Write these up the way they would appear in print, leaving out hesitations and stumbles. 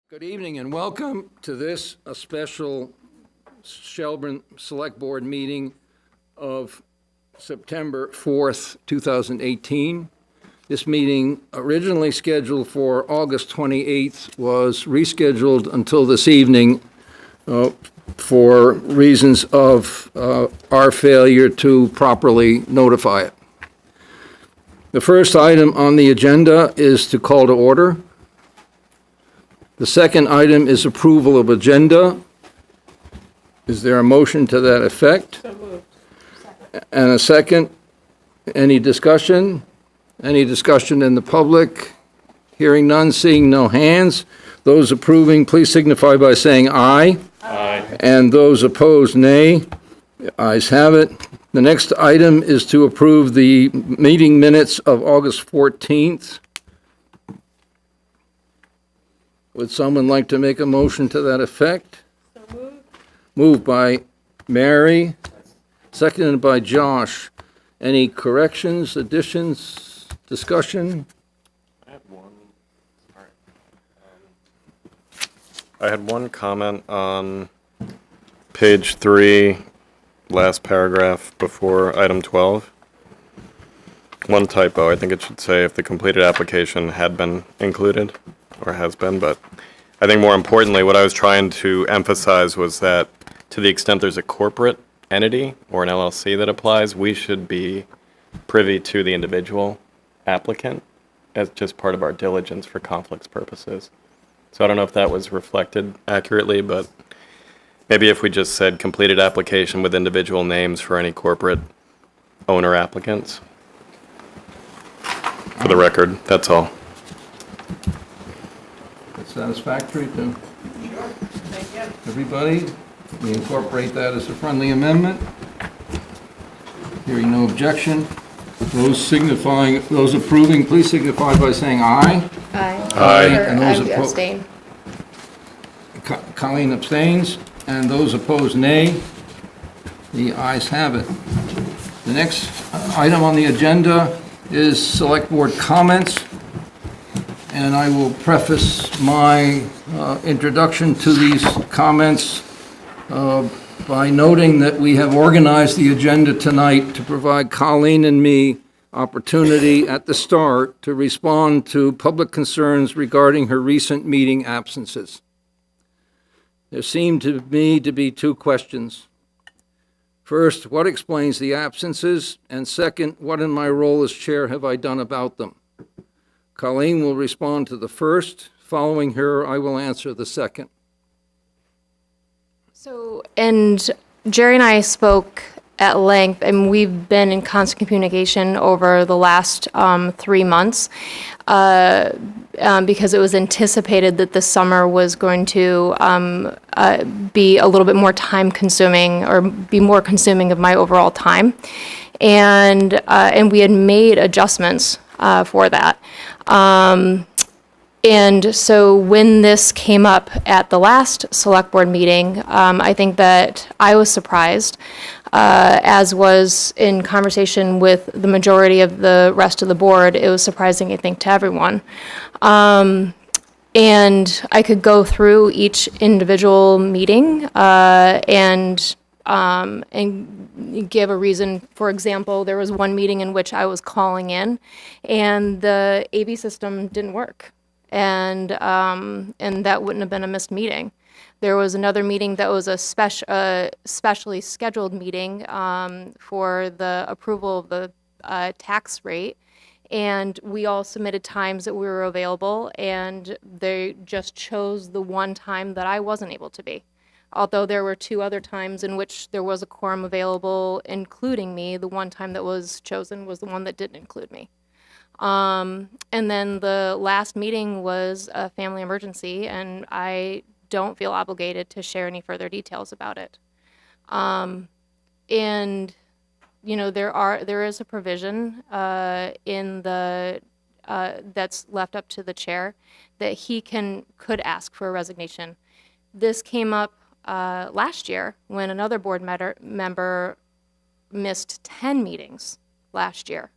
Good evening and welcome to this, a special Shelburne Select Board meeting of September 4th, 2018. This meeting, originally scheduled for August 28th, was rescheduled until this evening for reasons of our failure to properly notify it. The first item on the agenda is to call to order. The second item is approval of agenda. Is there a motion to that effect? So moved. And a second? Any discussion? Any discussion in the public? Hearing none, seeing no hands. Those approving, please signify by saying aye. Aye. And those opposed, nay. The ayes have it. The next item is to approve the meeting minutes of August 14th. Would someone like to make a motion to that effect? So moved. Moved by Mary, seconded by Josh. Any corrections, additions, discussion? I had one. All right. I had one comment on page 3, last paragraph before item 12. One typo. I think it should say if the completed application had been included, or has been, but I think more importantly, what I was trying to emphasize was that to the extent there's a corporate entity or an LLC that applies, we should be privy to the individual applicant as just part of our diligence for conflicts purposes. So I don't know if that was reflected accurately, but maybe if we just said completed application with individual names for any corporate owner applicants. For the record, that's all. Satisfactory to everybody? We incorporate that as a friendly amendment. Hearing no objection. Those approving, please signify by saying aye. Aye. Aye. And those I abstain. Colleen abstains, and those opposed, nay. The ayes have it. The next item on the agenda is Select Board comments. And I will preface my introduction to these comments by noting that we have organized the agenda tonight to provide Colleen and me opportunity at the start to respond to public concerns regarding her recent meeting absences. There seem to me to be two questions. First, what explains the absences? And second, what in my role as chair have I done about them? Colleen will respond to the first. Following her, I will answer the second. So, and Jerry and I spoke at length, and we've been in constant communication over the last 3 months because it was anticipated that the summer was going to be a little bit more time consuming or be more consuming of my overall time. And we had made adjustments for that. And so when this came up at the last select board meeting, I think that I was surprised, as was in conversation with the majority of the rest of the board. It was surprising, I think, to everyone. And I could go through each individual meeting and give a reason. For example, there was one meeting in which I was calling in, and the AV system didn't work, and that wouldn't have been a missed meeting. There was another meeting that was a specially scheduled meeting for the approval of the tax rate, and we all submitted times that we were available, and they just chose the one time that I wasn't able to be. Although there were 2 other times in which there was a quorum available, including me, the one time that was chosen was the one that didn't include me. And then the last meeting was a family emergency, and I don't feel obligated to share any further details about it. And, you know, there is a provision in the that's left up to the chair that he could ask for a resignation. This came up last year when another board member missed 10 meetings last year.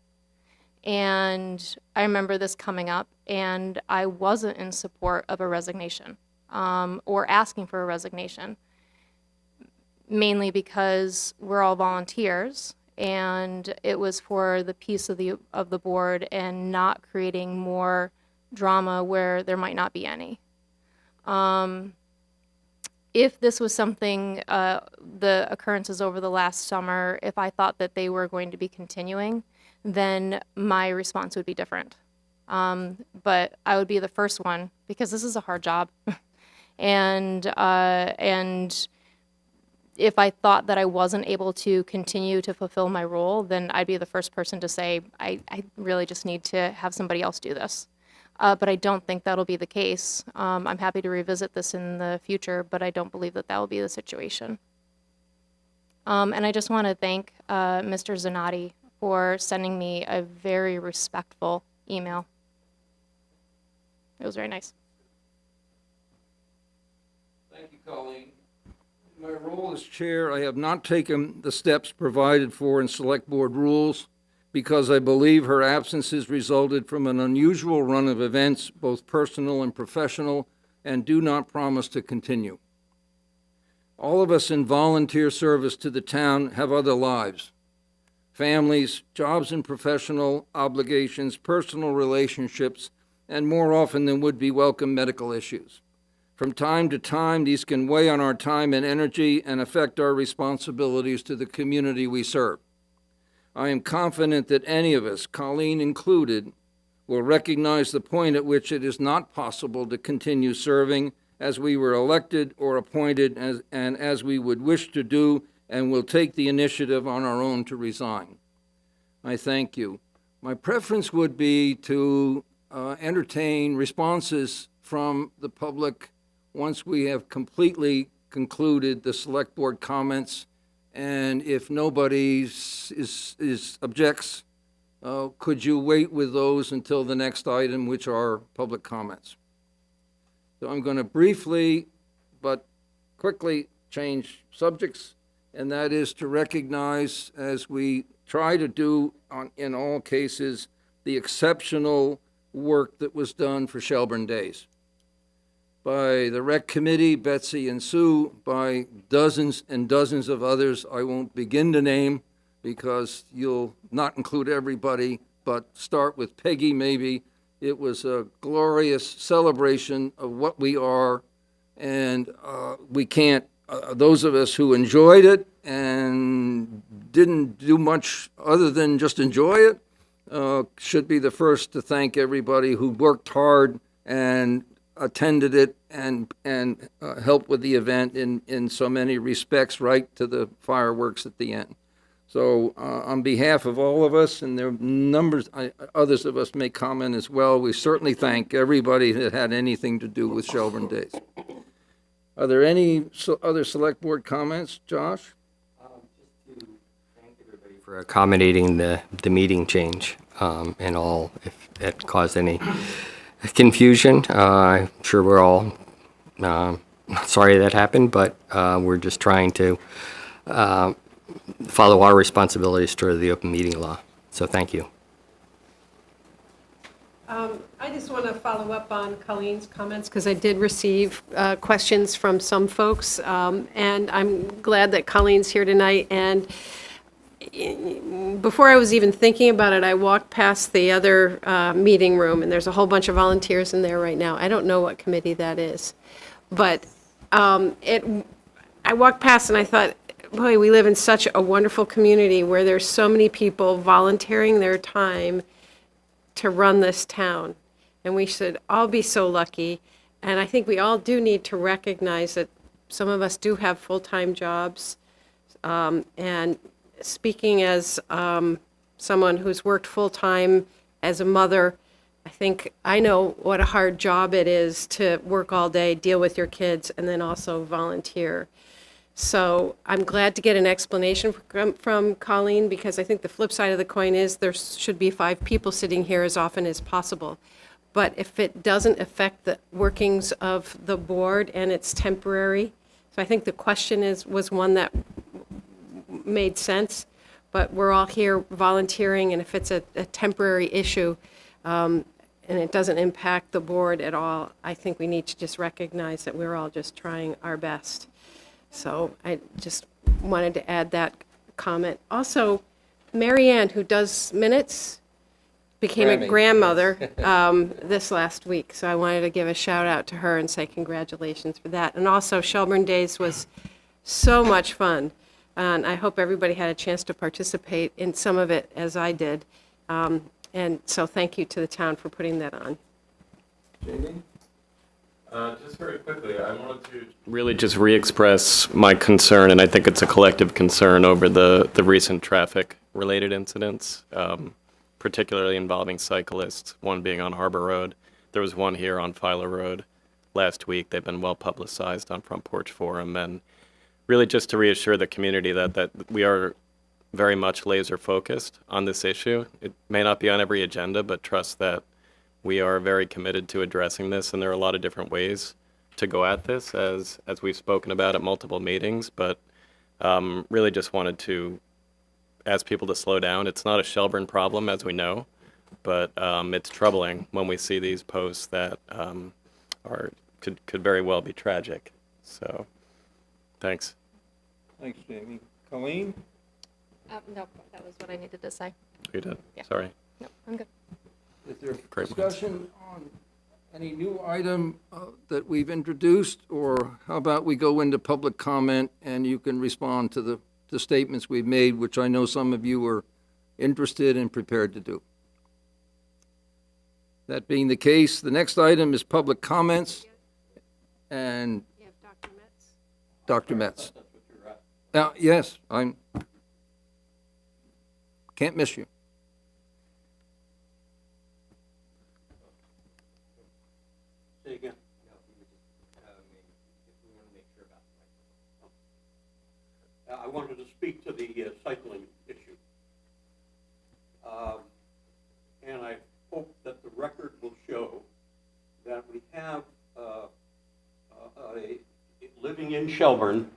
And I remember this coming up, and I wasn't in support of a resignation. or asking for a resignation, mainly because we're all volunteers, and it was for the peace of the board and not creating more drama where there might not be any. If this was something, the occurrences over the last summer, if I thought that they were going to be continuing, then my response would be different. But I would be the first one, because this is a hard job. and if I thought that I wasn't able to continue to fulfill my role, then I'd be the first person to say, I really just need to have somebody else do this. But I don't think that'll be the case. I'm happy to revisit this in the future, but I don't believe that that will be the situation. And I just want to thank Mr. Zanotti for sending me a very respectful email. It was very nice. Thank you, Colleen. In my role as chair, I have not taken the steps provided for in Select Board rules because I believe her absences resulted from an unusual run of events, both personal and professional, and do not promise to continue. All of us in volunteer service to the town have other lives, families, jobs and professional obligations, personal relationships, and more often than would be welcome medical issues. From time to time, these can weigh on our time and energy and affect our responsibilities to the community we serve. I am confident that any of us, Colleen included, will recognize the point at which it is not possible to continue serving as we were elected or appointed and as we would wish to do, and will take the initiative on our own to resign. I thank you. My preference would be to entertain responses from the public once we have completely concluded the Select Board comments. And if nobody objects, could you wait with those until the next item, which are public comments? So I'm going to briefly but quickly change subjects, and that is to recognize, as we try to do in all cases, the exceptional work that was done for Shelburne Days by the Rec Committee, Betsy and Sue, by dozens and dozens of others I won't begin to name because you'll not include everybody, but start with Peggy maybe. It was a glorious celebration of what we are, and we can't, those of us who enjoyed it and didn't do much other than just enjoy it, should be the first to thank everybody who worked hard and attended it and helped with the event in so many respects, right to the fireworks at the end. So on behalf of all of us, and there are numbers, others of us may comment as well, we certainly thank everybody that had anything to do with Shelburne Days. Are there any other Select Board comments? Josh? Just to thank everybody for accommodating the meeting change and all, if it caused any confusion. I'm sure we're all sorry that happened, but we're just trying to follow our responsibilities toward the open meeting law. So thank you. I just want to follow up on Colleen's comments because I did receive questions from some folks, and I'm glad that Colleen's here tonight. And before I was even thinking about it, I walked past the other meeting room, and there's a whole bunch of volunteers in there right now. I don't know what committee that is, but I walked past and I thought, boy, we live in such a wonderful community where there's so many people volunteering their time to run this town, and we should all be so lucky. And I think we all do need to recognize that some of us do have full-time jobs, and speaking as someone who's worked full-time as a mother, I think I know what a hard job it is to work all day, deal with your kids, and then also volunteer. So I'm glad to get an explanation from Colleen, because I think the flip side of the coin is there should be 5 people sitting here as often as possible. But if it doesn't affect the workings of the board and it's temporary, so I think the question was one that made sense, but we're all here volunteering, and if it's a temporary issue, and and it doesn't impact the board at all, I think we need to just recognize that we're all just trying our best. So I just wanted to add that comment. Also, Mary Ann, who does minutes, became a grandmother this last week. So I wanted to give a shout out to her and say congratulations for that. And also, Shelburne Days was so much fun. And I hope everybody had a chance to participate in some of it as I did. And so thank you to the town for putting that on. Jamie? Just very quickly, I wanted to really just re-express my concern, and I think it's a collective concern over the recent traffic-related incidents, particularly involving cyclists, one being on Harbor Road. There was one here on Filer Road last week. They've been well publicized on Front Porch Forum, and really just to reassure the community that we are very much laser-focused on this issue. It may not be on every agenda, but trust that we are very committed to addressing this, and there are a lot of different ways to go at this, as we've spoken about at multiple meetings, but really just wanted to ask people to slow down. It's not a Shelburne problem, as we know, but it's troubling when we see these posts that could very well be tragic. So, thanks. Thanks, Jamie. Colleen? No, that was what I needed to say. You did? Yeah. Sorry. No, I'm good. Is there Great. discussion on any new item that we've introduced, or how about we go into public comment and you can respond to the statements we've made, which I know some of you are interested and prepared to do. That being the case, the next item is public comments, and You have Dr. Metz? Dr. Metz. Yes, can't miss you. Say again. I wanted to speak to the cycling issue. And I hope that the record will show that we have living in Shelburne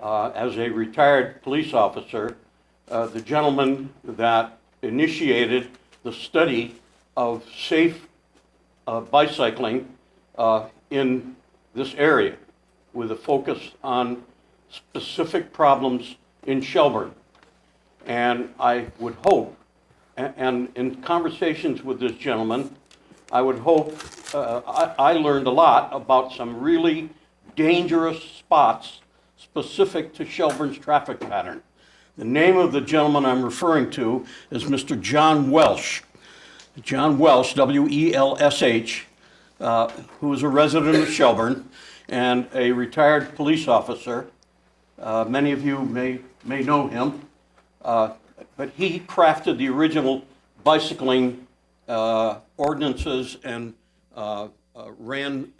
as a retired police officer, the gentleman that initiated the study of safe bicycling in this area with a focus on specific problems in Shelburne. And I would hope, and in conversations with this gentleman, I would hope, I learned a lot about some really dangerous spots specific to Shelburne's traffic pattern. The name of the gentleman I'm referring to is Mr. John Welsh. John Welsh, W-E-L-S-H, who is a resident of Shelburne and a retired police officer. Many of you may know him, but he crafted the original bicycling ordinances and ran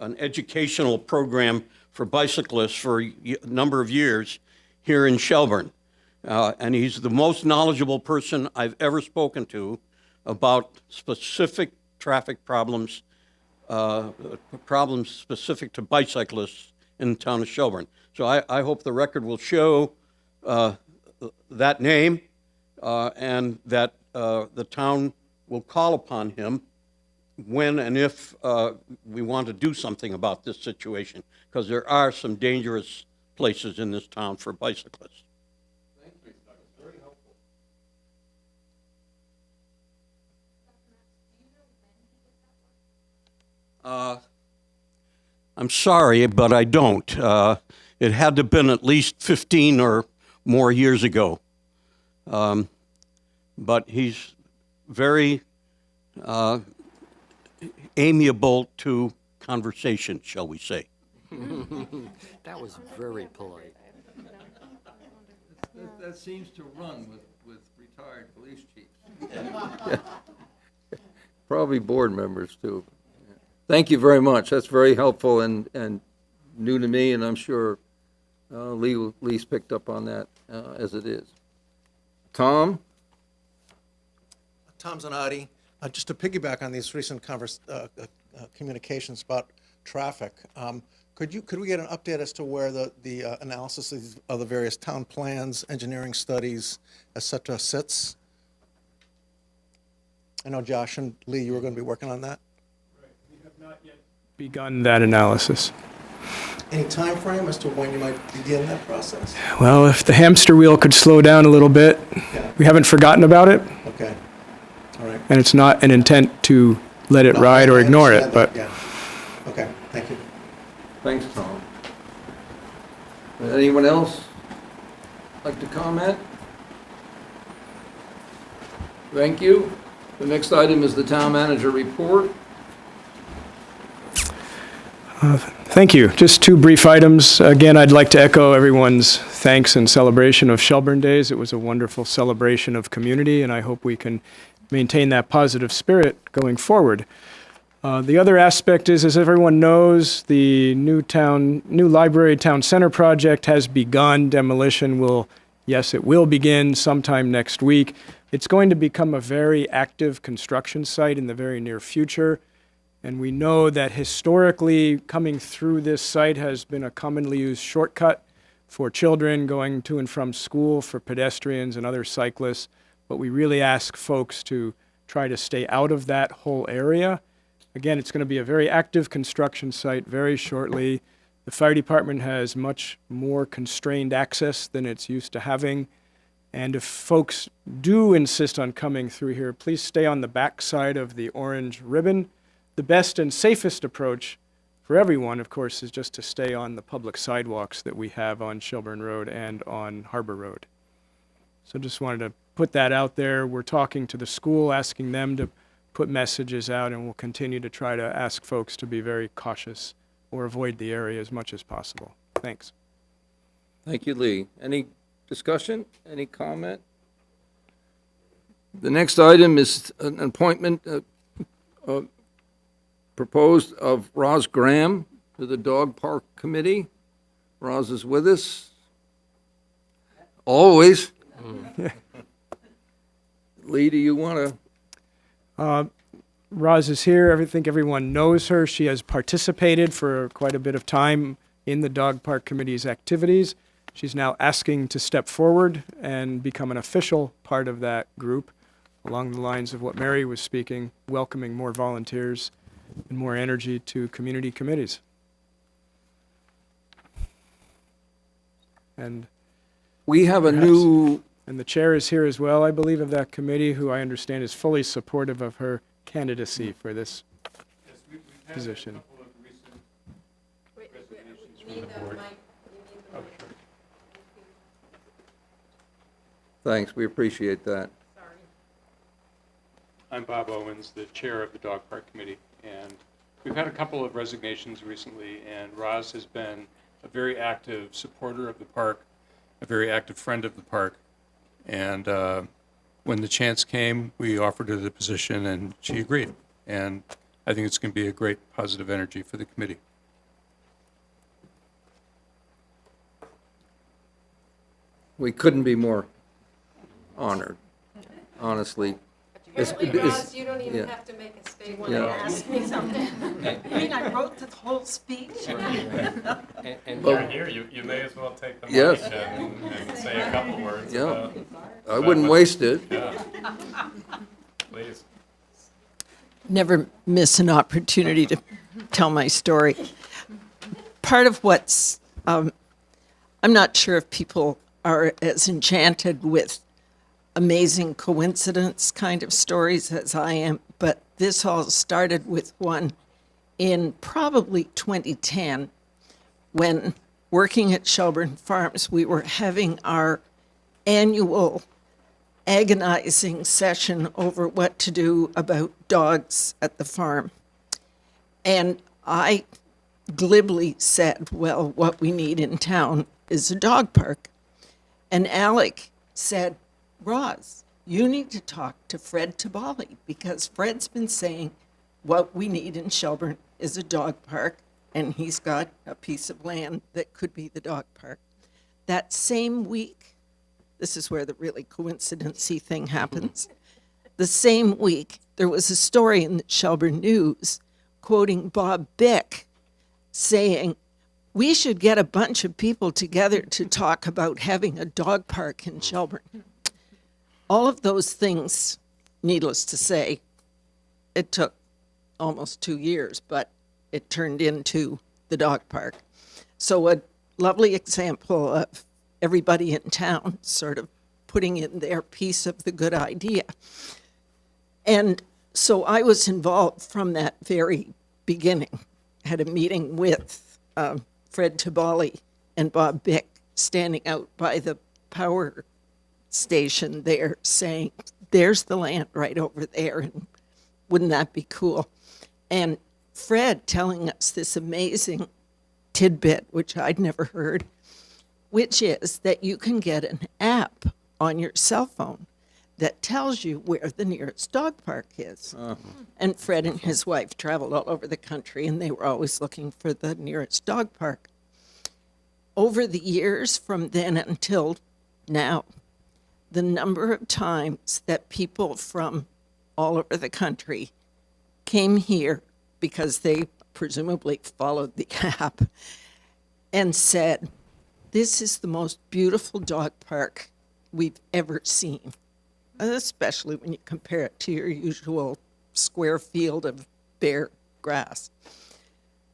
an educational program for bicyclists for a number of years here in Shelburne. And he's the most knowledgeable person I've ever spoken to about specific traffic problems, problems specific to bicyclists in the town of Shelburne. So I hope the record will show that name and that the town will call upon him when and if we want to do something about this situation, because there are some dangerous places in this town for bicyclists. Thank you. That was very helpful. I'm sorry, but I don't. It had to have been at least 15 or more years ago. But he's very amiable to conversation, shall we say. That was very polite. That seems to run with retired police chiefs. Probably board members, too. Thank you very much. That's very helpful and new to me, and I'm sure Lee's picked up on that as it is. Tom? Tom Zanotti. Just to piggyback on these recent communications about traffic, could we get an update as to where the analysis of the various town plans, engineering studies, et cetera, sits? I know Josh and Lee, you were going to be working on that. Begun that analysis. Any time frame as to when you might begin that process? Well, if the hamster wheel could slow down a little bit, Yeah. we haven't forgotten about it, Okay, all right. and it's not an intent to let it No, ride I or ignore it, understand but that, yeah. Okay, thank you. Thanks, Tom. Anyone else like to comment? Thank you. The next item is the town manager report. thank you. Just two brief items. Again, I'd like to echo everyone's thanks and celebration of Shelburne Days. It was a wonderful celebration of community, and I hope we can maintain that positive spirit going forward. The other aspect is, as everyone knows, the new library town center project has begun. Demolition it will begin sometime next week. It's going to become a very active construction site in the very near future. And we know that historically, coming through this site has been a commonly used shortcut for children going to and from school, for pedestrians and other cyclists. But we really ask folks to try to stay out of that whole area. Again, it's going to be a very active construction site very shortly. The fire department has much more constrained access than it's used to having. And if folks do insist on coming through here, please stay on the back side of the orange ribbon. The best and safest approach for everyone, of course, is just to stay on the public sidewalks that we have on Shelburne Road and on Harbor Road. So just wanted to put that out there. We're talking to the school, asking them to put messages out, and we'll continue to try to ask folks to be very cautious or avoid the area as much as possible. Thanks. Thank you, Lee. Any discussion? Any comment? The next item is an appointment proposed of Roz Graham to the Dog Park Committee. Roz is with us. Always. Lee, do you want to? Roz is here. I think everyone knows her. She has participated for quite a bit of time in the Dog Park Committee's activities. She's now asking to step forward and become an official part of that group, along the lines of what Mary was speaking, welcoming more volunteers and more energy to community committees. And We have a Perhaps. new, the chair is here as well, I believe, of that committee, who I understand is fully supportive of her candidacy for this position. thanks, we appreciate that. I'm Bob Owens, the chair of the Dog Park Committee, and we've had a couple of resignations recently, and Roz has been a very active supporter of the park, a very active friend of the park, and when the chance came, we offered her the position, and she agreed, and I think it's going to be a great positive energy for the committee. We couldn't be more honored, honestly. Roz, you don't even yeah. have to make a statement. Yeah. Ask me something. I mean, I wrote the whole speech. But- here, you may as well take the Yes. and say a couple words Yeah, I wouldn't waste it. please. Never miss an opportunity to tell my story. Part of what's, I'm not sure if people are as enchanted with amazing coincidence kind of stories as I am, but this all started with one in probably 2010 when, working at Shelburne Farms, we were having our annual agonizing session over what to do about dogs at the farm. And I glibly said, well, what we need in town is a dog park. And Alec said, Roz, you need to talk to Fred Tabali, because Fred's been saying what we need in Shelburne is a dog park, and he's got a piece of land that could be the dog park. That same week, this is where the really coincidency thing happens. The same week, there was a story in the Shelburne News quoting Bob Bick saying, we should get a bunch of people together to talk about having a dog park in Shelburne. All of those things, needless to say, it took almost 2 years, but it turned into the dog park. So a lovely example of everybody in town sort of putting in their piece of the good idea. And so I was involved from that very beginning. Had a meeting with Fred Tabali and Bob Bick standing out by the power station there saying, there's the land right over there, and wouldn't that be cool? And Fred telling us this amazing tidbit, which I'd never heard, which is that you can get an app on your cell phone that tells you where the nearest dog park is. And Fred and his wife traveled all over the country, and they were always looking for the nearest dog park. Over the years, from then until now, the number of times that people from all over the country came here because they presumably followed the app and said, this is the most beautiful dog park we've ever seen, especially when you compare it to your usual square field of bare grass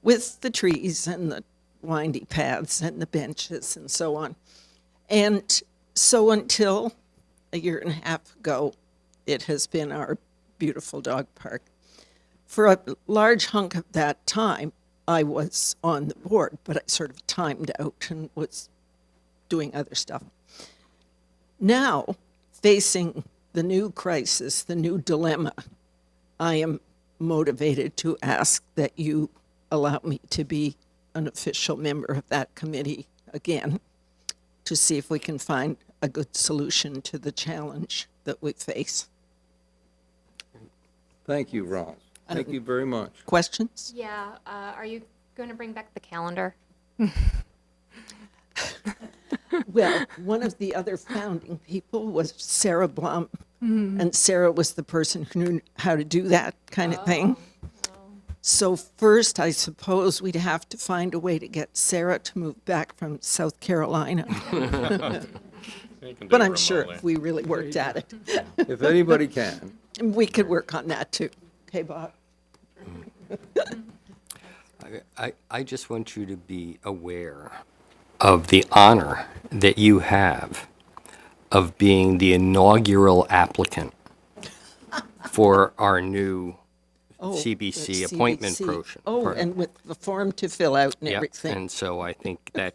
with the trees and the windy paths and the benches and so on. And so until a year and a half ago, it has been our beautiful dog park. For a large hunk of that time, I was on the board, but I sort of timed out and was doing other stuff. Now, facing the new crisis, the new dilemma, I am motivated to ask that you allow me to be an official member of that committee again, to see if we can find a good solution to the challenge that we face. Thank you, Ross. Thank you very much. Questions? Yeah, are you going to bring back the calendar? Well, one of the other founding people was Sarah Blum, and Sarah was the person who knew how to do that kind of thing. So first, I suppose we'd have to find a way to get Sarah to move back from South Carolina. But I'm sure if we really worked at it, If anybody can. we could work on that too. Okay, Bob? I just want you to be aware of the honor that you have of being the inaugural applicant for our new CBC the appointment CBC. program. And with the form to fill out and Yep, everything. and so I think that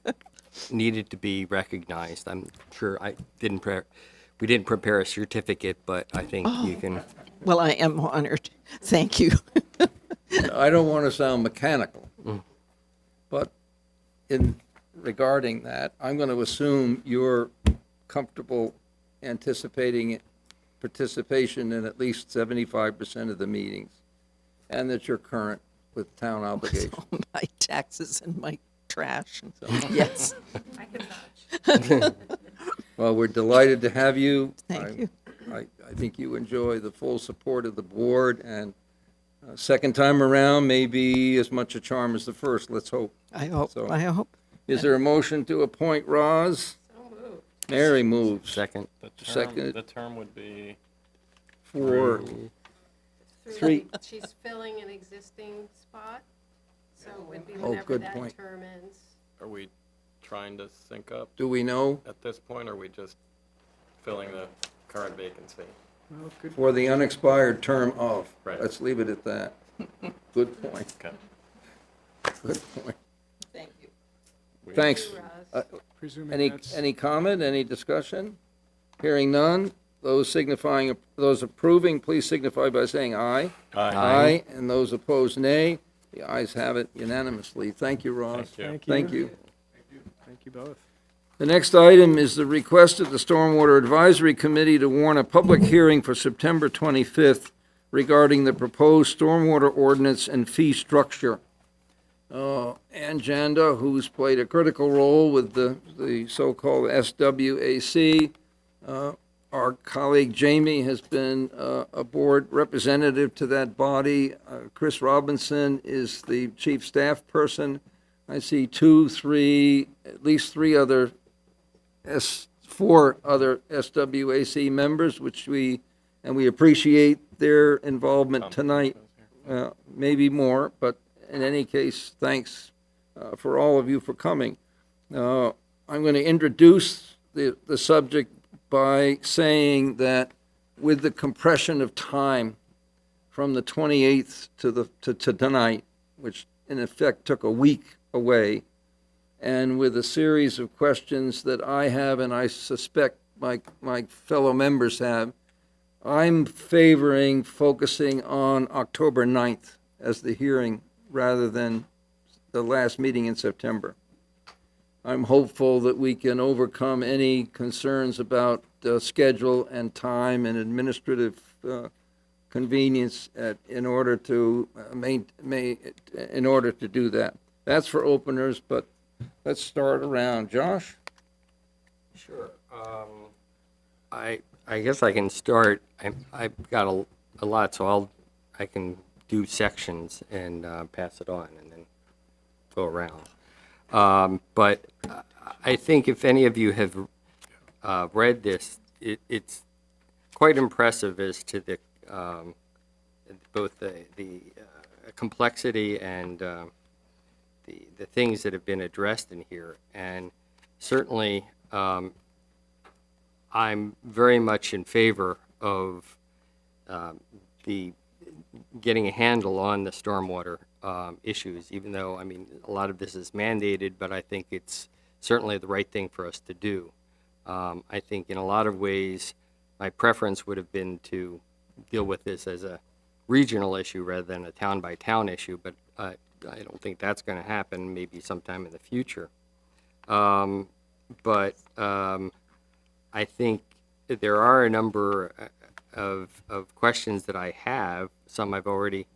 needed to be recognized. I'm sure we didn't prepare a certificate, but I think you can. Well, I am honored. Thank you. I don't want to sound mechanical, but regarding that, I'm going to assume you're comfortable anticipating participation in at least 75% of the meetings, and that you're current with town obligations. My taxes and my trash. Yes, Well, we're delighted to have you. thank you. I think you enjoy the full support of the board, and second time around may be as much a charm as the first, let's hope. I hope, So- I hope. Is there a motion to appoint Roz? Mary moves. Second. Second. The term would be For three, She's filling an existing spot, so it would be Oh, whenever good that point. term ends. Are we trying to sync up do we know? at this point, or are we just filling the current vacancy? For the unexpired term of. Right. Let's leave it at that. Good point. Okay. Good point. Thank you. Thanks. Presuming that's- Any comment, any discussion? Hearing none, those approving, please signify by saying aye. Aye, and those opposed, nay. The ayes have it unanimously. Thank you, Ross. Thank Thank you. Thank you both. The next item is the request of the Stormwater Advisory Committee to warn a public hearing for September 25th regarding the proposed stormwater ordinance and fee structure. Ann Janda, who's played a critical role with the so-called SWAC. Our colleague Jamie has been a board representative to that body. Chris Robinson is the chief staff person. I see at least four other SWAC members, we appreciate their involvement tonight, maybe more, but in any case, thanks for all of you for coming. I'm going to introduce the subject by saying that with the compression of time from the 28th to tonight, which in effect took a week away, and with a series of questions that I have and I suspect my fellow members have, I'm favoring focusing on October 9th as the hearing rather than the last meeting in September. I'm hopeful that we can overcome any concerns about schedule and time and administrative convenience in order to do that. That's for openers, but let's start around. Josh? Sure. I guess I can start. I've got a lot, so I can do sections and pass it on and then go around. But I think if any of you have read this, it's quite impressive as to the both the complexity and the things that have been addressed in here. And certainly, I'm very much in favor of the getting a handle on the stormwater issues, even though, I mean, a lot of this is mandated, but I think it's certainly the right thing for us to do. I think in a lot of ways, my preference would have been to deal with this as a regional issue rather than a town-by-town issue, but I don't think that's going to happen, maybe sometime in the future. But I think that there are a number of questions that I have. Some I've already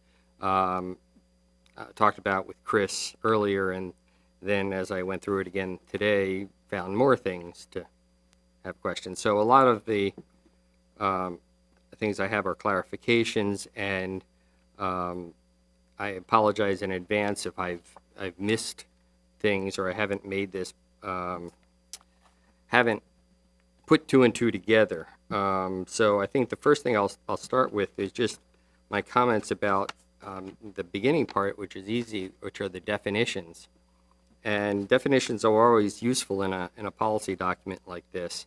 talked about with Chris earlier, and then as I went through it again today, found more things to have questions. So a lot of the things I have are clarifications, and I apologize in advance if I've missed things or I haven't made this, haven't put two and two together. So I think the first thing I'll start with is just my comments about the beginning part, which is easy, which are the definitions. And definitions are always useful in a policy document like this.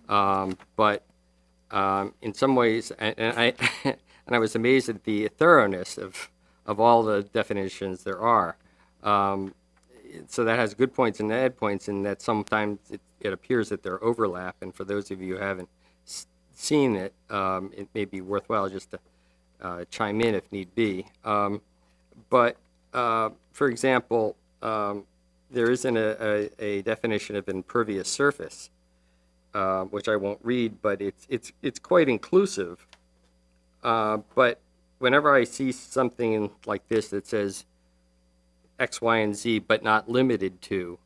But in some ways, and I was amazed at the thoroughness of all the definitions there are. So that has good points and bad points, in that sometimes it appears that there overlap. And for those of you who haven't seen it, it may be worthwhile just to chime in if need be. But for example, there isn't a definition of impervious surface, which I won't read, but it's quite inclusive. But whenever I see something like this that says X, Y, and Z, but not limited to,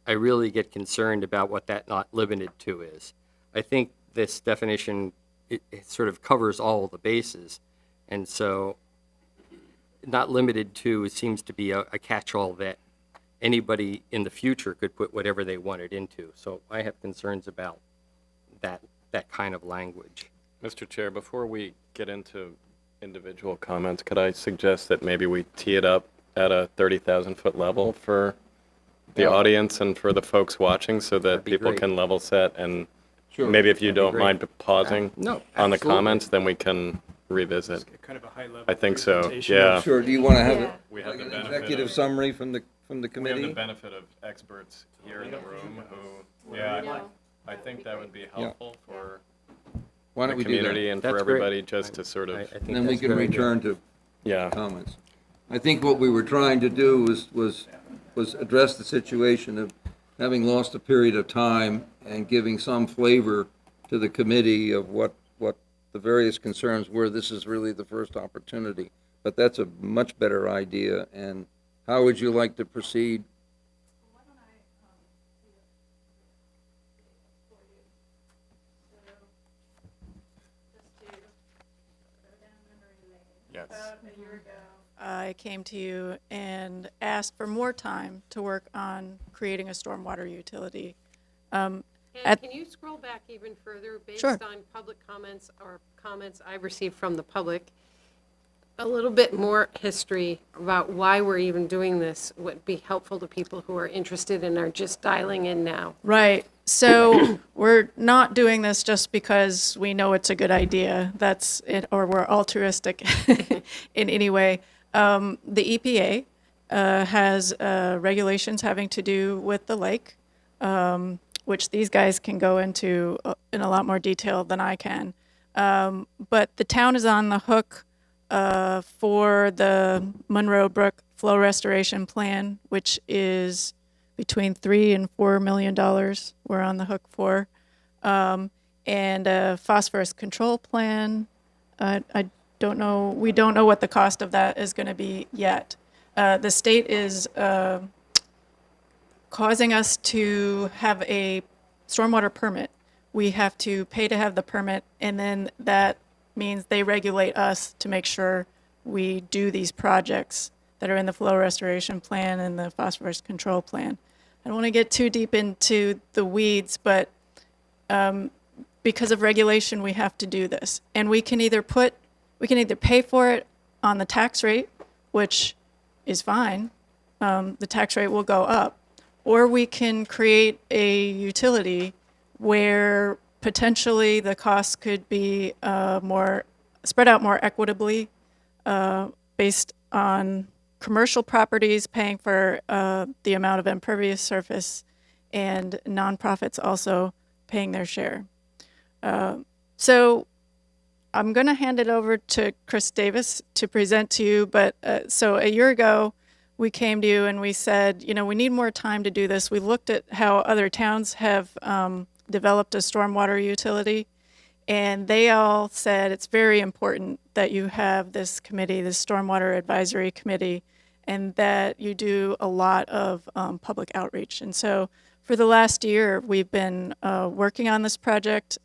I really get concerned about what that not limited to is. I think this definition, it sort of covers all the bases. And so not limited to, it seems to be a catch-all that anybody in the future could put whatever they wanted into. So I have concerns about that kind of language. Mr. Chair, before we get into individual comments, could I suggest that maybe we tee it up at a 30,000-foot level for the audience and for the folks watching, so that people great. can level set, and Sure. maybe if you don't great. mind pausing No, on the absolutely. comments, then we can revisit. Kind of a high level. I think so, presentation. yeah. Sure, do you want to have Yeah. We have an the benefit executive of- summary from the We have the committee? benefit of experts here in the room who, yeah, I think that would be helpful for Why the don't we do community that? and That's for great. everybody, just to sort I of, think And then we that's can very good. return to yeah. comments. I think what we were trying to do was address the situation of having lost a period of time and giving some flavor to the committee of what the various concerns were. This is really the first opportunity, but that's a much better idea. And how would you like to proceed? Yes. I came to you and asked for more time to work on creating a stormwater utility. And can you scroll back even further based Sure. on public comments or comments I've received from the public? A little bit more history about why we're even doing this would be helpful to people who are interested and are just dialing in now. Right. So we're not doing this just because we know it's a good idea. That's it, or we're altruistic in any way. The EPA has regulations having to do with the lake, which these guys can go into in a lot more detail than I can. But the town is on the hook for the Monroe Brook Flow Restoration Plan, which is between $3 and $4 million we're on the hook for. And a phosphorus control plan. I don't know, we don't know what the cost of that is going to be yet. The state is causing us to have a stormwater permit. We have to pay to have the permit, and then that means they regulate us to make sure we do these projects that are in the flow restoration plan and the phosphorus control plan. I don't want to get too deep into the weeds, but because of regulation, we have to do this. And we can either pay for it on the tax rate, which is fine. The tax rate will go up. Or we can create a utility where potentially the costs could be spread out more equitably based on commercial properties paying for the amount of impervious surface and nonprofits also paying their share. So I'm going to hand it over to Chris Davis to present to you. But so a year ago, we came to you and we said, we need more time to do this. We looked at how other towns have developed a stormwater utility, and they all said it's very important that you have this committee, this Stormwater Advisory Committee, and that you do a lot of public outreach. And so for the last year, we've been working on this project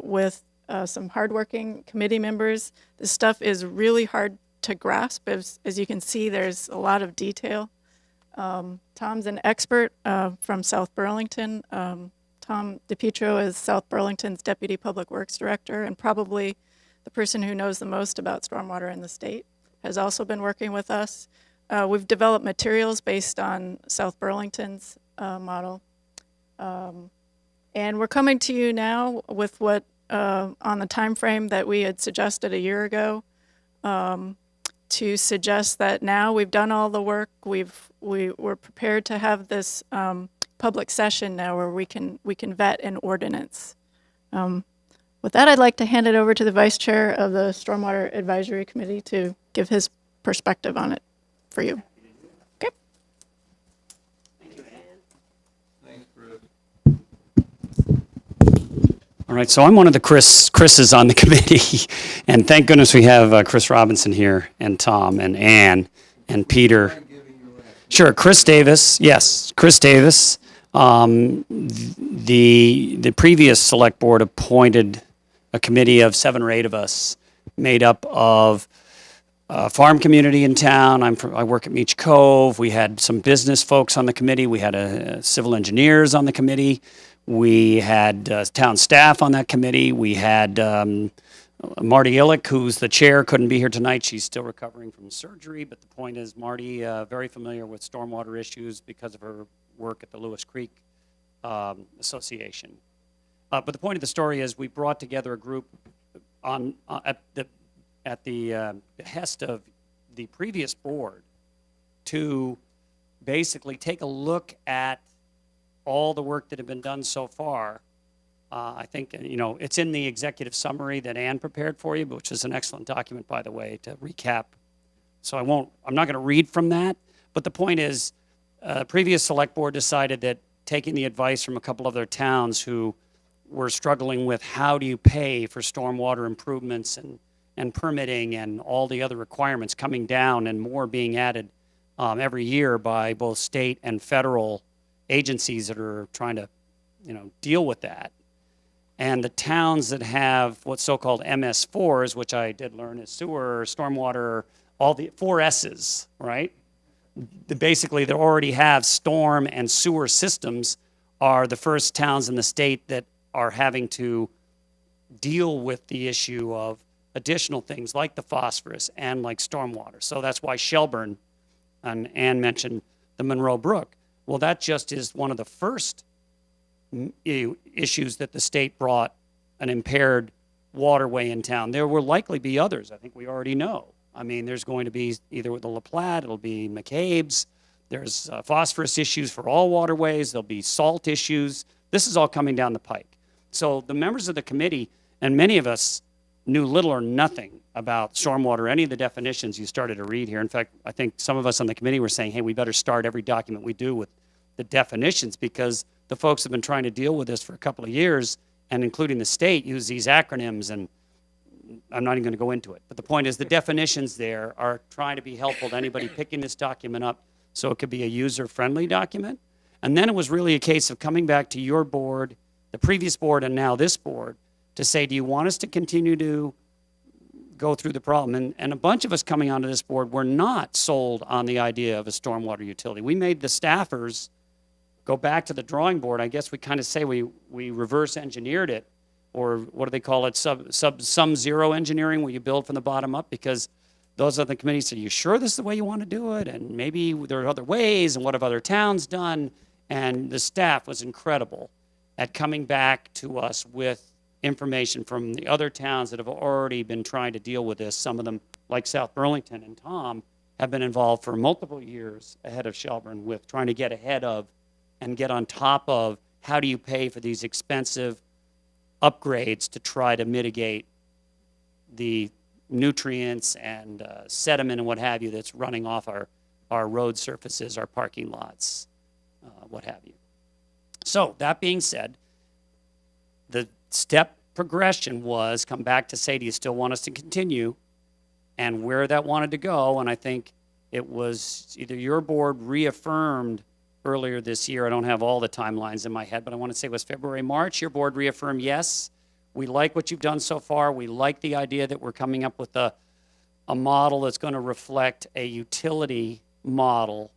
with some hardworking committee members. This stuff is really hard to grasp. As you can see, there's a lot of detail. Tom's an expert from South Burlington. Tom DePietro is South Burlington's Deputy Public Works Director, and probably the person who knows the most about stormwater in the state, has also been working with us. We've developed materials based on South Burlington's model. And we're coming to you now with what, on the time frame that we had suggested a year ago, to suggest that now we've done all the work, we're prepared to have this public session now where we can vet an ordinance. With that, I'd like to hand it over to the Vice Chair of the Stormwater Advisory Committee to give his perspective on it for you. Okay. Thanks, Bruce. All right, so I'm one of the Chris's on the committee, and thank goodness we have Chris Robinson here, and Tom, and Ann, and Peter. Sure, Chris Davis, yes, Chris Davis. The previous select board appointed a committee of 7 or 8 of us, made up of a farm community in town. I work at Meach Cove. We had some business folks on the committee. We had civil engineers on the committee. We had town staff on that committee. We had Marty Illick, who's the chair, couldn't be here tonight. She's still recovering from surgery, but the point is Marty, very familiar with stormwater issues because of her work at the Lewis Creek Association. But the point of the story is we brought together a group at the behest of the previous board to basically take a look at all the work that had been done so far. I think, it's in the executive summary that Ann prepared for you, which is an excellent document, by the way, to recap. So I'm not going to read from that, but the point is, previous select board decided that taking the advice from a couple other towns who were struggling with how do you pay for stormwater improvements and permitting and all the other requirements coming down and more being added every year by both state and federal agencies that are trying to, deal with that. And the towns that have what's so-called MS4s, which I did learn is sewer, stormwater, all the 4 S's, right? Basically, they already have storm and sewer systems are the first towns in the state that are having to deal with the issue of additional things like the phosphorus and like stormwater. So that's why Shelburne, and Ann mentioned the Monroe Brook. Well, that just is one of the first issues that the state brought an impaired waterway in town. There will likely be others. I think we already know. I mean, there's going to be either with the La Platte, it'll be McCabe's. There's phosphorus issues for all waterways. There'll be salt issues. This is all coming down the pike. So the members of the committee, and many of us knew little or nothing about stormwater, any of the definitions you started to read here. In fact, I think some of us on the committee were saying, hey, we better start every document we do with the definitions, because the folks have been trying to deal with this for a couple of years, and including the state use these acronyms, and I'm not even going to go into it. But the point is the definitions there are trying to be helpful to anybody picking this document up so it could be a user-friendly document. And then it was really a case of coming back to your board, the previous board, and now this board, to say, do you want us to continue to go through the problem? And a bunch of us coming onto this board were not sold on the idea of a stormwater utility. We made the staffers go back to the drawing board. I guess we kind of say we reverse engineered it, or what do they call it, sum zero engineering, where you build from the bottom up, because those other committees said, are you sure this is the way you want to do it? And maybe there are other ways, and what have other towns done? And the staff was incredible at coming back to us with information from the other towns that have already been trying to deal with this. Some of them, like South Burlington and Tom, have been involved for multiple years ahead of Shelburne with trying to get ahead of and get on top of how do you pay for these expensive upgrades to try to mitigate the nutrients and sediment and what have you that's running off our road surfaces, our parking lots, what have you. So that being said, the step progression was come back to say, do you still want us to continue, and where that wanted to go. And I think it was either your board reaffirmed earlier this year, I don't have all the timelines in my head, but I want to say it was February, March, your board reaffirmed, yes, we like what you've done so far. We like the idea that we're coming up with a model that's going to reflect a utility model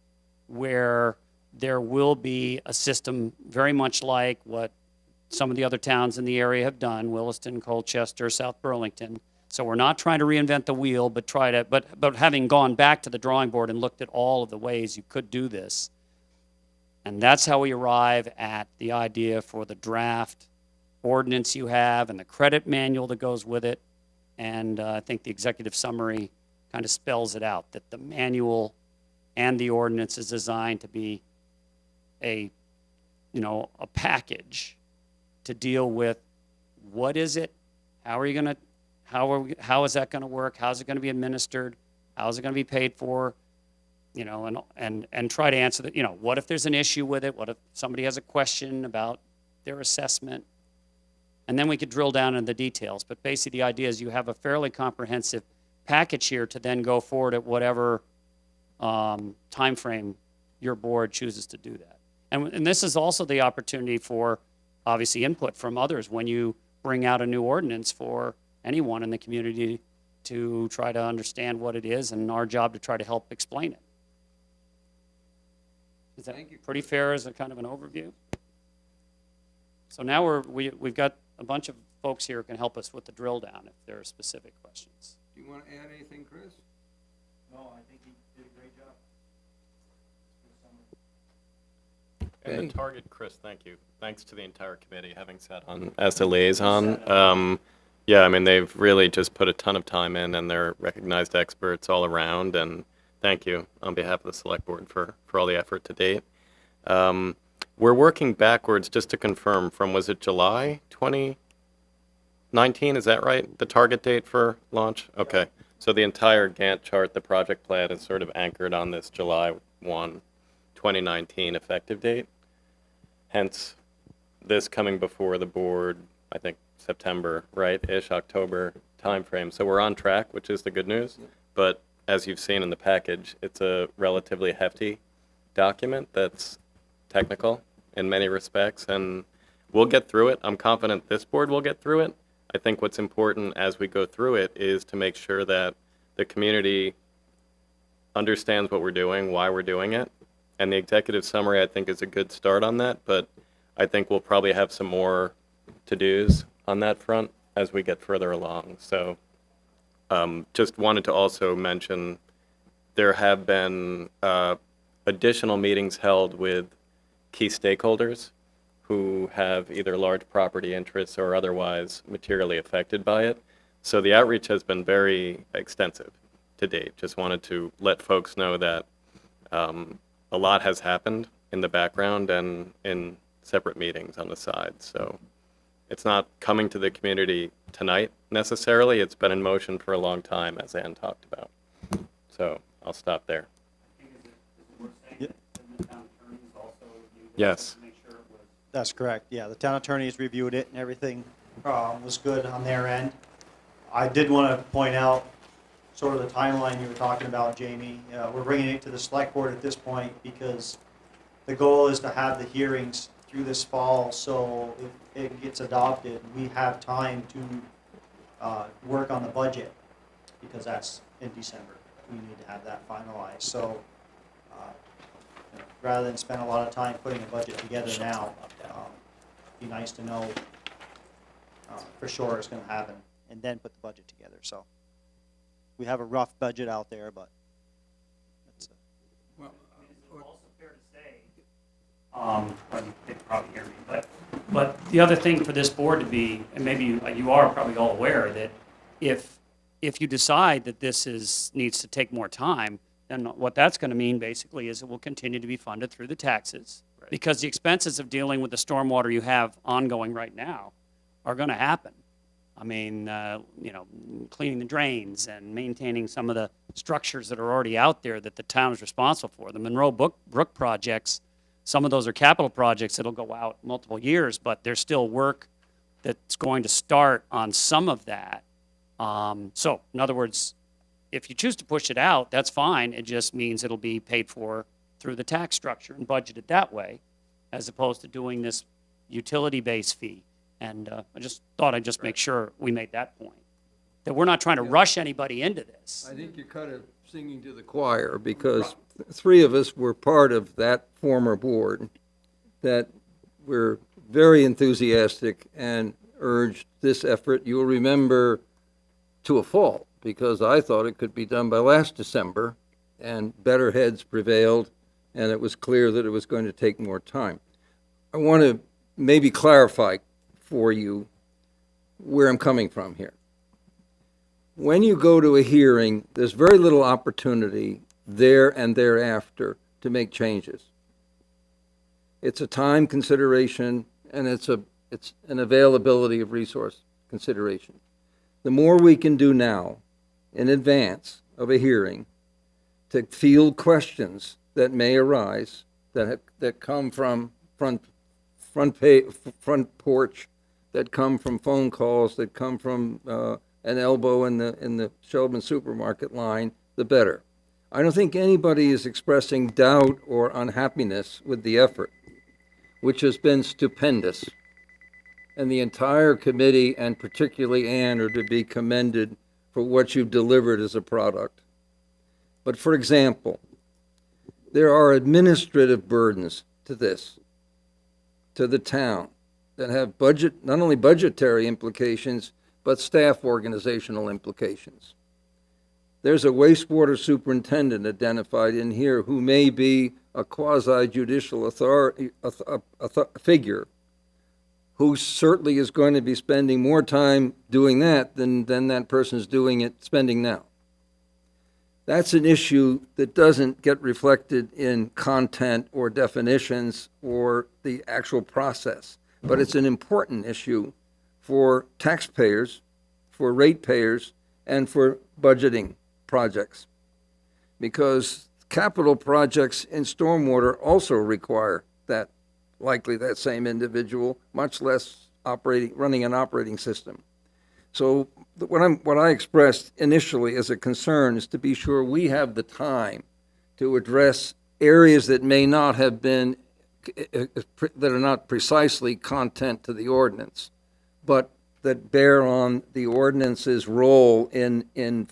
where there will be a system very much like what some of the other towns in the area have done, Williston, Colchester, South Burlington. So we're not trying to reinvent the wheel, but but having gone back to the drawing board and looked at all of the ways you could do this. And that's how we arrive at the idea for the draft ordinance you have and the credit manual that goes with it. And I think the executive summary kind of spells it out, that the manual and the ordinance is designed to be a package to deal with what is it, how is that going to work, how's it going to be administered, how's it going to be paid for, and try to answer that, what if there's an issue with it, what if somebody has a question about their assessment, and then we could drill down into the details. But basically the idea is you have a fairly comprehensive package here to then go forward at whatever time frame your board chooses to do that. And this is also the opportunity for, obviously, input from others when you bring out a new ordinance for anyone in the community to try to understand what it is, and our job to try to help explain it. Is that pretty fair as a kind of an overview? So now we've got a bunch of folks here who can help us with the drill down if there are specific questions. Do you want to add anything, Chris? No, I think he did a great job. And Okay. the target, Chris, thank you. Thanks to the entire committee having sat on as the liaison. Yeah, I mean, they've really just put a ton of time in, and they're recognized experts all around, and thank you on behalf of the select board for all the effort to date. We're working backwards, just to confirm, from, was it July 2019, is that right? The target date for launch? Okay, so the entire Gantt chart, the project plan is sort of anchored on this July 1, 2019 effective date. Hence, this coming before the board, I think September, right-ish, October timeframe. So we're on track, which is the good news. But as you've seen in the package, it's a relatively hefty document that's technical in many respects, and we'll get through it. I'm confident this board will get through it. I think what's important as we go through it is to make sure that the community understands what we're doing, why we're doing it, and the executive summary, I think, is a good start on that. But I think we'll probably have some more to-dos on that front as we get further along. So just wanted to also mention there have been additional meetings held with key stakeholders who have either large property interests or otherwise materially affected by it. So the outreach has been very extensive to date. Just wanted to let folks know that a lot has happened in the background and in separate meetings on the side. So it's not coming to the community tonight necessarily. It's been in motion for a long time, as Ann talked about. So I'll stop there. Yes. That's correct, yeah. The town attorneys reviewed it and everything was good on their end. I did want to point out sort of the timeline you were talking about, Jamie. We're bringing it to the select board at this point because the goal is to have the hearings through this fall, so if it gets adopted, we have time to work on the budget, because that's in December. We need to have that finalized. So rather than spend a lot of time putting a budget together now, it'd be nice to know for sure it's going to happen, and then put the budget together. So we have a rough budget out there, but it's also fair to say, well, they probably hear me, but the other thing for this board to be, and maybe you are probably all aware, that if you decide that this needs to take more time, then what that's going to mean basically is it will continue to be funded through the taxes, because the expenses of dealing with the stormwater you have ongoing right now are going to happen. I mean, cleaning the drains and maintaining some of the structures that are already out there that the town is responsible for. The Monroe Brook projects, some of those are capital projects that'll go out multiple years, but there's still work that's going to start on some of that. So, in other words, if you choose to push it out, that's fine. It just means it'll be paid for through the tax structure and budgeted that way, as opposed to doing this utility-based fee. And I just thought I'd just make sure we made that point, that we're not trying to rush anybody into this. I think you're kind of singing to the choir, because three of us were part of that former board that were very enthusiastic and urged this effort. You'll remember to a fault, because I thought it could be done by last December, and better heads prevailed, and it was clear that it was going to take more time. I want to maybe clarify for you where I'm coming from here. When you go to a hearing, there's very little opportunity there and thereafter to make changes. It's a time consideration, and it's an availability of resource consideration. The more we can do now in advance of a hearing to field questions that may arise that come from front porch, that come from phone calls, that come from an elbow in the Shelburne supermarket line, the better. I don't think anybody is expressing doubt or unhappiness with the effort, which has been stupendous. And the entire committee, and particularly Ann, are to be commended for what you've delivered as a product. But for example, there are administrative burdens to this, to the town, that have not only budgetary implications, but staff organizational implications. There's a wastewater superintendent identified in here who may be a quasi-judicial authority, figure, who certainly is going to be spending more time doing that than that person's spending now. That's an issue that doesn't get reflected in content or definitions or the actual process. But it's an important issue for taxpayers, for ratepayers, and for budgeting projects. Because capital projects in stormwater also require likely that same individual, much less running an operating system. So what I expressed initially as a concern is to be sure we have the time to address areas that may not have been, that are not precisely content to the ordinance, but that bear on the ordinance's role in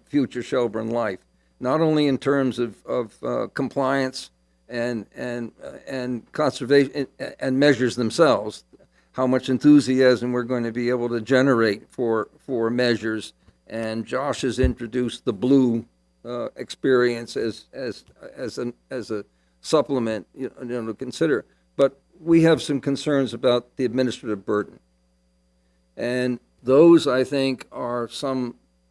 future Shelburne life, not only in terms of compliance and conservation and measures themselves, how much enthusiasm we're going to be able to generate for measures. And Josh has introduced the blue experience as a supplement, to consider. But we have some concerns about the administrative burden, and those, I think,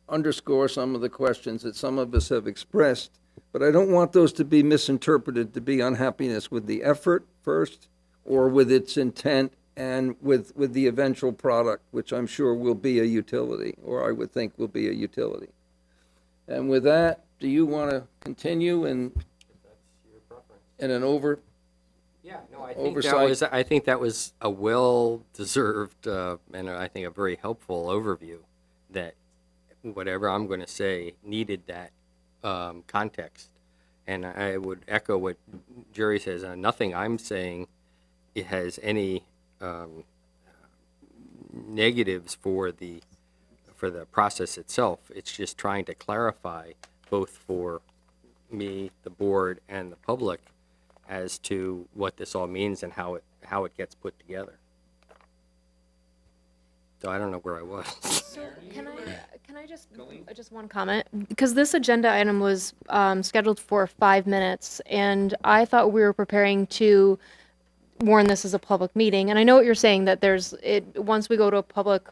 underscore some of the questions that some of us have expressed. But I don't want those to be misinterpreted to be unhappiness with the effort first, or with its intent, and with the eventual product, which I'm sure will be a utility, or I would think will be a utility. And with that, do you want to continue in an over? Yeah, no, I think that was a well-deserved and I think a very helpful overview, that whatever I'm going to say needed that context. And I would echo what Jerry says. Nothing I'm saying it has any negatives for the process itself. It's just trying to clarify, both for me, the board, and the public, as to what this all means and how it gets put together. So I don't know where I was. So can I just one comment? Because this agenda item was scheduled for 5 minutes, and I thought we were preparing to warn this as a public meeting. And I know what you're saying, that once we go to a public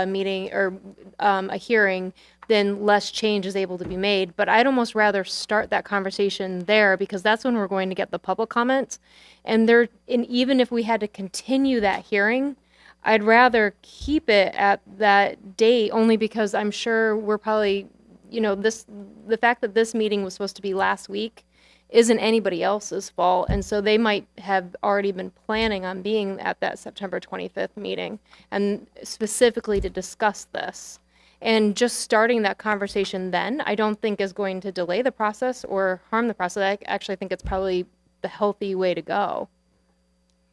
meeting or a hearing, then less change is able to be made. But I'd almost rather start that conversation there, because that's when we're going to get the public comments. And even if we had to continue that hearing, I'd rather keep it at that date, only because I'm sure we're probably, the fact that this meeting was supposed to be last week isn't anybody else's fault. And so they might have already been planning on being at that September 25th meeting, and specifically to discuss this. And just starting that conversation then, I don't think is going to delay the process or harm the process. I actually think it's probably the healthy way to go.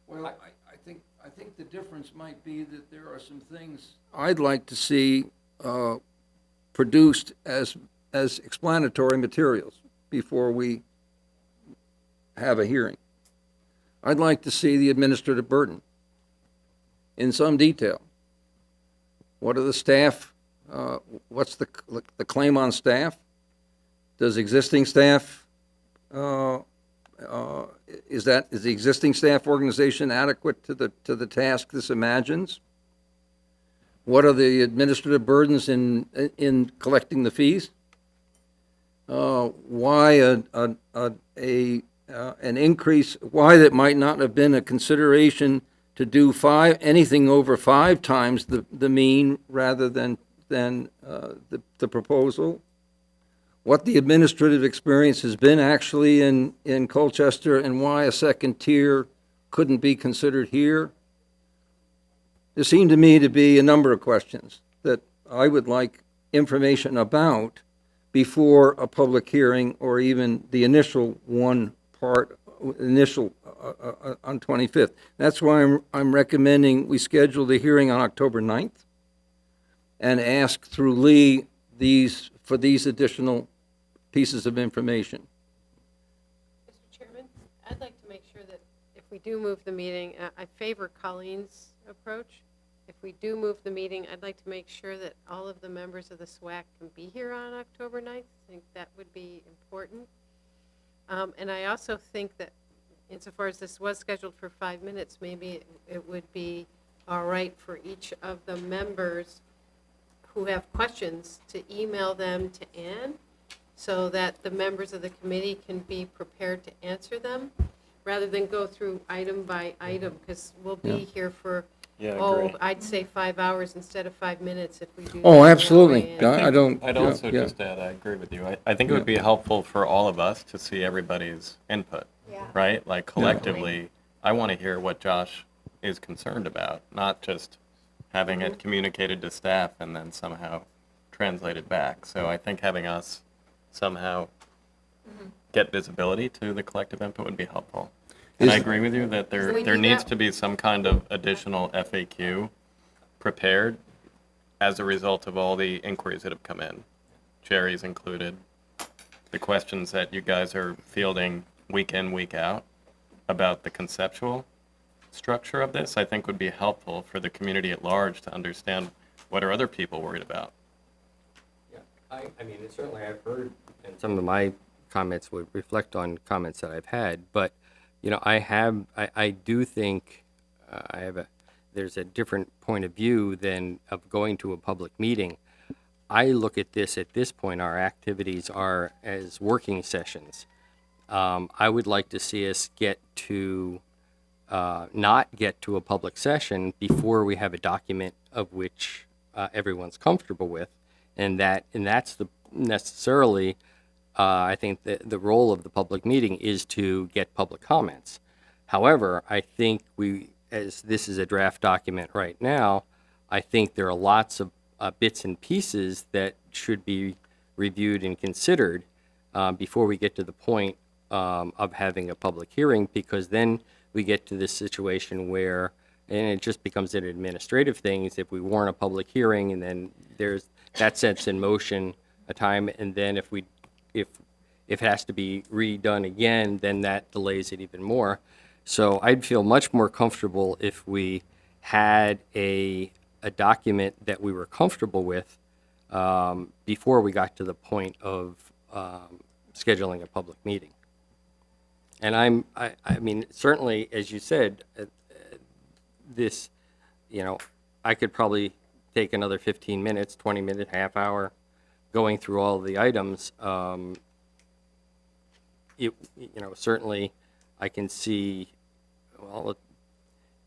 Well, I think the difference might be that there are some things I'd like to see produced as explanatory materials before we have a hearing. I'd like to see the administrative burden in some detail. What are the staff? What's the claim on staff? Does existing staff is the existing staff organization adequate to the task this imagines? What are the administrative burdens in collecting the fees? Why an increase? Why that might not have been a consideration to do anything over 5 times the mean rather than the proposal? What the administrative experience has been actually in Colchester, and why a second tier couldn't be considered here? There seem to me to be a number of questions that I would like information about before a public hearing, or even the initial on 25th. That's why I'm recommending we schedule the hearing on October 9th and ask through Lee for these additional pieces of information. Mr. Chairman, I'd like to make sure that if we do move the meeting, I favor Colleen's approach. If we do move the meeting, I'd like to make sure that all of the members of the SWAC can be here on October 9th. I think that would be important. And I also think that insofar as this was scheduled for 5 minutes, maybe it would be all right for each of the members who have questions to email them to Ann, so that the members of the committee can be prepared to answer them, rather than go through item by item, because we'll be here for, I'd say 5 hours instead of 5 minutes if we do. Oh, that absolutely. that way. I'd also just add, I agree with you. I think it would be helpful for all of us to see everybody's input, right? Like collectively, I want to hear what Josh is concerned about, not just having it communicated to staff and then somehow translated back. So I think having us somehow get visibility to the collective input would be helpful. And I agree with you that there needs to be some kind of additional FAQ prepared as a result of all the inquiries that have come in. Jerry's included, the questions that you guys are fielding week in, week out. about the conceptual structure of this, I think would be helpful for the community at large to understand what are other people worried about. Yeah, I mean, certainly I've heard, and some of my comments would reflect on comments that I've had, but, you know, I do think there's a different point of view than of going to a public meeting. I look at this point, our activities are as working sessions. I would like to see us not get to a public session before we have a document of which everyone's comfortable with, and that's necessarily, I think the role of the public meeting is to get public comments. However, I think as this is a draft document right now, I think there are lots of bits and pieces that should be reviewed and considered before we get to the point of having a public hearing, because then we get to this situation where, and it just becomes an administrative thing, is if we warn a public hearing and then that sets in motion a time, and then if it has to be redone again, then that delays it even more. So I'd feel much more comfortable if we had a document that we were comfortable with before we got to the point of scheduling a public meeting. And I mean, certainly, as you said, this, you know, I could probably take another 15 minutes, 20 minutes, half hour, going through all the items. You know, certainly, I can see. Well,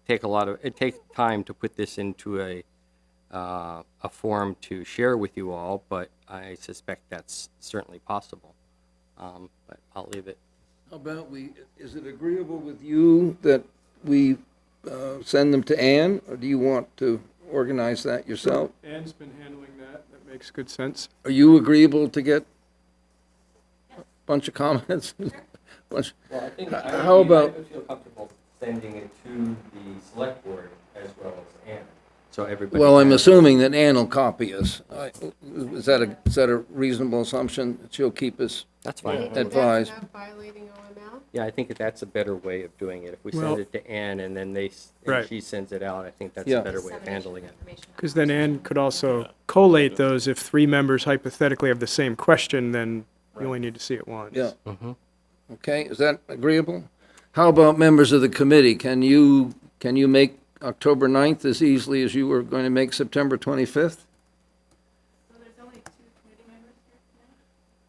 it takes time to put this into a form to share with you all, but I suspect that's certainly possible. But I'll leave it. How about is it agreeable with you that we send them to Ann, or do you want to organize that yourself? Ann's been handling that. That makes good sense. Are you agreeable to get a bunch of comments? Well, I think How about- I would feel comfortable sending it to the select board as well as Ann. So everybody. Well, I'm assuming that Ann will copy us. Is that a reasonable assumption? That she'll keep us That's fine. advised? Violating OML? Yeah, I think that's a better way of doing it. If we Well- send it to Ann and then Right. she sends it out, I think that's Yeah. a better way of handling it. Because then Ann could also collate those. If three members hypothetically have the same question, then you only need to see it once. Yeah. Okay, is that agreeable? How about members of the committee? Can you make October 9th as easily as you were going to make September 25th? So there's only 2 committee members here tonight.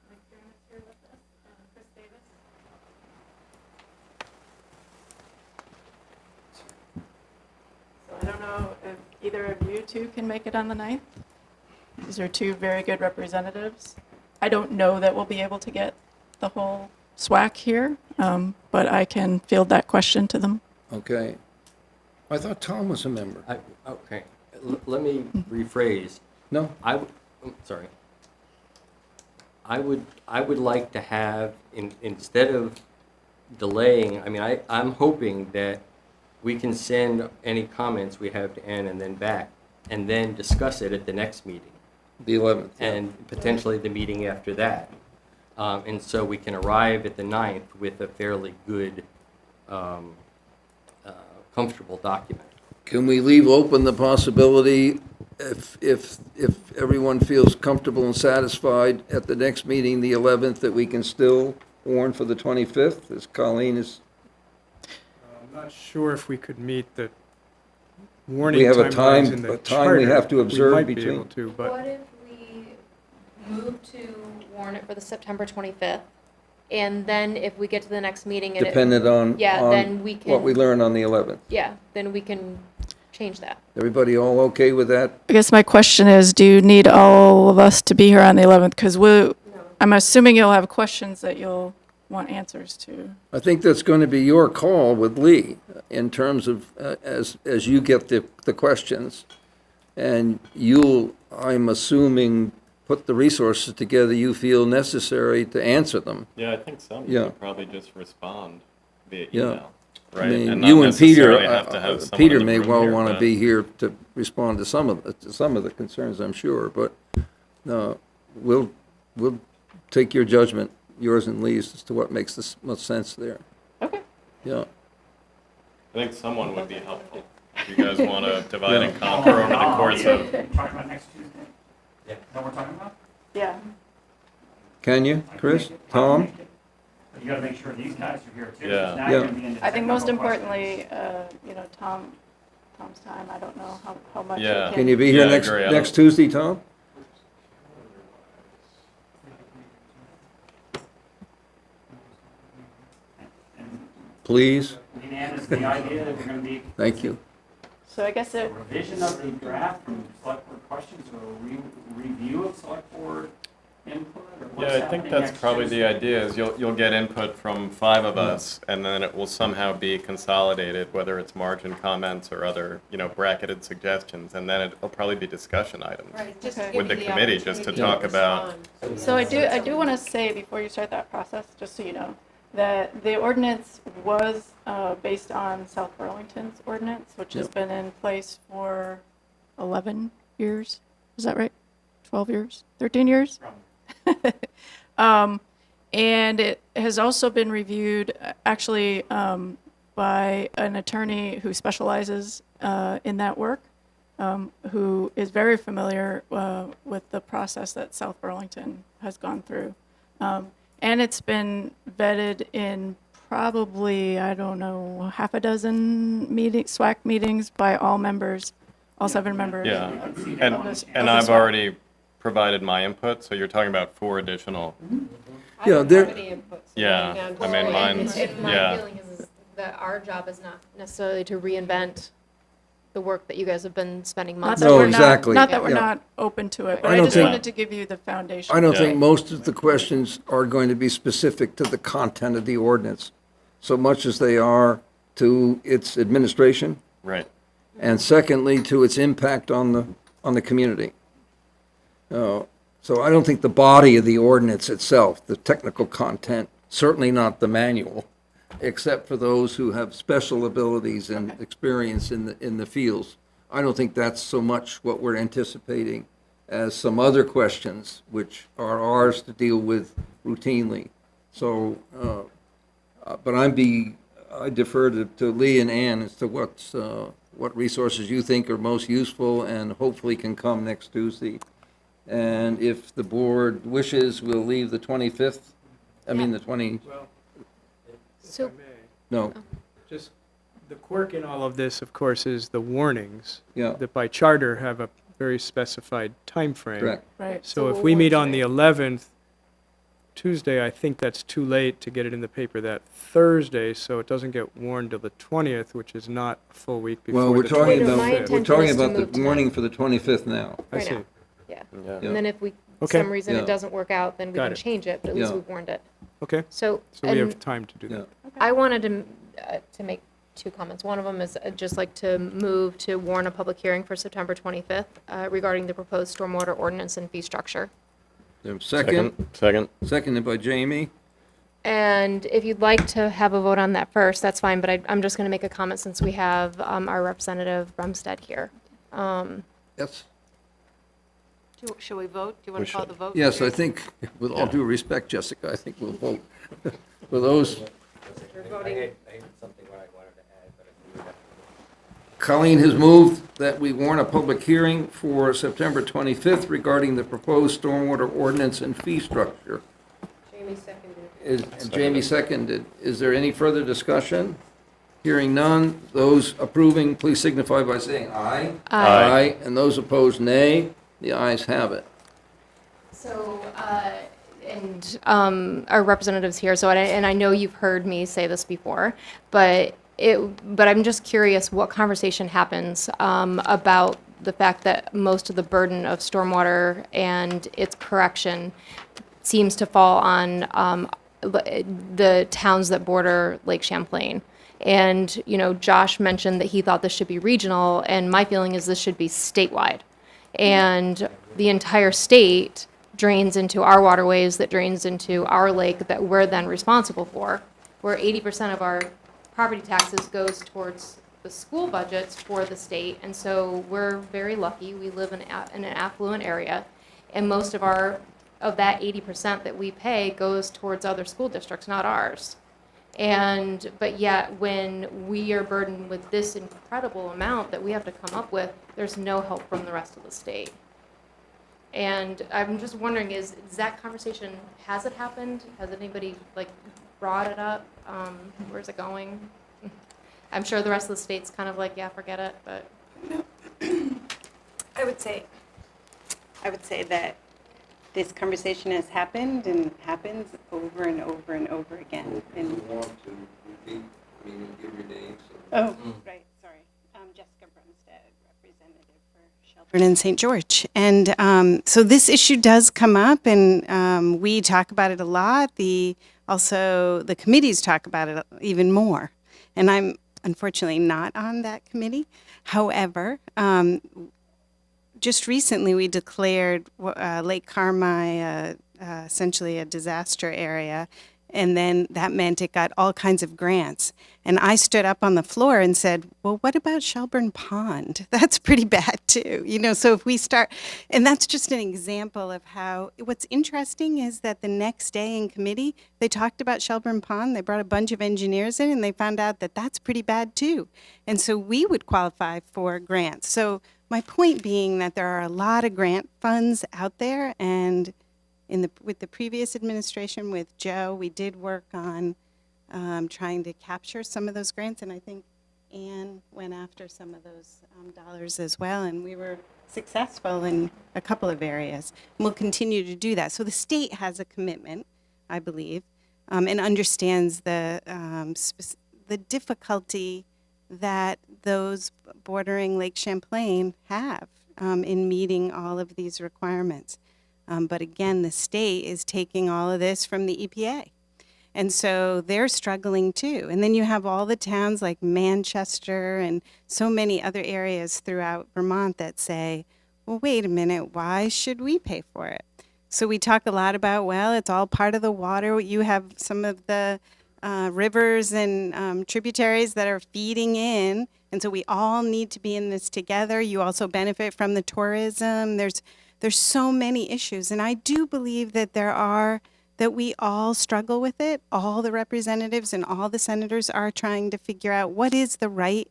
Mike Dermott's here with us, and Chris Davis. So I don't know if either of you two can make it on the 9th. These are 2 very good representatives. I don't know that we'll be able to get the whole SWAC here, but I can field that question to them. Okay. I thought Tom was a member. Okay, let me rephrase. No? Sorry. I would like to have, instead of delaying, I mean, I'm hoping that we can send any comments we have to Ann and then back, and then discuss it at the next meeting, The 11th. yeah. and potentially the meeting after that. And so we can arrive at the 9th with a fairly good, comfortable document. Can we leave open the possibility, if everyone feels comfortable and satisfied at the next meeting, the 11th, that we can still warn for the 25th, as Colleen is? I'm not sure if we could meet the warning We have a timelines time- in the a time we charter. have to observe We might be between- able to, but What if we move to warn it for the September 25th, and then if we get to the next meeting and Dependent on, Yeah, on then we what we can- learn on the 11th. yeah, then we can change that. Everybody all okay with that? I guess my question is, do you need all of us to be here on the 11th? Because I'm assuming you'll have questions that you'll want answers to. I think that's going to be your call with Lee, in terms of, as you get the questions, and you'll, I'm assuming, put the resources together you feel necessary to answer them. Yeah, I think some Yeah. would probably just respond via Yeah. email, I right? mean, And not you and Peter, necessarily have to have someone Peter in the may room well here, want to but- be here to respond to some of the concerns, I'm sure, but we'll take your judgment, yours and Lee's, as to what makes the most sense there. Okay. Yeah. I think someone would be helpful. If you guys want to divide and conquer over the course of. Talking about next Tuesday? Yeah. Is that what we're talking about? Yeah. Can you, Chris, Tom? But you gotta make sure these guys are here too. 'cause Yeah. now you're gonna be into I think most technical questions. importantly, Tom's time, I don't know how much. Yeah. Can you be here Yeah, I next, agree. I next don't- Tuesday, Tom? Please, And is the idea that we're gonna be thank you. So I guess a it, revision of the draft from select board questions or a review of select board input or what's Yeah, I think happening that's next probably the Tuesday? idea, is you'll get input from 5 of us, and then it will somehow be consolidated, whether it's margin comments or other, bracketed suggestions, and then it'll probably be discussion items Okay. with the committee, just to talk about. so I do want to say before you start that process, just so you know, that the ordinance was based on South Burlington's ordinance, which has been in place for 11 years. Is that right? 12 years? 13 years? And it has also been reviewed, actually, by an attorney who specializes in that work, who is very familiar with the process that South Burlington has gone through. And it's been vetted in probably, I don't know, half a dozen SWAC meetings by all members, all 7 members. Yeah, of and the I've SWAC. already provided my input, so you're talking about 4 additional. Yeah, there, Yeah, I mean, mine's, My yeah. feeling is that our job is not necessarily to reinvent the work that you guys have been spending Not months that No, we're on. not, exactly. not that we're Yeah. not open to it, but I I don't just think- wanted to give you the foundation. I don't Yeah. think most of the questions are going to be specific to the content of the ordinance, so much as they are to its administration, Right. and secondly, to its impact on the community. So I don't think the body of the ordinance itself, the technical content, certainly not the manual, except for those who have special abilities and experience in the fields. I don't think that's so much what we're anticipating as some other questions, which are ours to deal with routinely. So, but I defer to Lee and Ann as to what resources you think are most useful and hopefully can come next Tuesday. And if the board wishes, we'll leave the 25th, the 20, So, no, Just the quirk in all of this, of course, is the warnings yeah, that by charter have a very specified time frame. correct. Right. So if we meet on the 11th, Tuesday, I think that's too late to get it in the paper that Thursday, so it doesn't get warned till the 20th, which is not a full week before Well, we're the talking 25th. No, my about, we're intention talking is to about move the warning for the 25th now. I right see. now, yeah. Yeah. And then if we, for Okay. some reason Yeah. it doesn't work out, then we Got can it. change it, but at least Yeah. we've warned it. Okay, So, so we and have time to do Yeah. that. I wanted to make 2 comments. One of them is I'd just like to move to warn a public hearing for September 25th regarding the proposed stormwater ordinance and fee structure. Second, Second. seconded by Jamie. And if you'd like to have a vote on that first, that's fine, but I'm just going to make a comment since we have our representative Brumstead here. Yes, Shall we vote? Do you want We to call should. the vote? yes, I think, with all due respect, Jessica, I think we'll vote for those. Colleen has moved that we warn a public hearing for September 25th regarding the proposed stormwater ordinance and fee structure. Jamie seconded. And Jamie seconded. Is there any further discussion? Hearing none, those approving, please signify by saying aye. Aye. And those opposed, nay. The ayes have it. So, our representative's here, so, and I know you've heard me say this before, but I'm just curious what conversation happens about the fact that most of the burden of stormwater and its correction seems to fall on the towns that border Lake Champlain. And, Josh mentioned that he thought this should be regional, and my feeling is this should be statewide. And the entire state drains into our waterways, that drains into our lake that we're then responsible for, where 80% of our property taxes goes towards the school budgets for the state. And so we're very lucky. We live in an affluent area, and most of that 80% that we pay goes towards other school districts, not ours. But yet, when we are burdened with this incredible amount that we have to come up with, there's no help from the rest of the state. And I'm just wondering, is that conversation, has it happened? Has anybody brought it up? Where's it going? I'm sure the rest of the state's kind of like, yeah, forget it, but. I would say that this conversation has happened and happens over and over and over again. And want to repeat, give your name. oh, right, sorry. Jessica Brumstead, representative for Shelburne and St. George. And so this issue does come up, and we talk about it a lot. Also, the committees talk about it even more. And I'm unfortunately not on that committee. However, just recently we declared Lake Carmi essentially a disaster area, and then that meant it got all kinds of grants. And I stood up on the floor and said, well, what about Shelburne Pond? That's pretty bad too. So if we start, and that's just an example of how, what's interesting is that the next day in committee, they talked about Shelburne Pond, they brought a bunch of engineers in, and they found out that that's pretty bad too. And so we would qualify for grants. So my point being that there are a lot of grant funds out there, and with the previous administration with Joe, we did work on trying to capture some of those grants, and I think Ann went after some of those dollars as well, and we were successful in a couple of areas. And we'll continue to do that. So the state has a commitment, I believe, and understands the difficulty that those bordering Lake Champlain have in meeting all of these requirements. But again, the state is taking all of this from the EPA. And so they're struggling too. And then you have all the towns like Manchester and so many other areas throughout Vermont that say, well, wait a minute, why should we pay for it? So we talk a lot about, well, it's all part of the water. You have some of the rivers and tributaries that are feeding in. And so we all need to be in this together. You also benefit from the tourism. There's so many issues, and I do believe that that we all struggle with it. All the representatives and all the senators are trying to figure out what is that right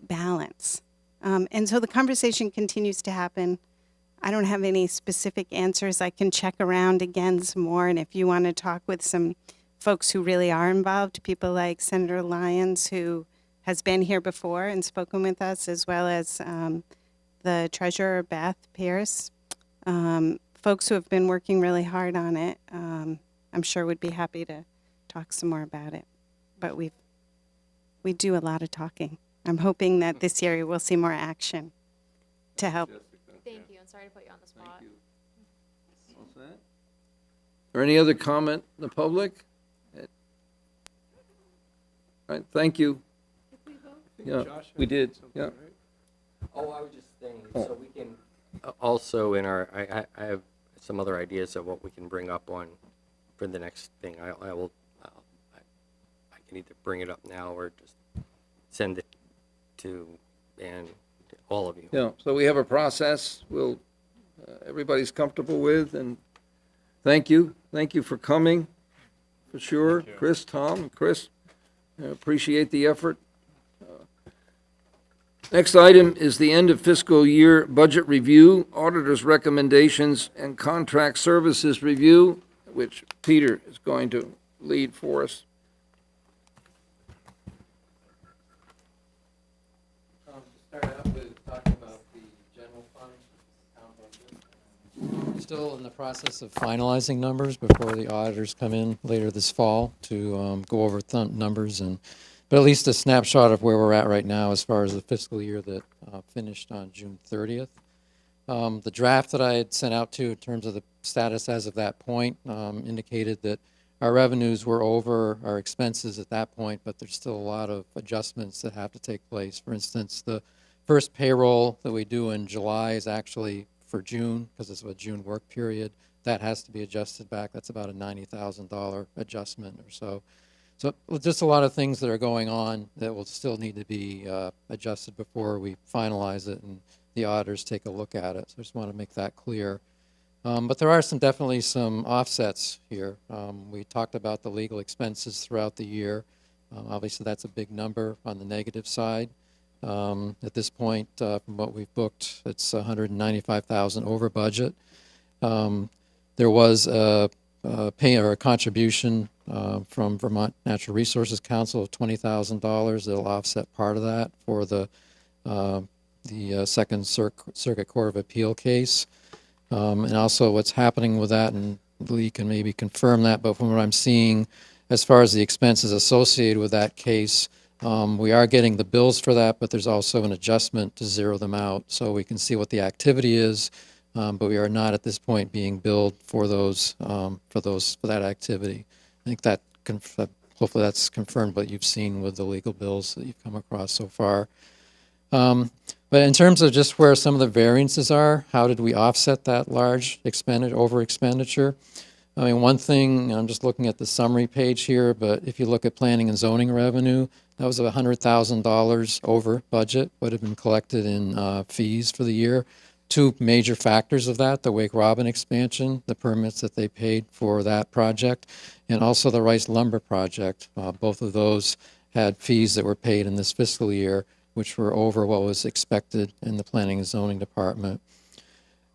balance. And so the conversation continues to happen. I don't have any specific answers. I can check around again some more, and if you want to talk with some folks who really are involved, people like Senator Lyons, who has been here before and spoken with us, as well as the treasurer, Beth Pierce, folks who have been working really hard on it, I'm sure would be happy to talk some more about it. But we do a lot of talking. I'm hoping that this year we'll see more action to help. Thank you, and sorry to put you on the spot. All set? Or any other comment in the public? All right, thank you. Yeah, we did, yeah. Oh, I was just saying, so we can also in our, I have some other ideas of what we can bring up on for the next thing. I can either bring it up now or just send it to all of you. Yeah, so we have a process everybody's comfortable with, and thank you for coming, for sure. Chris, Tom, Chris, appreciate the effort. Next item is the end of fiscal year budget review, auditor's recommendations, and contract services review, which Peter is going to lead for us. Start out with talking about the general fund, town budget. Still in the process of finalizing numbers before the auditors come in later this fall to go over numbers, but at least a snapshot of where we're at right now as far as the fiscal year that finished on June 30th. The draft that I had sent out to in terms of the status as of that point indicated that our revenues were over our expenses at that point, but there's still a lot of adjustments that have to take place. For instance, the first payroll that we do in July is actually for June, because it's a June work period. That has to be adjusted back. That's about a $90,000 adjustment or so. So just a lot of things that are going on that will still need to be adjusted before we finalize it and the auditors take a look at it. So I just want to make that clear. But there are definitely some offsets here. We talked about the legal expenses throughout the year. Obviously, that's a big number on the negative side. At this point, from what we've booked, it's 195,000 over budget. There was a pay or a contribution from Vermont Natural Resources Council of $20,000 that'll offset part of that for the Second Circuit Court of Appeal case. And also what's happening with that, and Lee can maybe confirm that, but from what I'm seeing, as far as the expenses associated with that case, we are getting the bills for that, but there's also an adjustment to zero them out, so we can see what the activity is, but we are not at this point being billed for that activity. I think that hopefully that's confirmed what you've seen with the legal bills that you've come across so far. But in terms of just where some of the variances are, how did we offset that large over expenditure? I mean, one thing, I'm just looking at the summary page here, but if you look at planning and zoning revenue, that was $100,000 over budget, would have been collected in fees for the year. Two major factors of that, the Wake Robin expansion, the permits that they paid for that project, and also the Rice Lumber project. Both of those had fees that were paid in this fiscal year, which were over what was expected in the planning and zoning department.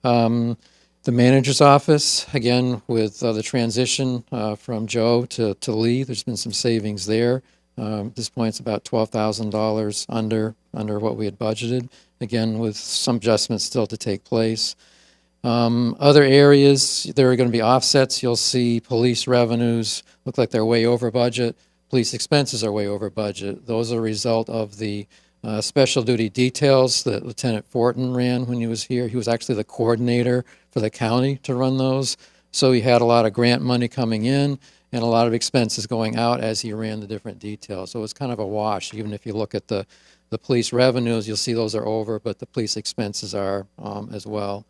The manager's office, again, with the transition from Joe to Lee, there's been some savings there. At this point, it's about $12,000 under what we had budgeted, again, with some adjustments still to take place. Other areas, there are going to be offsets. You'll see police revenues look like they're way over budget. Police expenses are way over budget. Those are a result of the special duty details that Lieutenant Fortin ran when he was here. He was actually the coordinator for the county to run those. So he had a lot of grant money coming in and a lot of expenses going out as he ran the different details. So it was kind of a wash. Even if you look at the police revenues, you'll see those are over, but the police expenses are as well.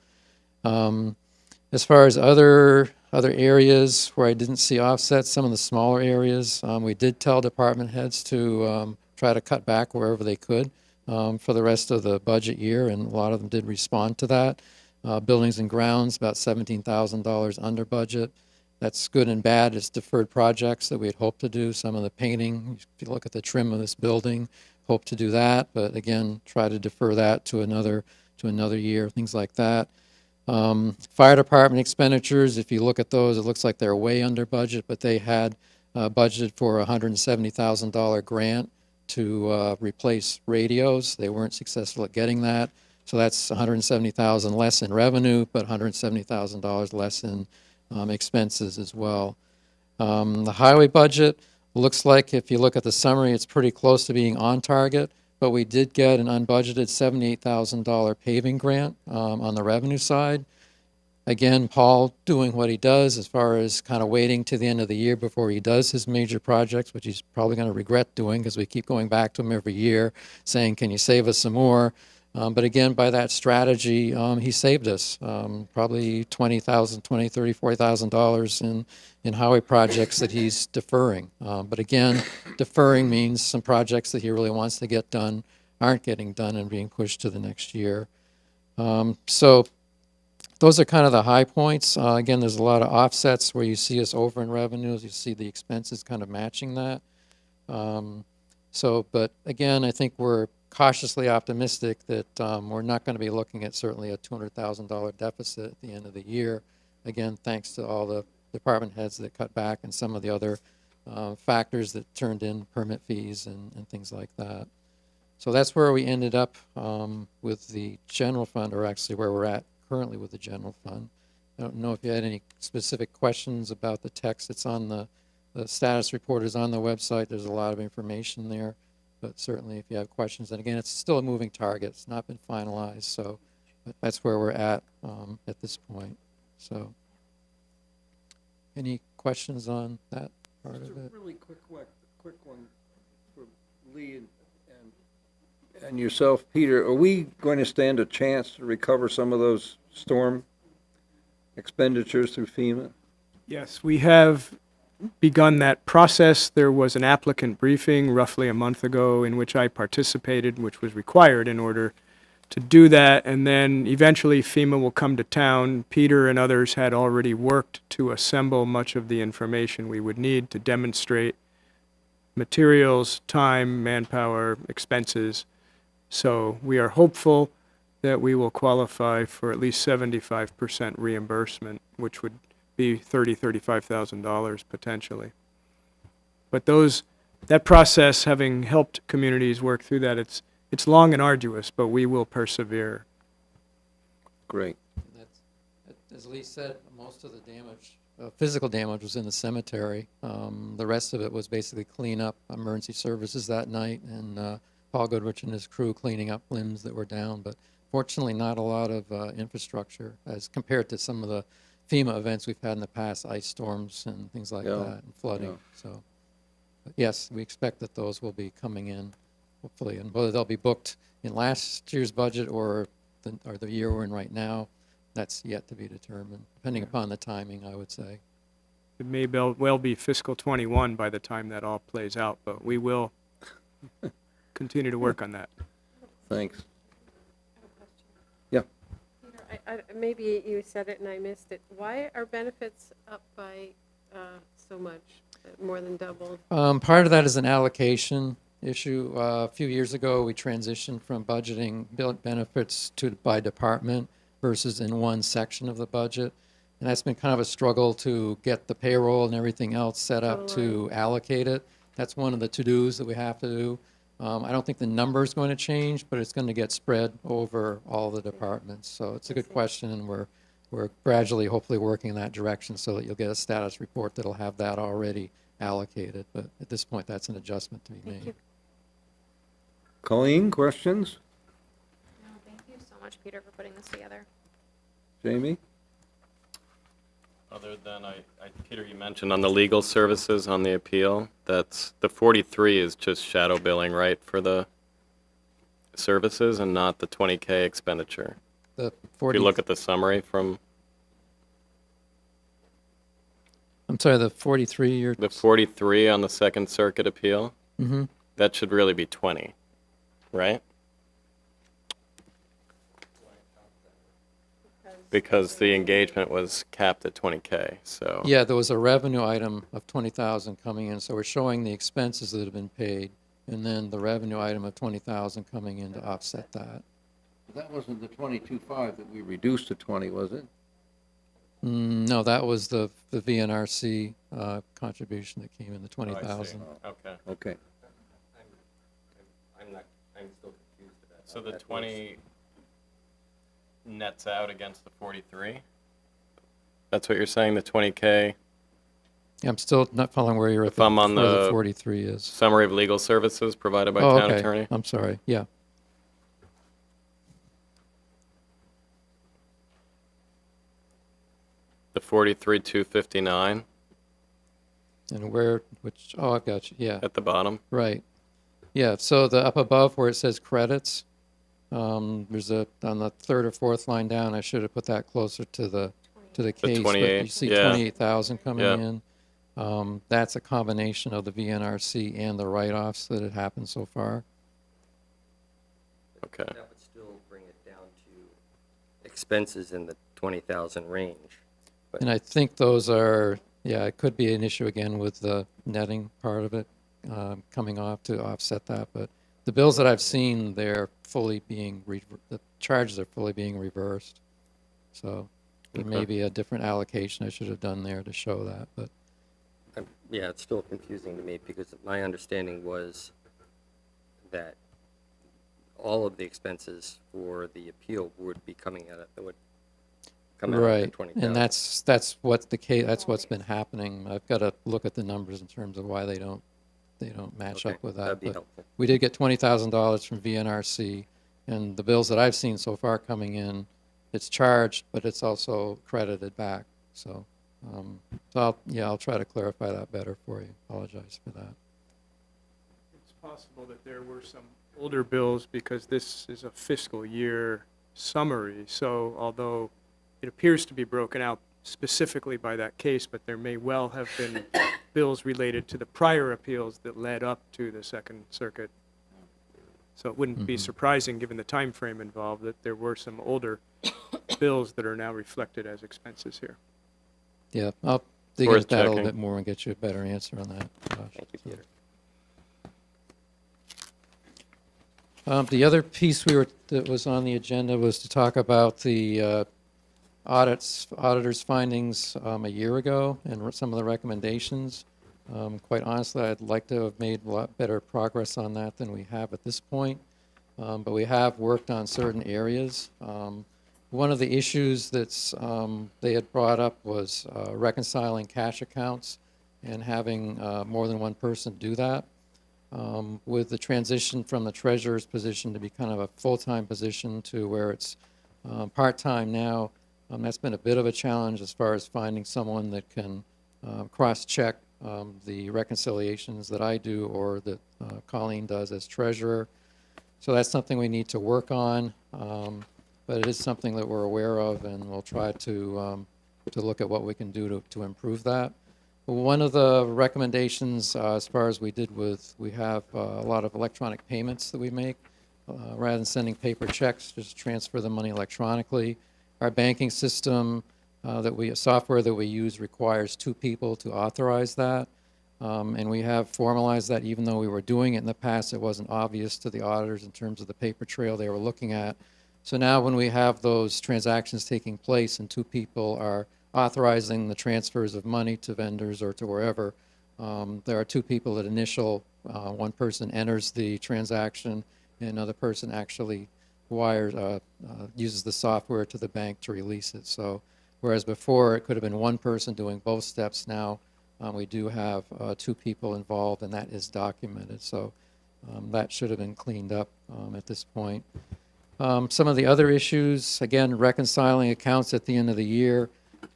As far as other areas where I didn't see offsets, some of the smaller areas, we did tell department heads to try to cut back wherever they could for the rest of the budget year, and a lot of them did respond to that. Buildings and grounds, about $17,000 under budget. That's good and bad. It's deferred projects that we had hoped to do. Some of the painting, if you look at the trim of this building, hope to do that, but again, try to defer that to another year, things like that. Fire department expenditures, if you look at those, it looks like they're way under budget, but they had budgeted for a $170,000 grant to replace radios. They weren't successful at getting that. So that's $170,000 less in revenue, but $170,000 less in expenses as well. The highway budget looks like, if you look at the summary, it's pretty close to being on target, but we did get an unbudgeted $78,000 paving grant on the revenue side. Again, Paul doing what he does as far as kind of waiting to the end of the year before he does his major projects, which he's probably going to regret doing because we keep going back to him every year saying, can you save us some more? But again, by that strategy, he saved us probably $20,000, $30,000, $40,000 in highway projects that he's deferring. But again, deferring means some projects that he really wants to get done aren't getting done and being pushed to the next year. So those are kind of the high points. Again, there's a lot of offsets where you see us over in revenues. You see the expenses kind of matching that. But again, I think we're cautiously optimistic that we're not going to be looking at certainly a $200,000 deficit at the end of the year. Again, thanks to all the department heads that cut back and some of the other factors that turned in permit fees and things like that. So that's where we ended up with the general fund, or actually where we're at currently with the general fund. I don't know if you had any specific questions about the text. It's on the status report is on the website. There's a lot of information there. But certainly if you have questions, and again, it's still a moving target. It's not been finalized, so but that's where we're at this point. So any questions on that part of it? Just a really quick one for Lee and yourself, Peter. Are we going to stand a chance to recover some of those storm expenditures through FEMA? Yes, we have begun that process. There was an applicant briefing roughly a month ago in which I participated, which was required in order to do that, and then eventually FEMA will come to town. Peter and others had already worked to assemble much of the information we would need to demonstrate materials, time, manpower, expenses. So we are hopeful that we will qualify for at least 75% reimbursement, which would be $35,000 potentially. But that process, having helped communities work through that, it's long and arduous, but we will persevere. Great. That's, as Lee said, most of the damage, physical damage was in the cemetery. The rest of it was basically clean up emergency services that night, and Paul Goodrich and his crew cleaning up limbs that were down. But fortunately, not a lot of infrastructure as compared to some of the FEMA events we've had in the past, ice storms and things like Yeah, that, and flooding. yeah. So, but yes, we expect that those will be coming in, hopefully, and whether they'll be booked in last year's budget or the year we're in right now, that's yet to be determined, depending upon the timing, I would say. It may well be fiscal 21 by the time that all plays out, but we will continue to work on that. Thanks. Yeah. Peter, maybe you said it and I missed it. Why are benefits up by so much, more than doubled? Part of that is an allocation issue. A few years ago, we transitioned from budgeting benefits by department versus in one section of the budget. And that's been kind of a struggle to get the payroll and everything else set up to allocate it. That's one of the to-dos that we have to do. I don't think the number is going to change, but it's going to get spread over all the departments. So it's a good question, and we're gradually, hopefully, working in that direction so that you'll get a status report that'll have that already allocated. But at this point, that's an adjustment to be made. Colleen, questions? No, thank you so much, Peter, for putting this together. Jamie? Other than, Peter, you mentioned on the legal services on the appeal, that's, the 43 is just shadow billing, right, for the services and not the 20K expenditure. The If 40, you look at the summary from I'm sorry, the 43 you're, the 43 on the Second Circuit appeal, Mhm. that should really be 20, right? Because the engagement was capped at 20K, so. Yeah, there was a revenue item of 20,000 coming in, so we're showing the expenses that have been paid, and then the revenue item of 20,000 coming in to offset that. That wasn't the 22.5 that we reduced to 20, was it? No, that was the VNRC contribution that came in, the 20,000. Okay. Okay. I'm still confused about that. So the 20 nets out against the 43? That's what you're saying, the 20K Yeah, I'm still not following where you're at. If I'm on where the 43 is. summary of legal services provided by Oh, town okay. attorney? I'm sorry. Yeah. The 43,259 And where, which, oh, I've got you. Yeah, at the bottom? right. Yeah, so the up above where it says credits, there's on the third or fourth line down, I should have put that closer to the case. But 28, you see yeah. 28,000 coming Yeah. in. That's a combination of the VNRC and the write-offs that had happened so far. Okay. That would still bring it down to expenses in the 20,000 range. And I think those are, yeah, it could be an issue again with the netting part of it coming off to offset that. But the bills that I've seen, they're fully being, the charges are fully being reversed. So there may Okay. be a different allocation I should have done there to show that. But Yeah, it's still confusing to me because my understanding was that all of the expenses for the appeal would be coming out of, would come out of the right, 20,000. and that's what the case, that's what's been happening. I've got to look at the numbers in terms of why they don't match Okay, up with that. that'd be But helpful. we did get $20,000 from VNRC, and the bills that I've seen so far coming in, it's charged, but it's also credited back. So, I'll try to clarify that better for you. Apologize for that. It's possible that there were some older bills because this is a fiscal year summary. So although it appears to be broken out specifically by that case, but there may well have been bills related to the prior appeals that led up to the Second Circuit So it wouldn't be surprising, given the time frame involved, that there were some older bills that are now reflected as expenses here. Yeah, I'll dig Worth into that a little checking. bit more and get you a better answer on that. Josh. Thank you, Peter. The other piece that was on the agenda was to talk about the auditor's findings a year ago and some of the recommendations. Quite honestly, I'd like to have made a lot better progress on that than we have at this point, but we have worked on certain areas. One of the issues that's they had brought up was reconciling cash accounts and having more than one person do that. With the transition from the treasurer's position to be kind of a full-time position to where it's part-time now, that's been a bit of a challenge as far as finding someone that can cross-check the reconciliations that I do or that Colleen does as treasurer. So that's something we need to work on, but it is something that we're aware of, and we'll try to look at what we can do to improve that. One of the recommendations, as far as we have a lot of electronic payments that we make. Rather than sending paper checks, just transfer the money electronically. Our banking system, software that we use requires 2 people to authorize that. And we have formalized that. Even though we were doing it in the past, it wasn't obvious to the auditors in terms of the paper trail they were looking at. So now when we have those transactions taking place and 2 people are authorizing the transfers of money to vendors or to wherever, there are 2 people that initial. One person enters the transaction, and another person actually uses the software to the bank to release it. So whereas before it could have been one person doing both steps, now we do have 2 people involved, and that is documented. So that should have been cleaned up at this point. Some of the other issues, again, reconciling accounts at the end of the year.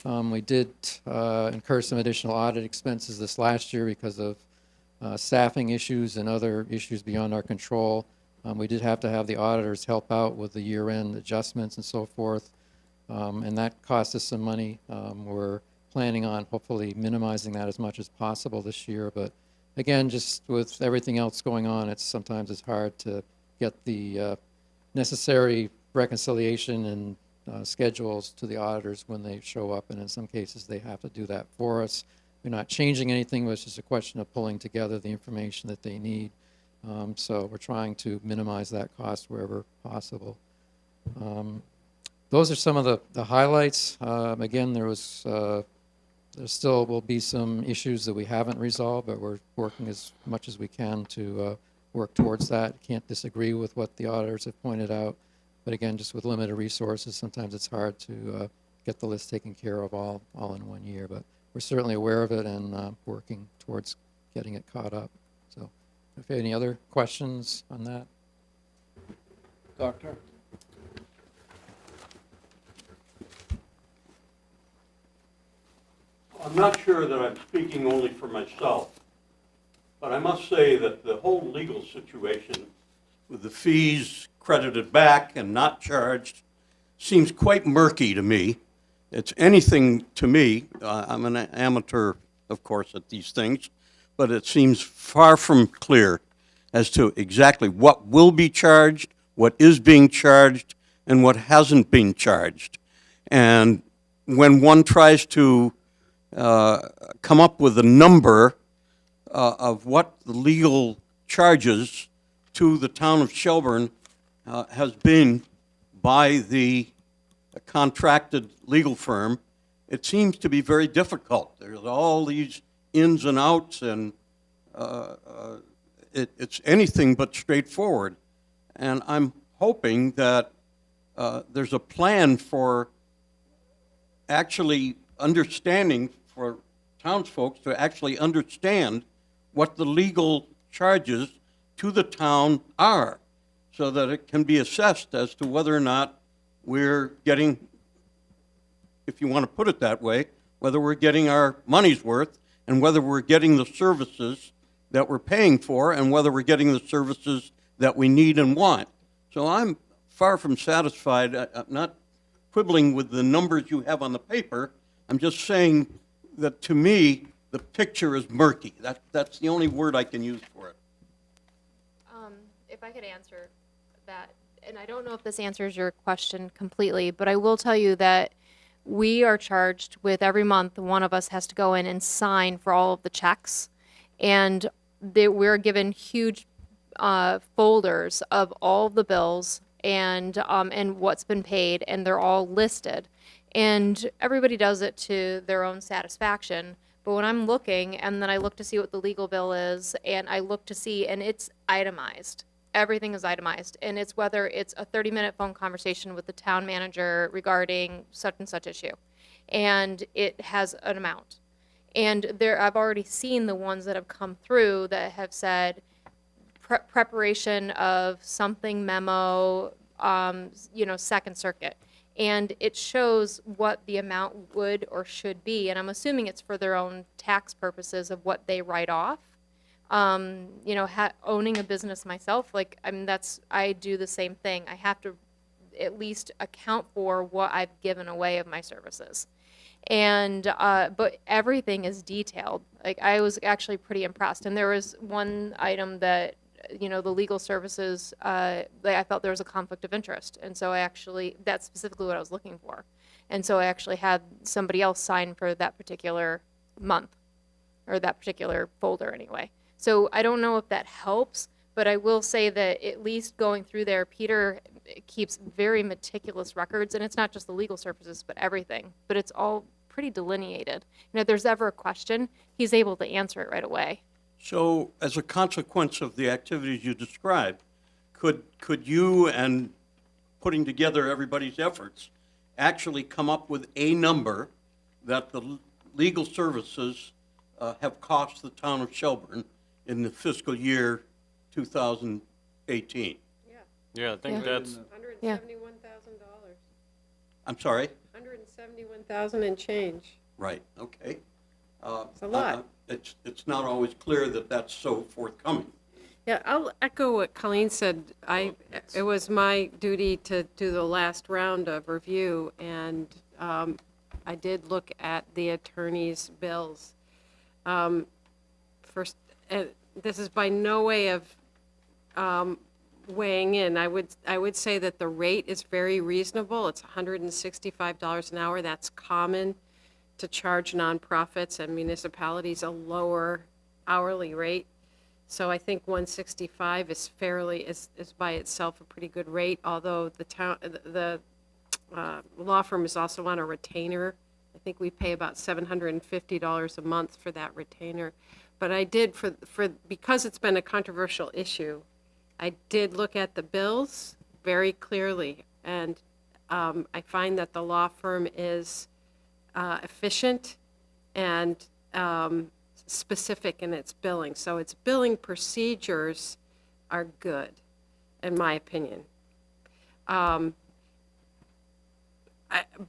We did incur some additional audit expenses this last year because of staffing issues and other issues beyond our control. We did have to have the auditors help out with the year-end adjustments and so forth, and that cost us some money. We're planning on hopefully minimizing that as much as possible this year, but again, just with everything else going on, sometimes it's hard to get the necessary reconciliation and schedules to the auditors when they show up, and in some cases they have to do that for us. We're not changing anything, but it's just a question of pulling together the information that they need. So we're trying to minimize that cost wherever possible. Those are some of the highlights. Again, there still will be some issues that we haven't resolved, but we're working as much as we can to work towards that. Can't disagree with what the auditors have pointed out. But again, just with limited resources, sometimes it's hard to get the list taken care of all in one year. But we're certainly aware of it and working towards getting it caught up. So if you have any other questions on that? Doctor? I'm not sure that I'm speaking only for myself, but I must say that the whole legal situation with the fees credited back and not charged seems quite murky to me. It's anything to me. I'm an amateur, of course, at these things, but it seems far from clear as to exactly what will be charged, what is being charged, and what hasn't been charged. And when one tries to come up with a number of what the legal charges to the town of Shelburne has been by the contracted legal firm, it seems to be very difficult. There's all these ins and outs, and it's anything but straightforward. And I'm hoping that there's a plan for actually understanding, for townsfolk to actually understand what the legal charges to the town are, so that it can be assessed as to whether or not we're getting, if you want to put it that way, whether we're getting our money's worth and whether we're getting the services that we're paying for and whether we're getting the services that we need and want. So I'm far from satisfied. I'm not quibbling with the numbers you have on the paper. I'm just saying that to me, the picture is murky. That's the only word I can use for it. if I could answer that, and I don't know if this answers your question completely, but I will tell you that we are charged with every month, one of us has to go in and sign for all of the checks. And we're given huge folders of all of the bills and what's been paid, and they're all listed. And everybody does it to their own satisfaction. But when I'm looking, and then I look to see what the legal bill is, and I look to see, and it's itemized. Everything is itemized, and it's whether it's a 30-minute phone conversation with the town manager regarding such and such issue, and it has an amount. And I've already seen the ones that have come through that have said preparation of something memo, Second Circuit, and it shows what the amount would or should be, and I'm assuming it's for their own tax purposes of what they write off. Owning a business myself, I do the same thing. I have to at least account for what I've given away of my services. And, but everything is detailed. Like, I was actually pretty impressed. And there was one item that, the legal services, I felt there was a conflict of interest. And so that's specifically what I was looking for. And so I actually had somebody else sign for that particular month, or that particular folder anyway. So I don't know if that helps, but I will say that at least going through there, Peter keeps very meticulous records, and it's not just the legal services, but everything. But it's all pretty delineated. If there's ever a question, he's able to answer it right away. So as a consequence of the activities you described, could you, and putting together everybody's efforts, actually come up with a number that the legal services have cost the town of Shelburne in the fiscal year 2018? Yeah, I think that's, $171,000. I'm sorry? $171,000 and change. Right, okay. It's a lot. It's not always clear that that's so forthcoming. Yeah, I'll echo what Colleen said. It was my duty to do the last round of review, and I did look at the attorney's bills. First, this is by no way of weighing in. I would say that the rate is very reasonable. It's $165 an hour. That's common to charge nonprofits and municipalities a lower hourly rate. So I think 165 is is by itself a pretty good rate, although the law firm is also on a retainer. I think we pay about $750 a month for that retainer. But I did, because it's been a controversial issue, I did look at the bills very clearly, and I find that the law firm is efficient and specific in its billing. So its billing procedures are good, in my opinion. But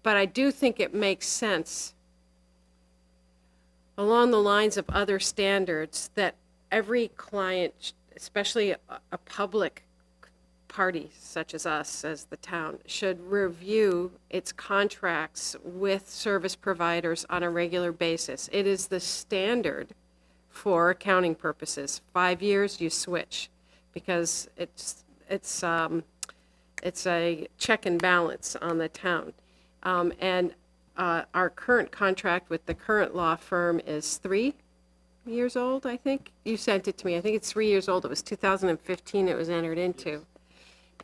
I do think it makes sense along the lines of other standards that every client, especially a public party such as us, as the town, should review its contracts with service providers on a regular basis. It is the standard for accounting purposes. 5 years, you switch, because it's a check and balance on the town. Our current contract with the current law firm is 3 years old, I think. You sent it to me. I think it's 3 years old. It was 2015 it was entered into.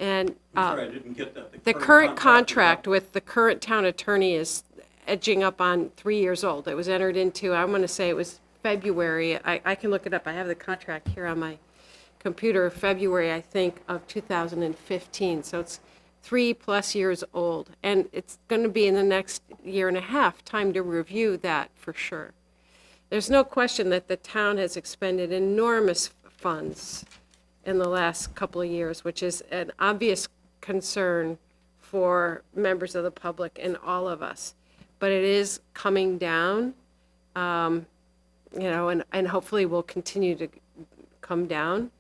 And I'm sorry, I didn't get that. the current contract with the current town attorney is edging up on 3 years old. It was entered into, I'm going to say it was February. I can look it up. I have the contract here on my computer. February, I think, of 2015. So it's 3+ years old. And it's going to be in the next year and a half time to review that for sure. There's no question that the town has expended enormous funds in the last couple of years, which is an obvious concern for members of the public and all of us. But it is coming down, and hopefully will continue to come down.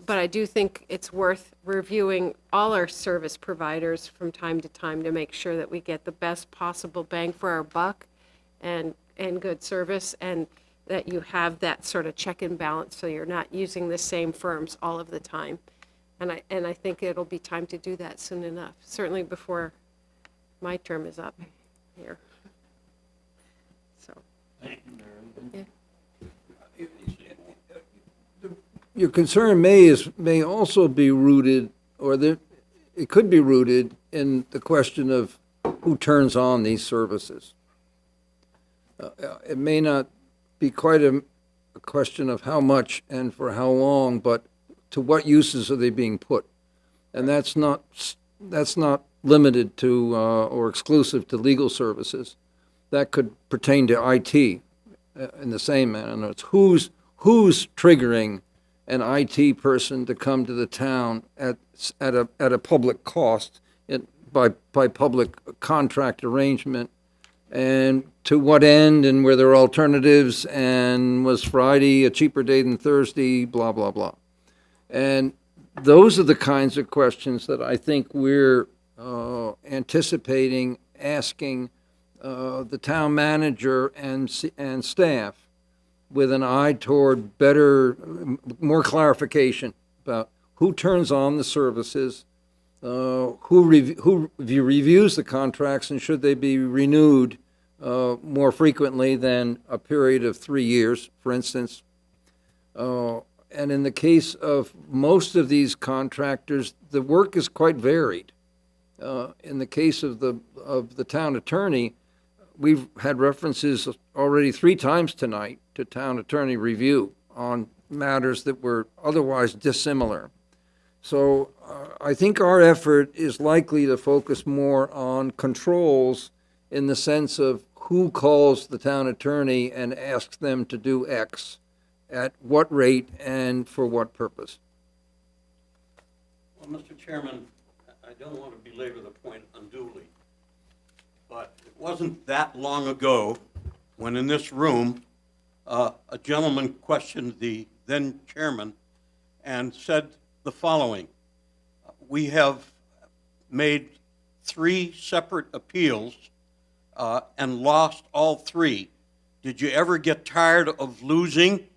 But I do think it's worth reviewing all our service providers from time to time to make sure that we get the best possible bang for our buck and good service, and that you have that sort of check and balance so you're not using the same firms all of the time. And I think it'll be time to do that soon enough, certainly before my term is up here. So, yeah. Your concern may also be rooted, it could be rooted in the question of who turns on these services. It may not be quite a question of how much and for how long, but to what uses are they being put? And that's not limited to or exclusive to legal services. That could pertain to IT in the same manner. In other words, who's triggering an IT person to come to the town at a public cost by public contract arrangement, and to what end, and were there alternatives, and was Friday a cheaper day than Thursday, blah, blah, blah. And those are the kinds of questions that I think we're anticipating asking the town manager and staff, with an eye toward more clarification about who turns on the services, who reviews the contracts, and should they be renewed more frequently than a period of 3 years, for instance. And in the case of most of these contractors, the work is quite varied. In the case of the town attorney, we've had references already 3 times tonight to town attorney review on matters that were otherwise dissimilar. So I think our effort is likely to focus more on controls in the sense of who calls the town attorney and asks them to do X, at what rate, and for what purpose. Well, Mr. Chairman, I don't want to belabor the point unduly, but it wasn't that long ago when in this room, a gentleman questioned the then chairman and said the following: we have made 3 separate appeals and lost all 3. Did you ever get tired of losing?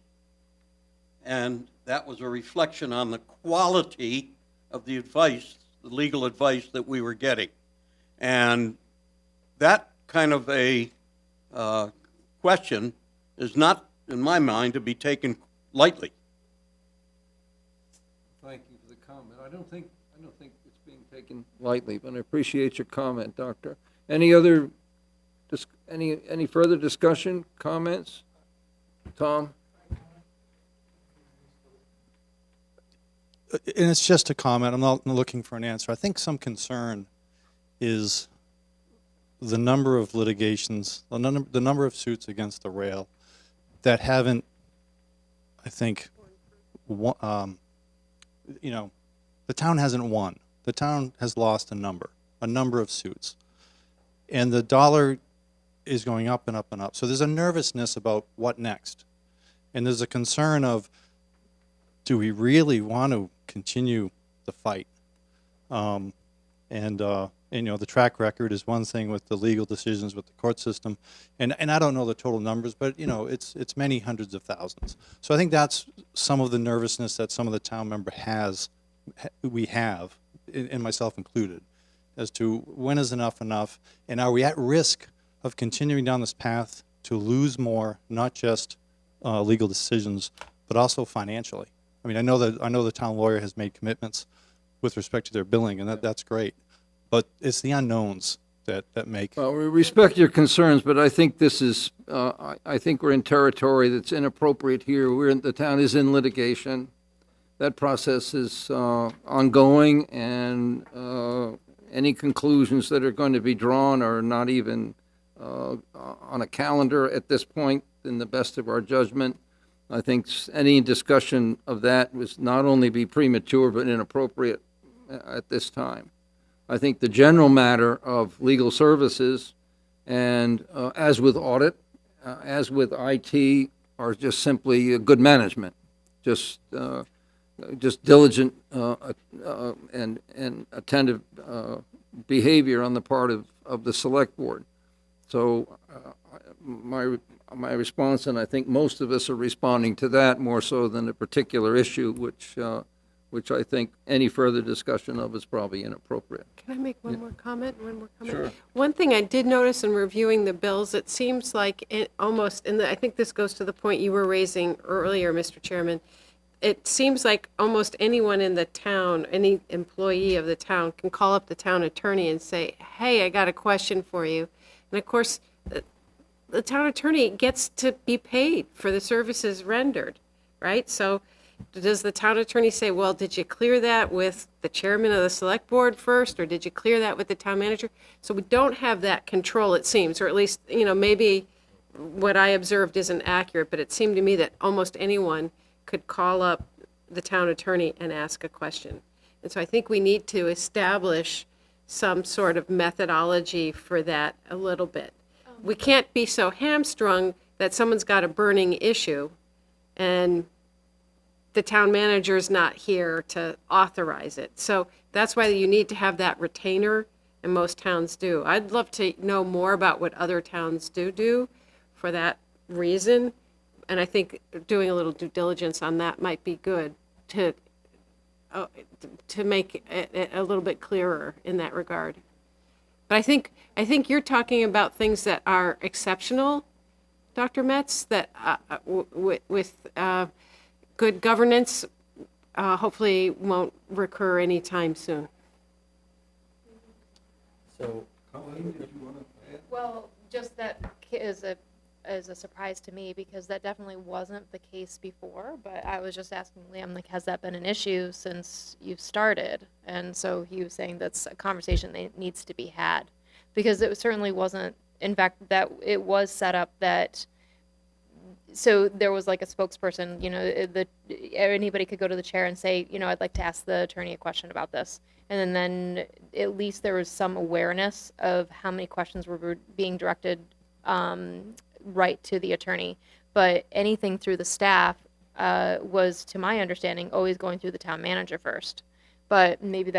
And that was a reflection on the quality of the advice, the legal advice that we were getting. And that kind of a question is not, in my mind, to be taken lightly. Thank you for the comment. I don't think it's being taken lightly, but I appreciate your comment, Doctor. Any further discussion, comments? Tom? And it's just a comment. I'm not looking for an answer. I think some concern is the number of litigations, the number of suits against the rail that haven't, I think, the town hasn't won. The town has lost a number of suits. And the dollar is going up and up and up. So there's a nervousness about what next. And there's a concern of, do we really want to continue the fight? The track record is one thing with the legal decisions with the court system, and I don't know the total numbers, but it's many hundreds of thousands. So I think that's some of the nervousness that some of the town we have, and myself included, as to when is enough, and are we at risk of continuing down this path to lose more, not just legal decisions, but also financially. I mean, I know the town lawyer has made commitments with respect to their billing, and that's great. But it's the unknowns that make. Well, we respect your concerns, but I think this is, I think we're in territory that's inappropriate here. The town is in litigation. That process is ongoing, and any conclusions that are going to be drawn are not even on a calendar at this point, in the best of our judgment. I think any discussion of that was not only be premature, but inappropriate at this time. I think the general matter of legal services, and as with audit, as with IT, are just simply good management, just diligent and attentive behavior on the part of the select board. So my response, and I think most of us are responding to that more so than a particular issue, which which I think any further discussion of is probably inappropriate. Can I make one more comment? Sure. One thing I did notice in reviewing the bills, it seems like it almost, and I think this goes to the point you were raising earlier, Mr. Chairman, it seems like almost anyone in the town, any employee of the town can call up the town attorney and say, hey, I got a question for you. And of course, the town attorney gets to be paid for the services rendered, right? So does the town attorney say, well, did you clear that with the chairman of the select board first, or did you clear that with the town manager? So we don't have that control, it seems, or at least, maybe what I observed isn't accurate, but it seemed to me that almost anyone could call up the town attorney and ask a question. And so I think we need to establish some sort of methodology for that a little bit. We can't be so hamstrung that someone's got a burning issue and the town manager's not here to authorize it. So that's why you need to have that retainer, and most towns do. I'd love to know more about what other towns do for that reason. And I think doing a little due diligence on that might be good to make it a little bit clearer in that regard. But I think you're talking about things that are exceptional, Dr. Metz, that with good governance hopefully won't recur anytime soon. So, Well, just that is a surprise to me, because that definitely wasn't the case before. But I was just asking Liam, like, has that been an issue since you've started? And so he was saying that's a conversation that needs to be had, because it certainly wasn't. In fact, that it was set up that. So there was like a spokesperson, anybody could go to the chair and say, I'd like to ask the attorney a question about this. And then at least there was some awareness of how many questions were being directed right to the attorney. But anything through the staff was, to my understanding, always going through the town manager first. But maybe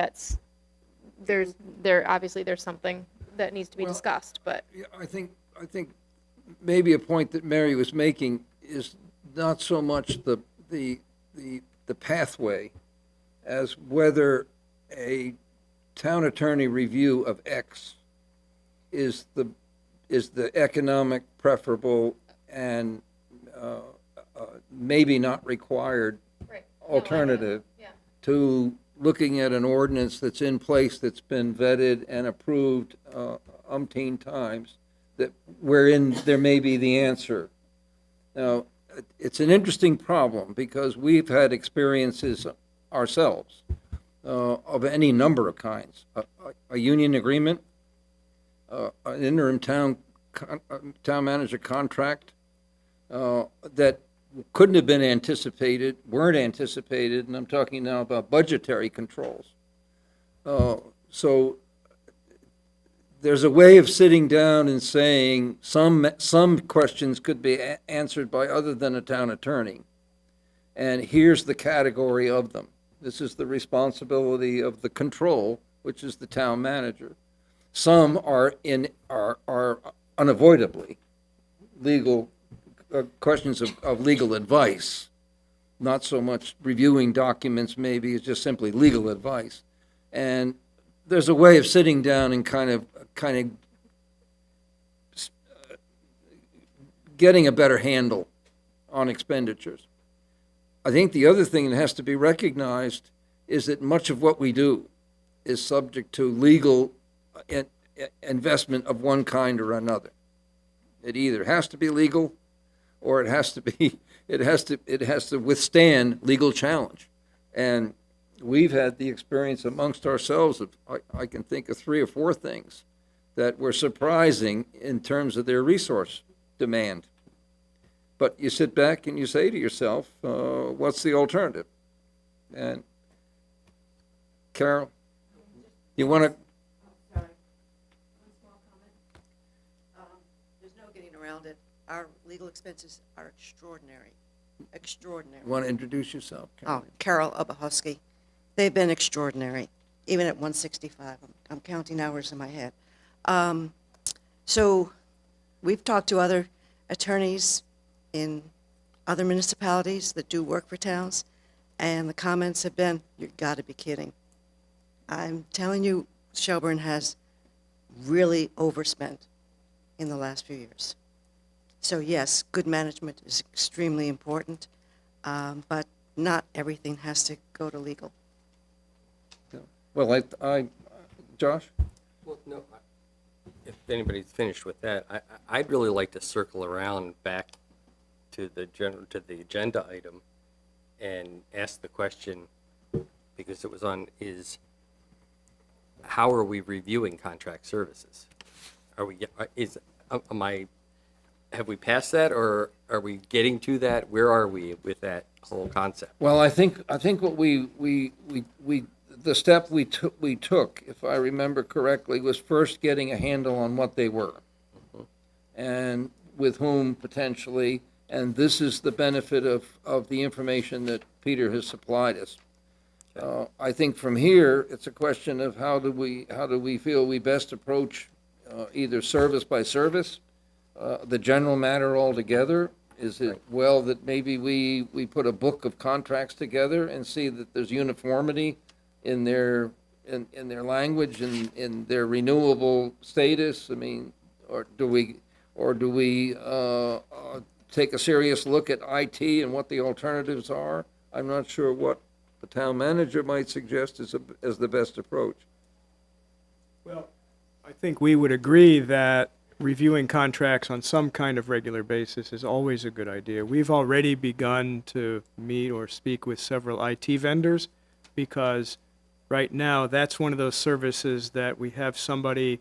obviously there's something that needs to be discussed, but. Yeah, I think maybe a point that Mary was making is not so much the pathway as whether a town attorney review of X is the economic preferable and maybe not required alternative to looking at an ordinance that's in place, that's been vetted and approved umpteen times, that wherein there may be the answer. Now, it's an interesting problem because we've had experiences ourselves of any number of kinds. A union agreement, an interim town manager contract that couldn't have been anticipated, weren't anticipated, and I'm talking now about budgetary controls. So there's a way of sitting down and saying some questions could be answered by other than a town attorney, and here's the category of them. This is the responsibility of the control, which is the town manager. Some are unavoidably legal questions of legal advice, not so much reviewing documents. Maybe it's just simply legal advice, and there's a way of sitting down and kind of getting a better handle on expenditures. I think the other thing that has to be recognized is that much of what we do is subject to legal investment of one kind or another. It either has to be legal, or it has to withstand legal challenge. And we've had the experience amongst ourselves of, I can think of 3 or 4 things that were surprising in terms of their resource demand. But you sit back and you say to yourself, what's the alternative? And Carol, you want to? Sorry. One small comment. There's no getting around it. Our legal expenses are extraordinary. Extraordinary. You want to introduce yourself, Carol? Oh, Carol Obahosky. They've been extraordinary, even at 165. I'm counting hours in my head. So we've talked to other attorneys in other municipalities that do work for towns. And the comments have been, you gotta be kidding. I'm telling you, Shelburne has really overspent in the last few years. So yes, good management is extremely important, but not everything has to go to legal. Well, Josh? Well, no, if anybody's finished with that, I'd really like to circle around back to the agenda item and ask the question, because it was on, is how are we reviewing contract services? Are we, have we passed that, or are we getting to that? Where are we with that whole concept? Well, I think what the step we took, if I remember correctly, was first getting a handle on what they were. And with whom potentially, and this is the benefit of the information that Peter has supplied us. I think from here, it's a question of how do we feel we best approach either service by service, the general matter altogether. Is it well that maybe we put a book of contracts together and see that there's uniformity in their language and in their renewable status? I mean, or do we take a serious look at IT and what the alternatives are? I'm not sure what the town manager might suggest as the best approach. Well, I think we would agree that reviewing contracts on some kind of regular basis is always a good idea. We've already begun to meet or speak with several IT vendors, because right now that's one of those services that we have somebody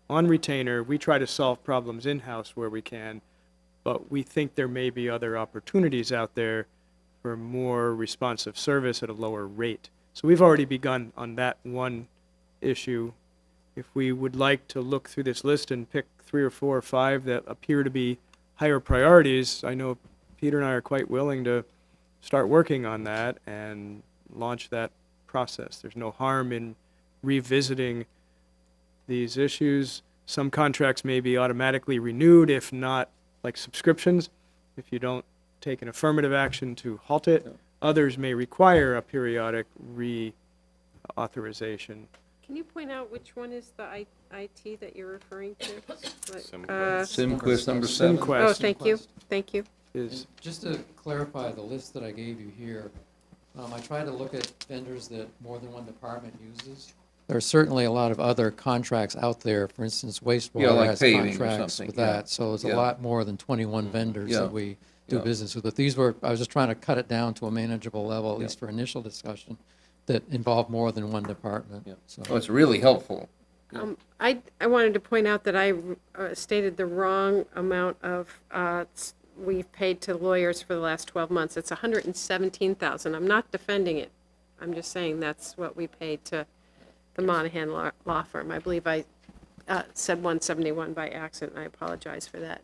on retainer. We try to solve problems in-house where we can, but we think there may be other opportunities out there for more responsive service at a lower rate. So we've already begun on that one issue. If we would like to look through this list and pick 3 or 4 or 5 that appear to be higher priorities, I know Peter and I are quite willing to start working on that and launch that process. There's no harm in revisiting these issues. Some contracts may be automatically renewed, if not like subscriptions, if you don't take an affirmative action to halt it. Others may require a periodic reauthorization. Can you point out which one is the IT that you're referring to? SimQuest number 7. Oh, SimQuest thank you. is, Just to clarify the list that I gave you here, I tried to look at vendors that more than one department uses. There are certainly a lot of other contracts out there. For instance, wastewater like has paving or contracts something, with yeah. that. So it's Yeah. a lot more than 21 vendors Yeah. that we do Yeah. business with. But I was just trying to cut it down to a manageable level, at least for initial discussion, that involve more than one department. So. Oh, it's really helpful. I wanted to point out that I stated the wrong amount of, we've paid to lawyers for the last 12 months. It's $117,000. I'm not defending it. I'm just saying that's what we paid to the Monahan Law Firm. I believe I said 171 by accident, and I apologize for that.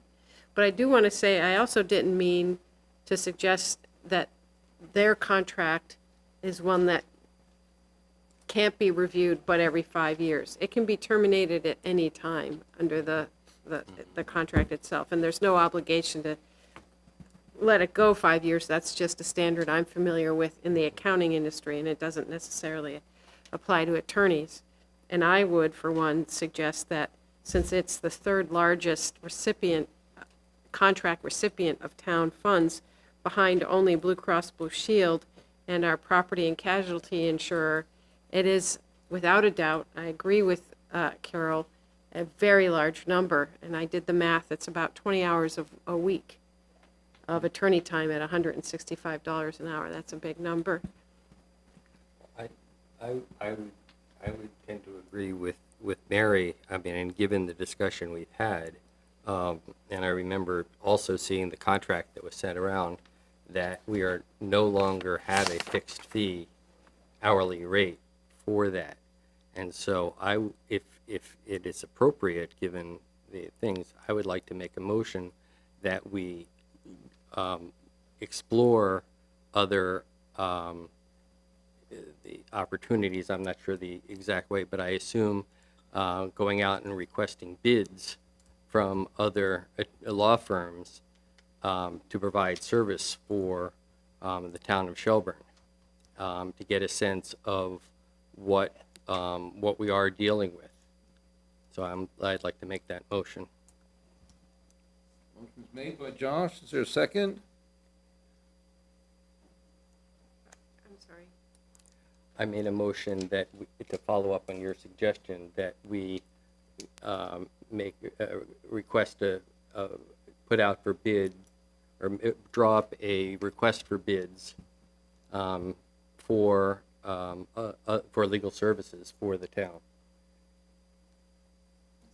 But I do want to say, I also didn't mean to suggest that their contract is one that can't be reviewed but every 5 years. It can be terminated at any time under the contract itself, and there's no obligation to let it go 5 years. That's just a standard I'm familiar with in the accounting industry, and it doesn't necessarily apply to attorneys. And I would, for one, suggest that since it's the third largest contract recipient of town funds, behind only Blue Cross Blue Shield and our property and casualty insurer, it is, without a doubt, I agree with Carol, a very large number. And I did the math, it's about 20 hours a week of attorney time at $165 an hour. That's a big number. I would tend to agree with Mary. I mean, and given the discussion we've had, and I remember also seeing the contract that was sent around, that we are no longer have a fixed fee hourly rate for that. And so if it is appropriate, given the things, I would like to make a motion that we explore other the opportunities. I'm not sure the exact way, but I assume going out and requesting bids from other law firms to provide service for the town of Shelburne. to get a sense of what we are dealing with. So I'd like to make that motion. Motion's made by Josh. Is there a second? I'm sorry. I made a motion that, to follow up on your suggestion, that we make request to put out for bid, or draw up a request for bids for legal services for the town.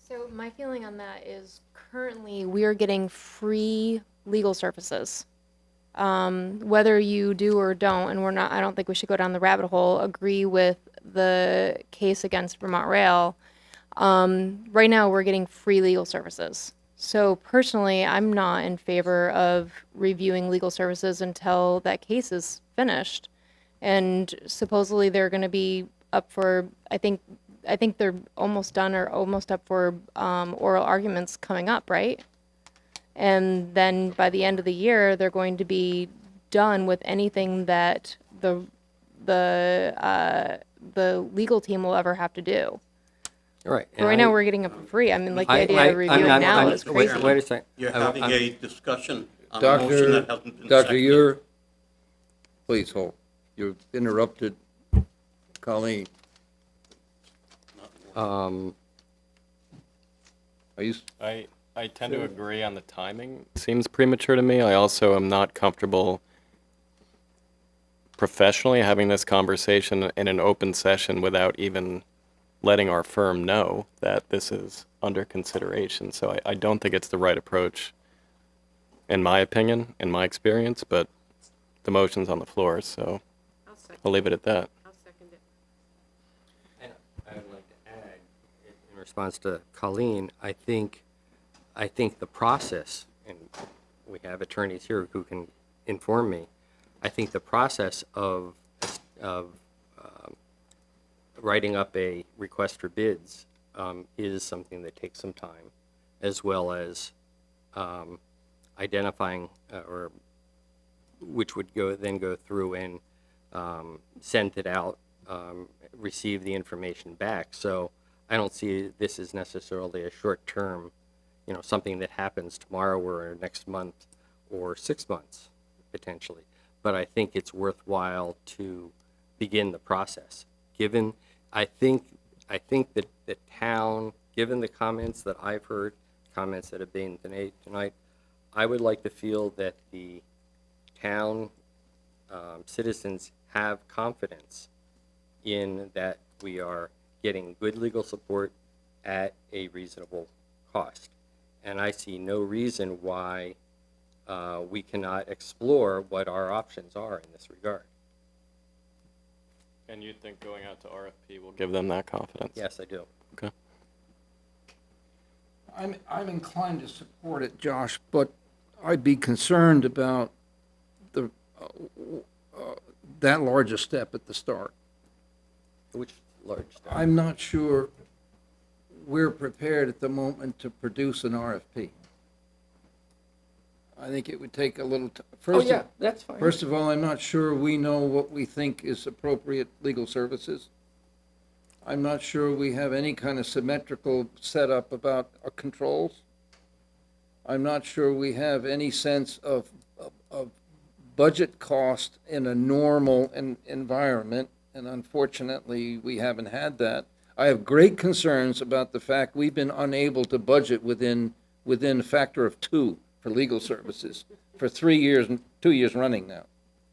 So my feeling on that is currently we are getting free legal services. Whether you do or don't, and I don't think we should go down the rabbit hole, agree with the case against Vermont Rail. Right now we're getting free legal services. So personally, I'm not in favor of reviewing legal services until that case is finished. And supposedly they're going to be up for, I think they're almost done or almost up for oral arguments coming up, right? And then by the end of the year, they're going to be done with anything that the legal team will ever have to do. All right. But right now, we're getting it for free. I mean, like, the idea of reviewing now is crazy. Wait a second. You're having a discussion on a motion that hasn't been Doctor, seconded. please hold. You've interrupted Colleen. Are you? I tend to agree on the timing. Seems premature to me. I also am not comfortable professionally having this conversation in an open session without even letting our firm know that this is under consideration. So I don't think it's the right approach, in my opinion, in my experience, but the motion's on the floor, so I'll leave it at that. I'll second it. And I would like to add, in response to Colleen, I think the process, and we have attorneys here who can inform me, I think the process of writing up a request for bids is something that takes some time, as well as identifying or which would then go through and send it out, receive the information back. So I don't see this as necessarily a short-term, something that happens tomorrow or next month or 6 months, potentially. But I think it's worthwhile to begin the process. I think that the town, given the comments that I've heard, comments that have been tonight, I would like to feel that the town citizens have confidence in that we are getting good legal support at a reasonable cost. And I see no reason why we cannot explore what our options are in this regard. And you think going out to RFP will give them that confidence? Yes, I do. Okay. I'm inclined to support it, Josh, but I'd be concerned about the that large a step at the start. Which large step? I'm not sure we're prepared at the moment to produce an RFP. I think it would take a little time. That's fine. First of all, I'm not sure we know what we think is appropriate legal services. I'm not sure we have any kind of symmetrical setup about our controls. I'm not sure we have any sense of budget cost in a normal environment, and unfortunately, we haven't had that. I have great concerns about the fact we've been unable to budget within a factor of 2 for legal services for 3 years, 2 years running now.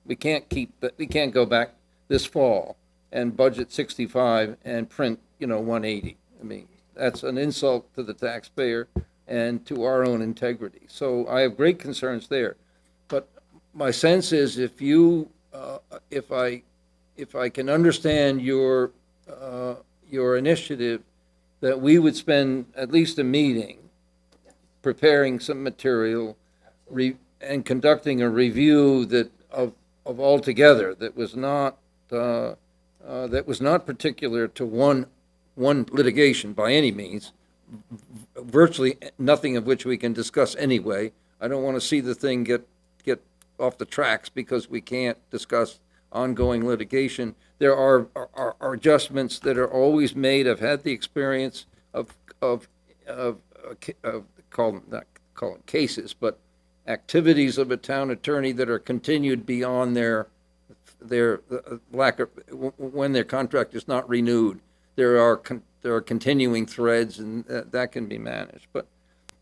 We can't go back this fall and budget 65 and print, 180. I mean, that's an insult to the taxpayer and to our own integrity. So I have great concerns there. But my sense is if I can understand your initiative, that we would spend at least a meeting preparing some material and conducting a review of altogether that was not particular to one litigation by any means, virtually nothing of which we can discuss anyway. I don't want to see the thing get off the tracks because we can't discuss ongoing litigation. There are adjustments that are always made. I've had the experience of not call it cases, but activities of a town attorney that are continued beyond their lack of, when their contract is not renewed. There are continuing threads, and that can be managed. But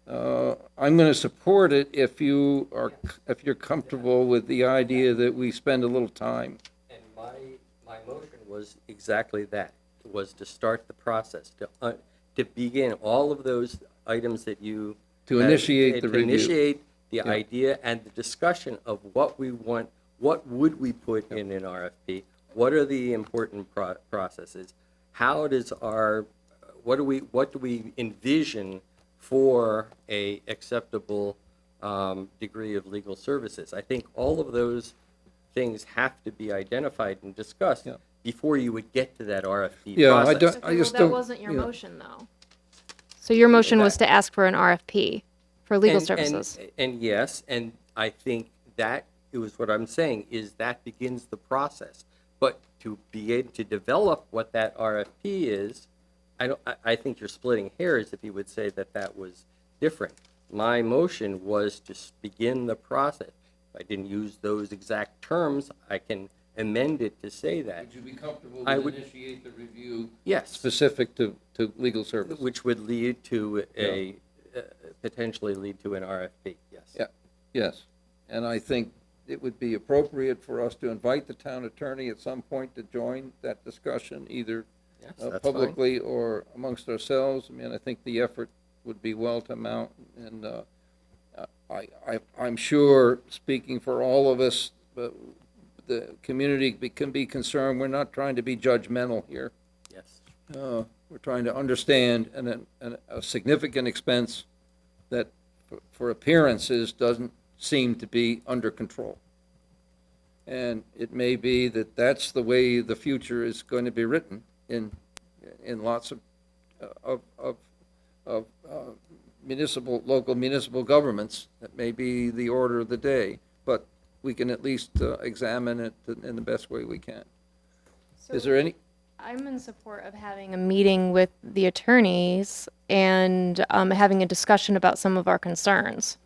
I'm going to support it if you're comfortable with the idea that we spend a little time. And my motion was exactly that, was to start the process, to begin all of those items that you. To initiate the review. To initiate the Yeah. idea and the discussion of what we want, what would we put in an RFP, what are the important processes, how does what do we envision for a acceptable degree of legal services. I think all of those things have to be identified and discussed before you would get to that RFP Yeah, process. I just that don't. wasn't your yeah. motion, though. So your motion was to ask for an RFP for legal And- services. And yes, and I think that it was what I'm saying, is that begins the process. But to be able to develop what that RFP is, I think you're splitting hairs if you would say that that was different. My motion was to begin the process. If I didn't use those exact terms, I can amend it to say that. Would you be comfortable I to would- initiate the review Yes. specific to legal services? Which would lead to potentially lead to an RFP, yes. Yeah, yes. And I think it would be appropriate for us to invite the town attorney at some point to join that discussion, either Yes, that's fine. publicly or amongst ourselves. I mean, I think the effort would be well to mount, and I'm sure, speaking for all of us, the community can be concerned. We're not trying to be judgmental here. Yes. We're trying to understand a significant expense that, for appearances, doesn't seem to be under control. And it may be that that's the way the future is going to be written in lots of local municipal governments. That may be the order of the day, but we can at least examine it in the best way we can. Is there any? I'm in support of having a meeting with the attorneys and having a discussion about some of our concerns.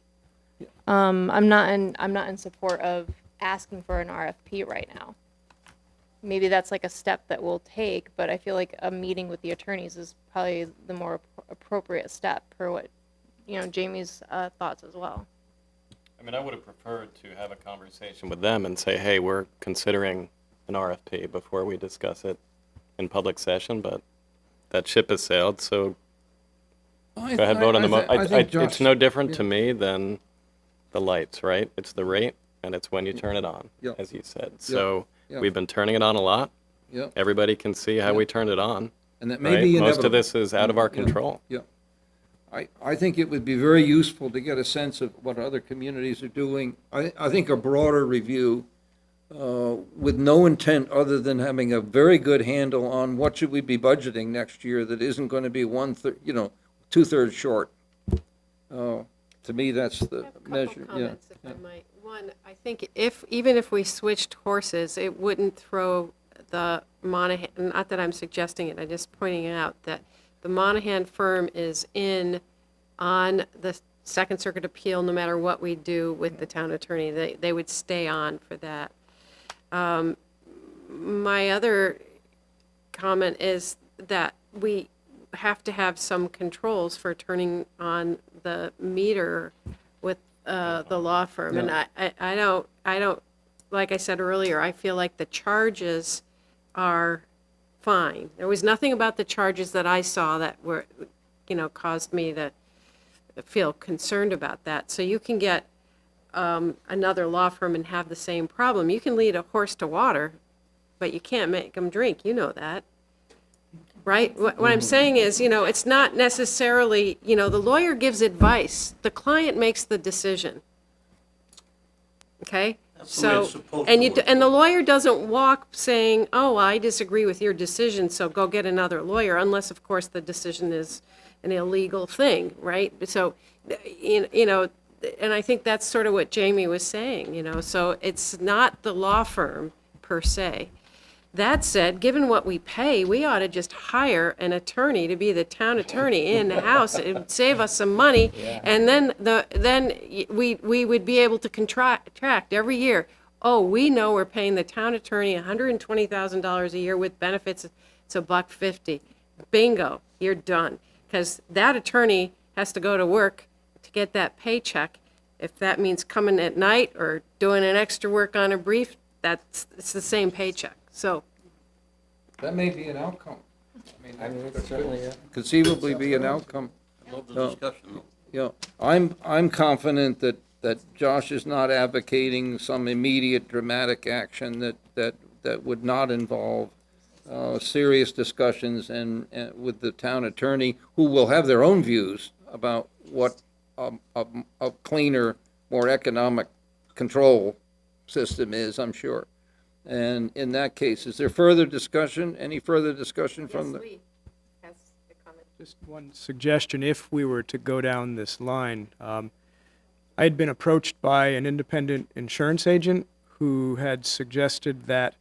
I'm not in support of asking for an RFP right now. Maybe that's like a step that we'll take, but I feel like a meeting with the attorneys is probably the more appropriate step per what, Jamie's thoughts as well. I mean, I would have preferred to have a conversation with them and say, hey, we're considering an RFP before we discuss it in public session, but that ship has sailed, so go ahead, vote on the it's no different to me than the lights, right? It's the rate, and it's when you turn it on, as you said. So we've been turning it on a lot. Yeah. Everybody can see how we turned it on. And that may right? be Most inevitable. of this is out of our control. Yeah. I think it would be very useful to get a sense of what other communities are doing. I think a broader review with no intent other than having a very good handle on what should we be budgeting next year that isn't going to be 2/3 short. To me, that's the I have a couple measure. comments, if I might. One, I think even if we switched horses, it wouldn't throw the Monahan, not that I'm suggesting it, I'm just pointing out that the Monahan firm is on the Second Circuit appeal no matter what we do with the town attorney. They would stay on for that. My other comment is that we have to have some controls for turning on the meter with the law firm. And I don't, like I said earlier, I feel like the charges are fine. There was nothing about the charges that I saw that were, caused me to feel concerned about that. So you can get another law firm and have the same problem. You can lead a horse to water, but you can't make them drink. You know that. Right? What I'm saying is, it's not necessarily, the lawyer gives advice. The client makes the decision. Okay? That's the way it's supposed to work. And the lawyer doesn't walk saying, oh, I disagree with your decision, so go get another lawyer, unless, of course, the decision is an illegal thing, right? So, and I think that's sort of what Jamie was saying, so it's not the law firm per se. That said, given what we pay, we ought to just hire an attorney to be the town attorney in the house. It would save us some money. And then we would be able to contract every year. Oh, we know we're paying the town attorney $120,000 a year with benefits. It's $150. Bingo, you're done. Because that attorney has to go to work to get that paycheck. If that means coming at night or doing an extra work on a brief, it's the same paycheck. So That may be an outcome. I mean, it's certainly, Conceivably be an outcome. Love the discussion. Yeah, I'm confident that Josh is not advocating some immediate dramatic action that would not involve serious discussions and with the town attorney, who will have their own views about what a cleaner, more economic control system is, I'm sure. And in that case, is there further discussion? Any further discussion from the? Lee has a comment. Just one suggestion, if we were to go down this line. I had been approached by an independent insurance agent who had suggested that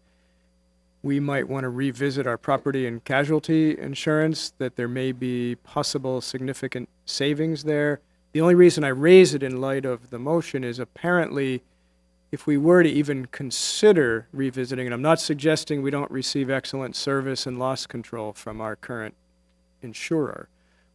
we might want to revisit our property and casualty insurance, that there may be possible significant savings there. The only reason I raise it in light of the motion is apparently if we were to even consider revisiting, and I'm not suggesting we don't receive excellent service and loss control from our current insurer,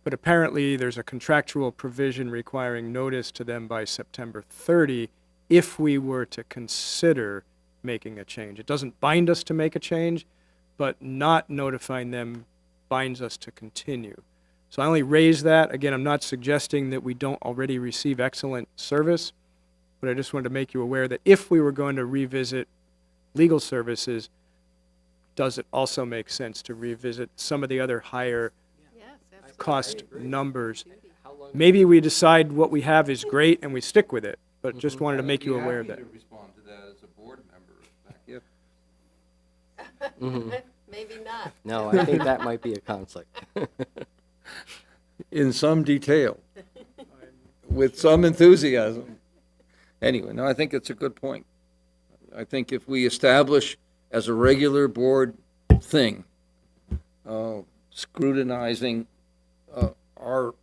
but apparently there's a contractual provision requiring notice to them by September 30 if we were to consider making a change. It doesn't bind us to make a change, but not notifying them binds us to continue. So I only raise that. Again, I'm not suggesting that we don't already receive excellent service, but I just wanted to make you aware that if we were going to revisit legal services, does it also make sense to revisit some of the other higher cost numbers? Maybe we decide what we have is great and we stick with it, but just wanted to make you aware of that. I'd be happy to respond to that as a board member, Becky. Maybe not. no, I think that might be a conflict. In some detail, with some enthusiasm. Anyway, no, I think it's a good point. I think if we establish as a regular board thing, scrutinizing our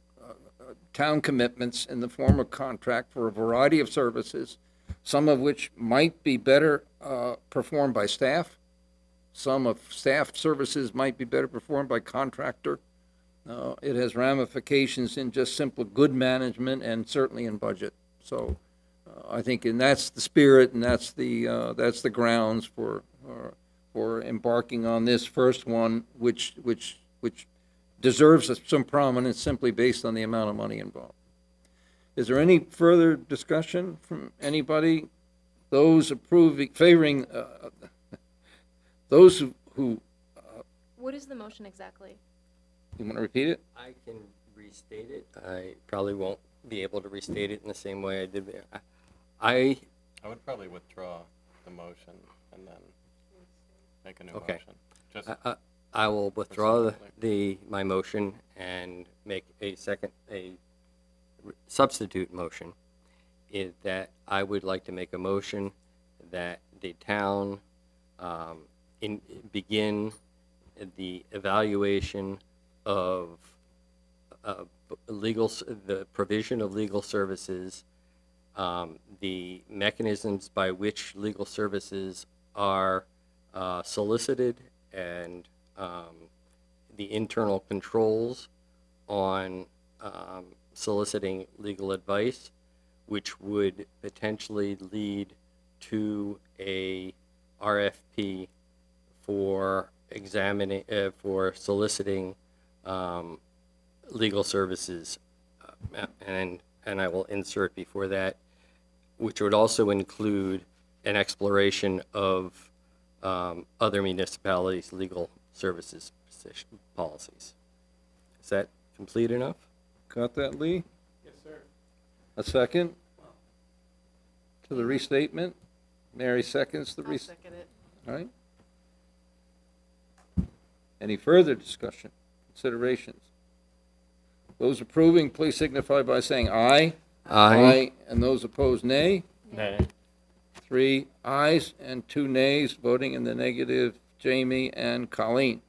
town commitments in the form of contract for a variety of services, some of which might be better performed by staff, some of staff services might be better performed by contractor. It has ramifications in just simple good management and certainly in budget. So I think, and that's the spirit, and that's the grounds for embarking on this first one, which deserves some prominence simply based on the amount of money involved. Is there any further discussion from anybody? Those favoring, those who What is the motion exactly? you want to repeat it? I can restate it. I probably won't be able to restate it in the same way I did there. I would probably withdraw the motion and then make a new Okay. motion. Just I will withdraw Specifically. my motion and make a substitute motion. Is that I would like to make a motion that the town begin the evaluation of the provision of legal services, the mechanisms by which legal services are solicited, and the internal controls on soliciting legal advice, which would potentially lead to a RFP for soliciting legal services, and I will insert before that, which would also include an exploration of other municipalities' legal services policies. Is that complete enough? Got that, Lee? Yes, sir. A second to the restatement? Mary seconds the I'll restatement. second it. All right. Any further discussion, considerations? Those approving, please signify by saying aye. Aye. And those opposed, nay. Nay. 3 ayes and 2 nays, voting in the negative, Jamie and Colleen.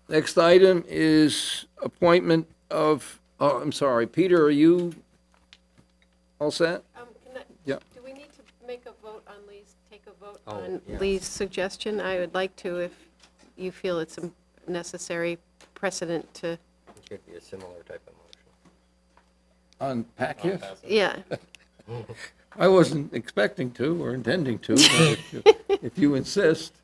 Next item is appointment of, oh, I'm sorry, Peter, are you all set? Yeah. Do we need to make a vote on Lee's, take a vote Oh, on yes. Lee's suggestion? I would like to, if you feel it's a necessary precedent to, It could be a similar type of motion. On PACF? yeah. I wasn't expecting to or intending to, but if you insist.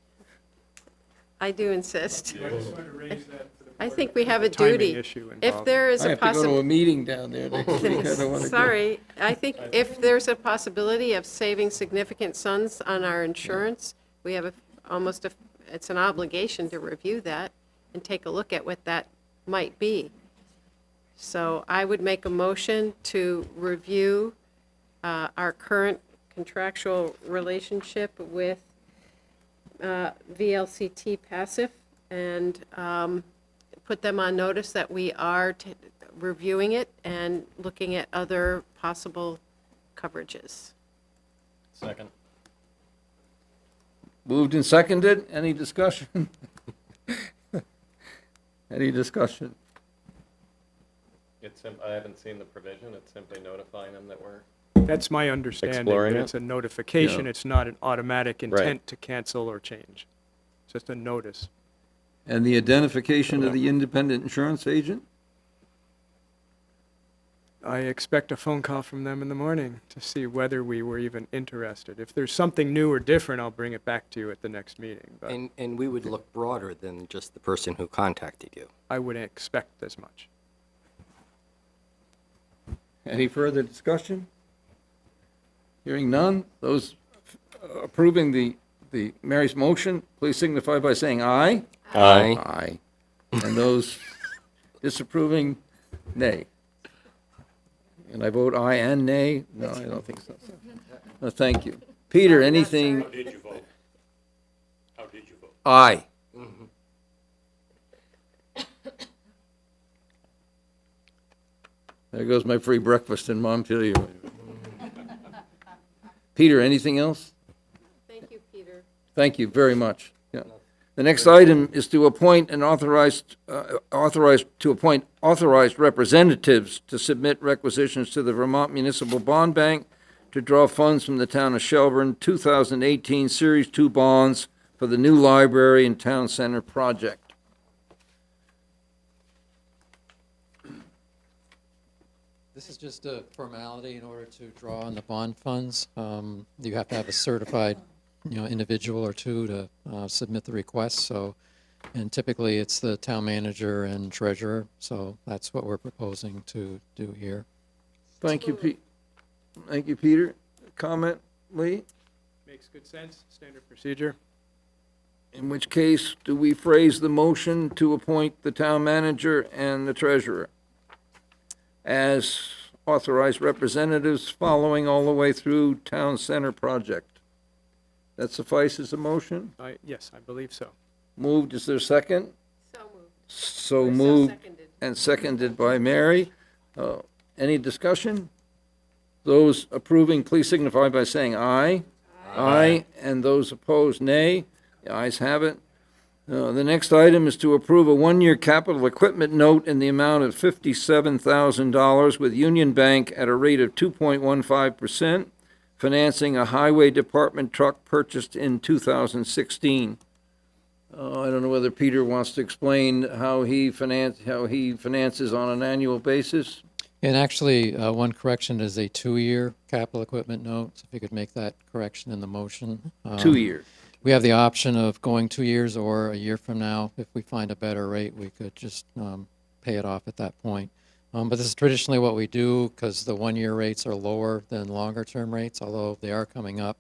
I do insist. I just want to raise that for the I board. think we have a Timing duty. issue If involved. there is I a have to go to a possibility. meeting down there next week. I don't want to go. Sorry, I think if there's a possibility of saving significant sums on our insurance, we have it's an obligation to review that and take a look at what that might be. So I would make a motion to review our current contractual relationship with VLCT Passive and put them on notice that we are reviewing it and looking at other possible coverages. Second. Moved and seconded. Any discussion? Any discussion? I haven't seen the provision. It's simply notifying them that we're. That's my understanding, Exploring that it? it's a notification, Yeah. it's not an automatic Right. intent to cancel or change. It's just a notice. And the identification of the independent insurance agent? I expect a phone call from them in the morning to see whether we were even interested. If there's something new or different, I'll bring it back to you at the next meeting, but And we would look broader than just the person who contacted you. I wouldn't expect as much. Any further discussion? Hearing none, those approving the Mary's motion, please signify by saying aye. Aye. Aye. And those disapproving, nay. And I vote aye and nay? No, I don't think so. No, thank you. Peter, anything? How did you vote? How did you vote? Aye. There goes my free breakfast in Montpelier. Peter, anything else? Thank you, Peter. Thank you very much. Yeah. The next item is to appoint an authorized representatives to submit requisitions to the Vermont Municipal Bond Bank to draw funds from the Town of Shelburne 2018 Series 2 bonds for the new library and town center project. This is just a formality in order to draw on the bond funds. You have to have a certified, individual or two to submit the request, so, and typically it's the town manager and treasurer, so that's what we're proposing to do here. Thank you, Pete. Thank you, Peter. Comment, Lee? Makes good sense, standard procedure. In which case, do we phrase the motion to appoint the town manager and the treasurer as authorized representatives following all the way through town center project? That suffices a motion? Yes, I believe so. Moved, is there a second? So moved. So moved Seconded. and seconded by Mary. Any discussion? Those approving, please signify by saying aye. Aye. And those opposed, nay. The ayes have it. The next item is to approve a one-year capital equipment note in the amount of $57,000 with Union Bank at a rate of 2.15%, financing a highway department truck purchased in 2016. I don't know whether Peter wants to explain how he finances on an annual basis. And actually, one correction is a 2-year capital equipment note, so if you could make that correction in the motion. 2 years. We have the option of going 2 years or a year from now. If we find a better rate, we could just pay it off at that point. But this is traditionally what we do because the 1-year rates are lower than longer-term rates, although they are coming up.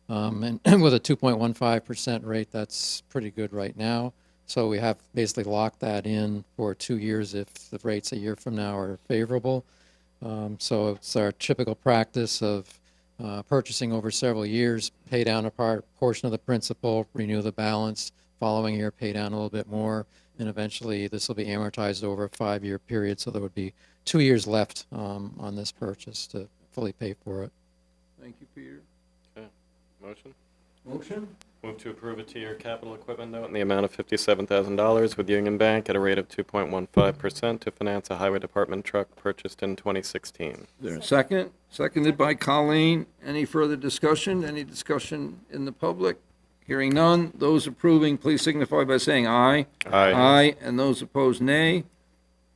And with a 2.15% rate, that's pretty good right now. So we have basically locked that in for 2 years if the rates a year from now are favorable. So it's our typical practice of purchasing over several years, pay down a portion of the principal, renew the balance, following year pay down a little bit more, and eventually this will be amortized over a 5-year period, so there would be 2 years left on this purchase to fully pay for it. Thank you, Peter. Okay. Motion? Motion? Move to approve a two-year capital equipment note in the amount of $57,000 with Union Bank at a rate of 2.15% to finance a highway department truck purchased in 2016. Is there a second? Seconded by Colleen. Any further discussion? Any discussion in the public? Hearing none. Those approving, please signify by saying aye. Aye. Aye, and those opposed, nay.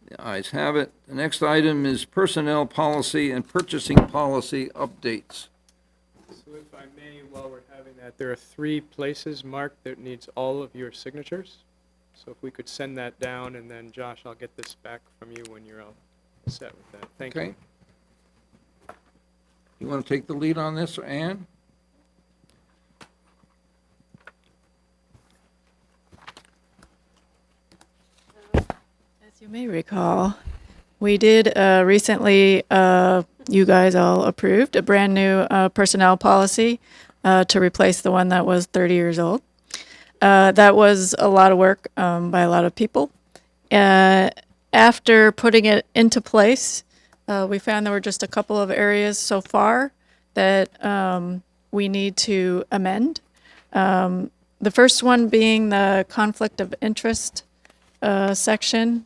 The ayes have it. The next item is personnel policy and purchasing policy updates. So if I may, while we're having that, there are 3 places marked that needs all of your signatures. So if we could send that down, and then Josh, I'll get this back from you when you're all set with that. Thank you. Okay? You want to take the lead on this, or Ann? As you may recall, we did recently, you guys all approved a brand new personnel policy to replace the one that was 30 years old. That was a lot of work by a lot of people. After putting it into place, we found there were just a couple of areas so far that we need to amend. The first one being the conflict of interest section.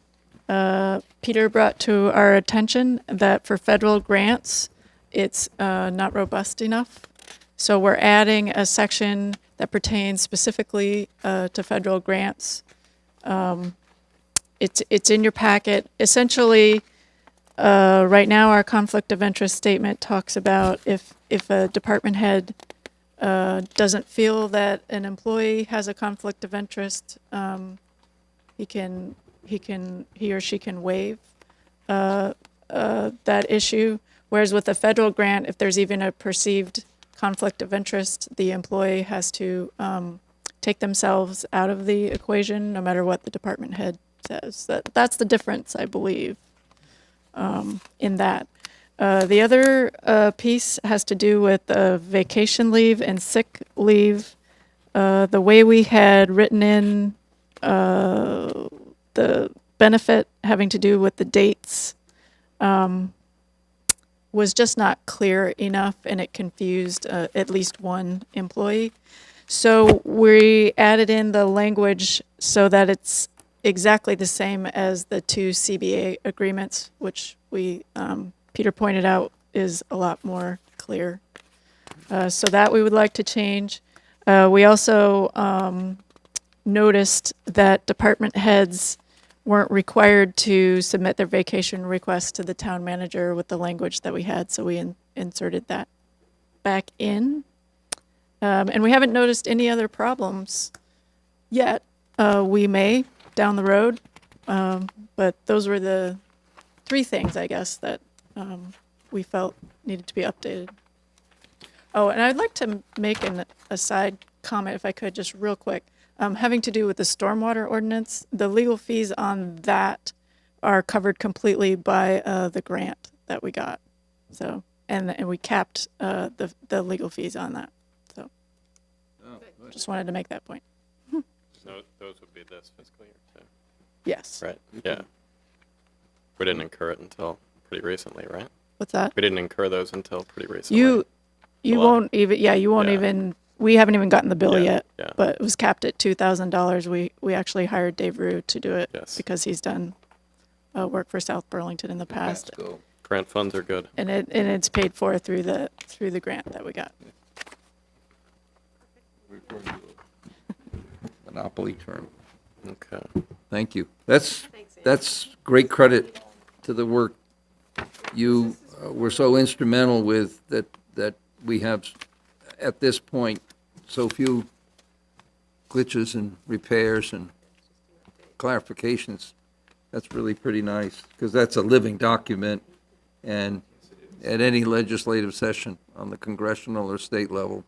Peter brought to our attention that for federal grants, it's not robust enough. So we're adding a section that pertains specifically to federal grants. It's in your packet. Essentially, right now our conflict of interest statement talks about if a department head doesn't feel that an employee has a conflict of interest, he or she can waive that issue. Whereas with a federal grant, if there's even a perceived conflict of interest, the employee has to take themselves out of the equation, no matter what the department head says. That's the difference, I believe, in that. The other piece has to do with vacation leave and sick leave. The way we had written in the benefit having to do with the dates was just not clear enough, and it confused at least one employee. So we added in the language so that it's exactly the same as the 2 CBA agreements, which we Peter pointed out is a lot more clear. So that we would like to change. We also noticed that department heads weren't required to submit their vacation request to the town manager with the language that we had, so we inserted that back in. And we haven't noticed any other problems yet. We may down the road, but those were the 3 things, I guess, that we felt needed to be updated. Oh, and I'd like to make a side comment, if I could, just real quick. Having to do with the Stormwater Ordinance, the legal fees on that are covered completely by the grant that we got. So, and we capped the legal fees on that. So, just wanted to make that point. Those would be this fiscal year, too. Yes. Right, yeah. We didn't incur it until pretty recently, right? What's that? We didn't incur those until pretty recently. You July. won't even. Yeah, you won't Yeah. even. We haven't even gotten the bill Yeah, yet. yeah. But it was capped at $2,000. We actually hired Dave Rue to do it because he's done work for South Burlington in the past, Let's go. Grant funds are good. and it's paid for through the grant that we got. Monopoly term. Okay. Thank you. That's great credit to the work you were so instrumental with, that we have, at this point, so few glitches and repairs and clarifications. That's really pretty nice, because that's a living document, and at any legislative session on the congressional or state level.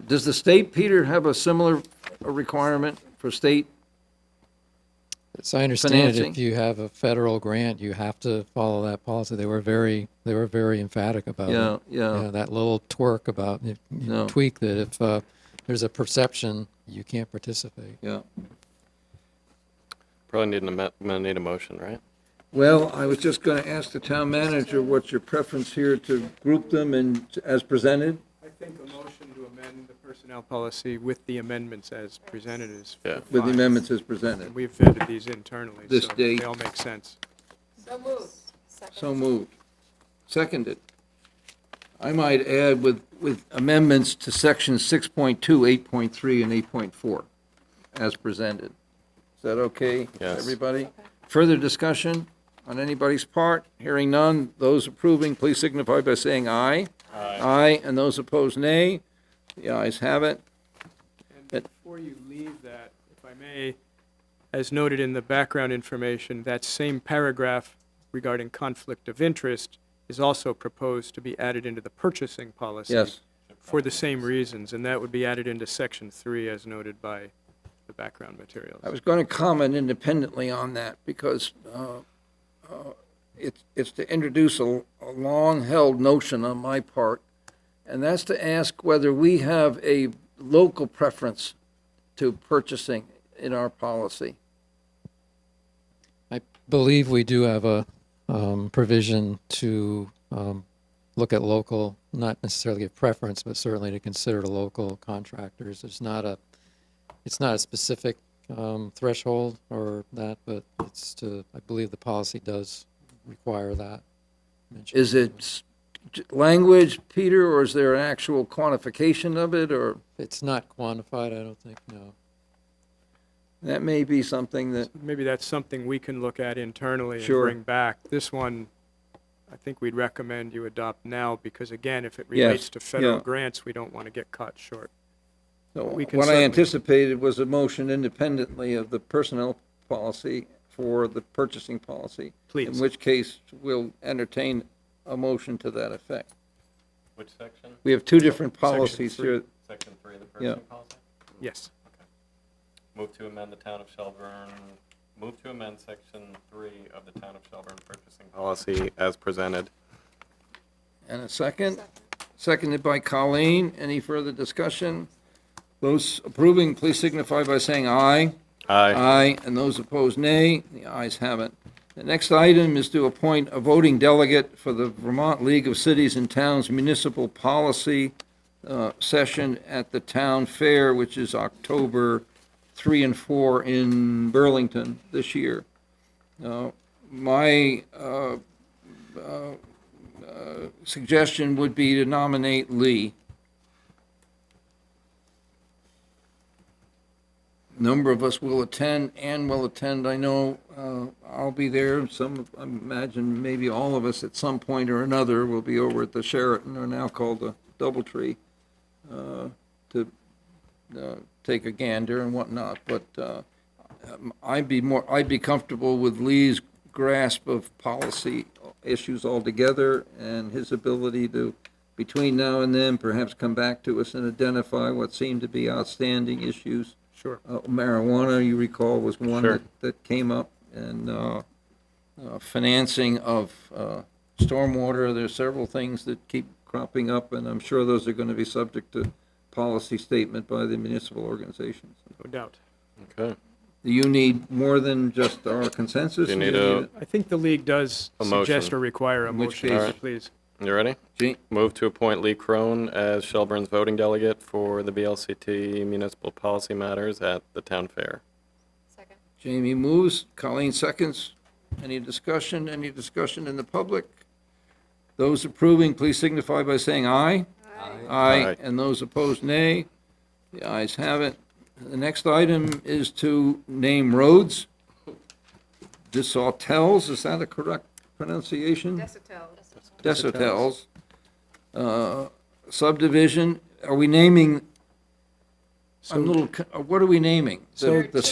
Does the state, Peter, have a similar requirement for state? As I understand it, Financing? if you have a federal grant, you have to follow that policy. They were very emphatic about it. Yeah. That little twerk about, tweak that if there's a perception, you can't participate. Yeah. Probably need a motion, right? Well, I was just going to ask the town manager, what's your preference here to group them and as presented? I think a motion to amend the personnel policy with the amendments as presented is Yeah. With the fine. amendments as presented. And we've vetted these internally, This so date. they all make sense. So moved. Seconded. I might add with amendments to sections 6.2, 8.3, and 8.4 as presented. Is that okay, Yes. everybody? Further discussion on anybody's part? Hearing none, those approving, please signify by saying aye. Aye, and those opposed, nay. The ayes have it. And before you leave that, if I may, as noted in the background information, that same paragraph regarding conflict of interest is also proposed to be added into the purchasing policy. Yes. For the same reasons, and that would be added into section 3 as noted by the background materials. I was going to comment independently on that because it's to introduce a long-held notion on my part, and that's to ask whether we have a local preference to purchasing in our policy. I believe we do have a provision to look at local, not necessarily a preference, but certainly to consider the local contractors. It's not a specific threshold or that, but it's to, I believe the policy does require that. mention. Is it language, Peter, or is there an actual quantification of it, or It's not quantified, I don't think, no. that may be something that, Maybe that's something we can look at internally and Sure. bring back. This one, I think we'd recommend you adopt now, because again, if it relates Yes, to federal yeah. grants, we don't want to get caught short. so We can what I certainly- anticipated was a motion independently of the personnel policy for the purchasing policy. Please. In which case, we'll entertain a motion to that effect. Which section? We have two different Section policies 3. here. Section 3 of the Yeah. purchasing policy? Yes. Move to amend the Town of Shelburne, move to amend section 3 of the Town of Shelburne purchasing policy as presented. And a second? Seconded by Colleen. Any further discussion? Those approving, please signify by saying aye. Aye. Aye, and those opposed, nay. The ayes have it. The next item is to appoint a voting delegate for the Vermont League of Cities and Towns Municipal Policy session at the town fair, which is October 3 and 4 in Burlington this year. My suggestion would be to nominate Lee. Number of us will attend. Ann will attend, I know. I'll be there. I imagine maybe all of us at some point or another will be over at the Sheraton, or now called the Doubletree, to take a gander and whatnot. But I'd be comfortable with Lee's grasp of policy issues altogether, and his ability to, between now and then, perhaps come back to us and identify what seem to be outstanding issues. Sure. Marijuana, you recall, was one Sure. that came up, and financing of stormwater. There's several things that keep cropping up, and I'm sure those are going to be subject to policy statement by the municipal organizations. No doubt. Okay. Do you need more than just our consensus? Do you need a- I think the league does A suggest motion. or require a In which motion, case- so Alright. please. You ready? Gee, Move to appoint Lee Crone as Shelburne's voting delegate for the VLCT municipal policy matters at the town fair. Second. Jamie moves, Colleen seconds. Any discussion? Any discussion in the public? Those approving, please signify by saying aye. Aye. Aye. And those opposed, nay. The ayes have it. The next item is to name roads. Desautels, is that a correct pronunciation? Desautels. Subdivision, are we naming, I'm a little, what are we naming? So The-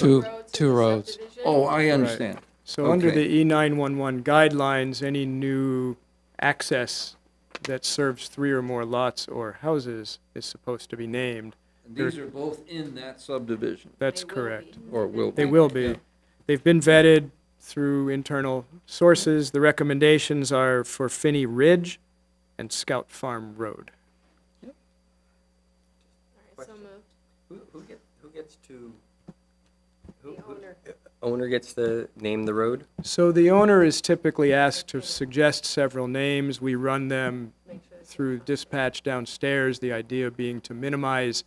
Two roads. Oh, I understand. So under Okay. the E911 guidelines, any new access that serves 3 or more lots or houses is supposed to be named. These are both in that subdivision, That's correct. or will be. They will be. Yeah. They've been vetted through internal sources. The recommendations are for Finney Ridge and Scout Farm Road. So moved. Who gets to, owner gets to name the road? So the owner is typically asked to suggest several names. We run them through dispatch downstairs, the idea being to minimize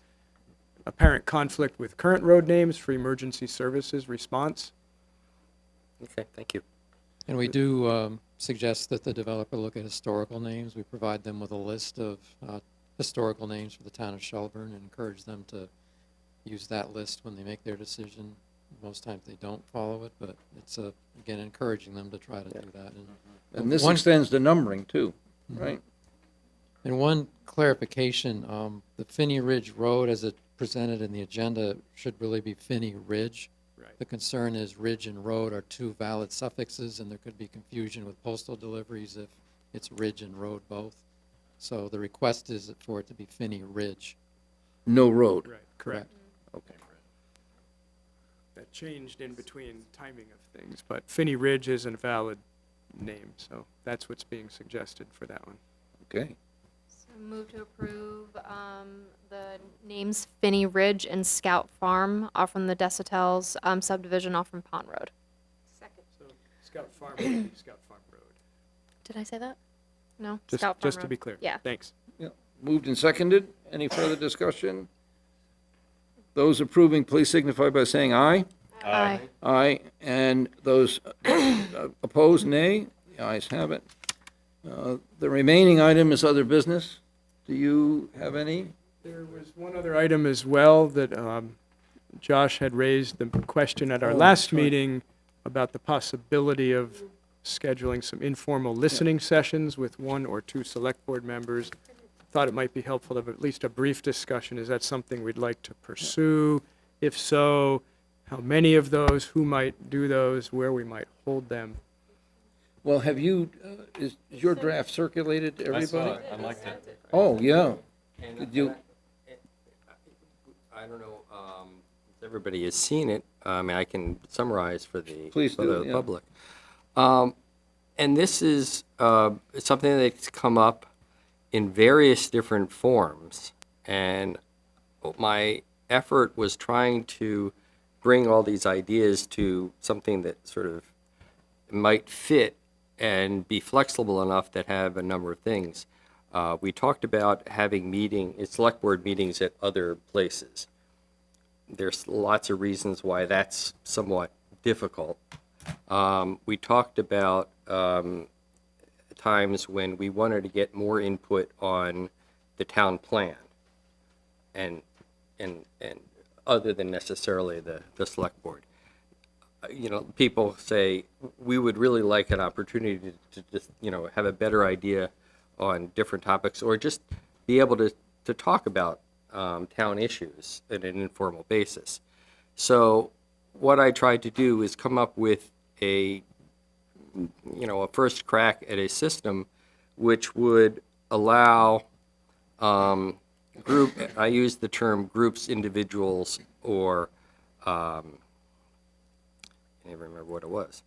apparent conflict with current road names for emergency services response. Okay, thank you. And we do suggest that the developer look at historical names. We provide them with a list of historical names for the town of Shelburne and encourage them to use that list when they make their decision. Most times they don't follow it, but it's, again, encouraging them to try to do that. And this one- extends the numbering too, right? And one clarification, the Finney Ridge Road, as it presented in the agenda, should really be Finney Ridge. Right. The concern is ridge and road are two valid suffixes, and there could be confusion with postal deliveries if it's ridge and road both. So the request is for it to be Finney Ridge. No road. Right, correct. Okay. That changed in between timing of things, but Finney Ridge is a valid name, so that's what's being suggested for that one. Okay. So move to approve the names Finney Ridge and Scout Farm off from the Desautels subdivision off from Pond Road. Second. So Scout Farm would be Scout Farm Road. Did I say that? No? Just, Scout Farm just to Road. be clear. Yeah. Thanks. Yeah. Moved and seconded. Any further discussion? Those approving, please signify by saying aye. Aye. Aye. And those opposed, nay. The ayes have it. The remaining item is other business. Do you have any? There was one other item as well that Josh had raised the question at our last meeting about the possibility of scheduling some informal listening sessions with one or two select board members. Thought it might be helpful to have at least a brief discussion. Is that something we'd like to pursue? If so, how many of those, who might do those, where we might hold them? Well, have you, is your draft circulated to everybody? I liked it. Oh, yeah. And Did you- I don't know if everybody has seen it. I mean, I can summarize for the, Please for do, the yeah. public. And this is something that's come up in various different forms. And my effort was trying to bring all these ideas to something that sort of might fit and be flexible enough that have a number of things. We talked about having select board meetings at other places. There's lots of reasons why that's somewhat difficult. We talked about times when we wanted to get more input on the town plan and other than necessarily the select board. You know, people say, we would really like an opportunity to just, have a better idea on different topics or just be able to talk about town issues in an informal basis. So what I tried to do is come up with a first crack at a system which would allow I use the term groups, individuals, or I can't remember what it was.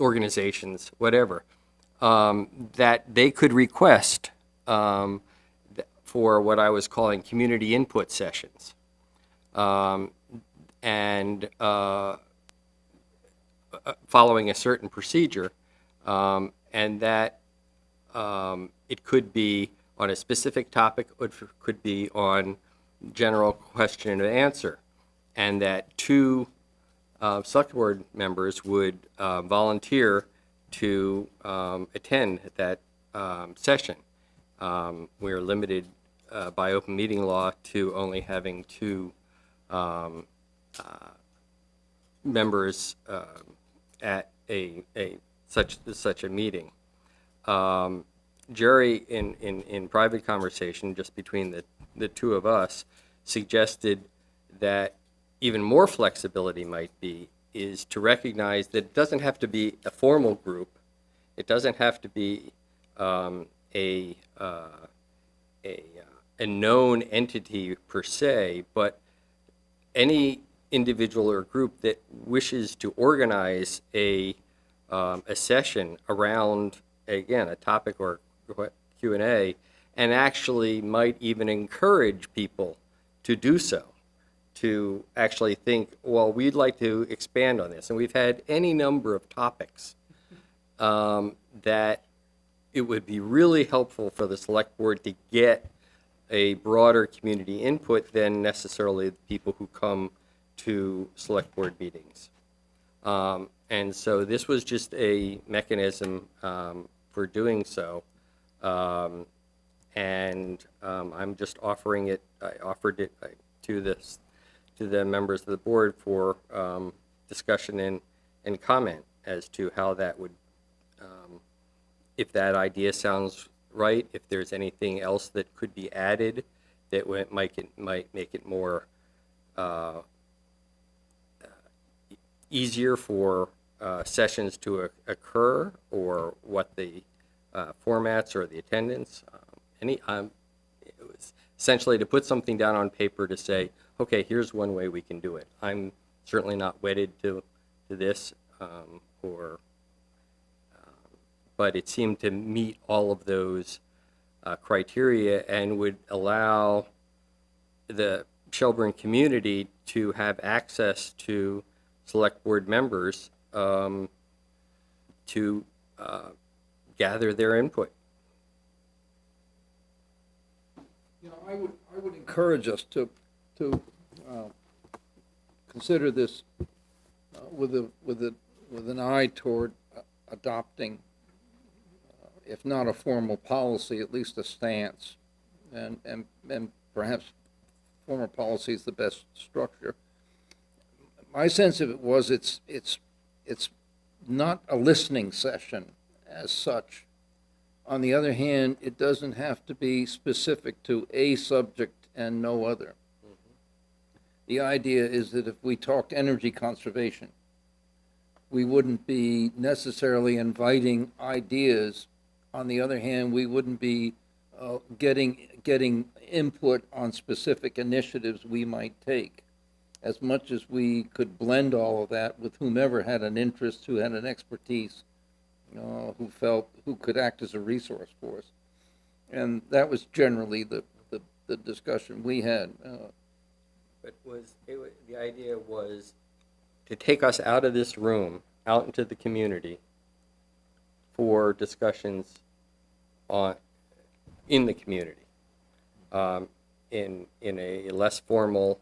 Organizations, whatever, that they could request for what I was calling community input sessions. And following a certain procedure, and that it could be on a specific topic, or it could be on general question and answer, and that two select board members would volunteer to attend that session. We are limited by open meeting law to only having two members at such a meeting. Jerry, in private conversation just between the two of us, suggested that even more flexibility might be is to recognize that it doesn't have to be a formal group. It doesn't have to be a known entity per se, but any individual or group that wishes to organize a session around, again, a topic or Q&A, and actually might even encourage people to do so. to actually think, well, we'd like to expand on this. And we've had any number of topics that it would be really helpful for the select board to get a broader community input than necessarily the people who come to select board meetings. And so this was just a mechanism for doing so. I'm just offering it, I offered it to the members of the board for discussion and comment as to how that would, if that idea sounds right, if there's anything else that could be added that might make it more easier for sessions to occur, or what the formats or the attendance. It was essentially to put something down on paper to say, okay, here's one way we can do it. I'm certainly not wedded to this, but it seemed to meet all of those criteria and would allow the Shelburne community to have access to select board members to gather their input. You know, I would encourage us to consider this with an eye toward adopting, if not a formal policy, at least a stance, and perhaps formal policy is the best structure. My sense of it was it's not a listening session as such. On the other hand, it doesn't have to be specific to a subject and no other. The idea is that if we talked energy conservation, we wouldn't be necessarily inviting ideas. On the other hand, we wouldn't be getting input on specific initiatives we might take. As much as we could blend all of that with whomever had an interest, who had an expertise, who could act as a resource for us. And that was generally the discussion we had. But the idea was to take us out of this room, out into the community, for discussions in the community, in a less formal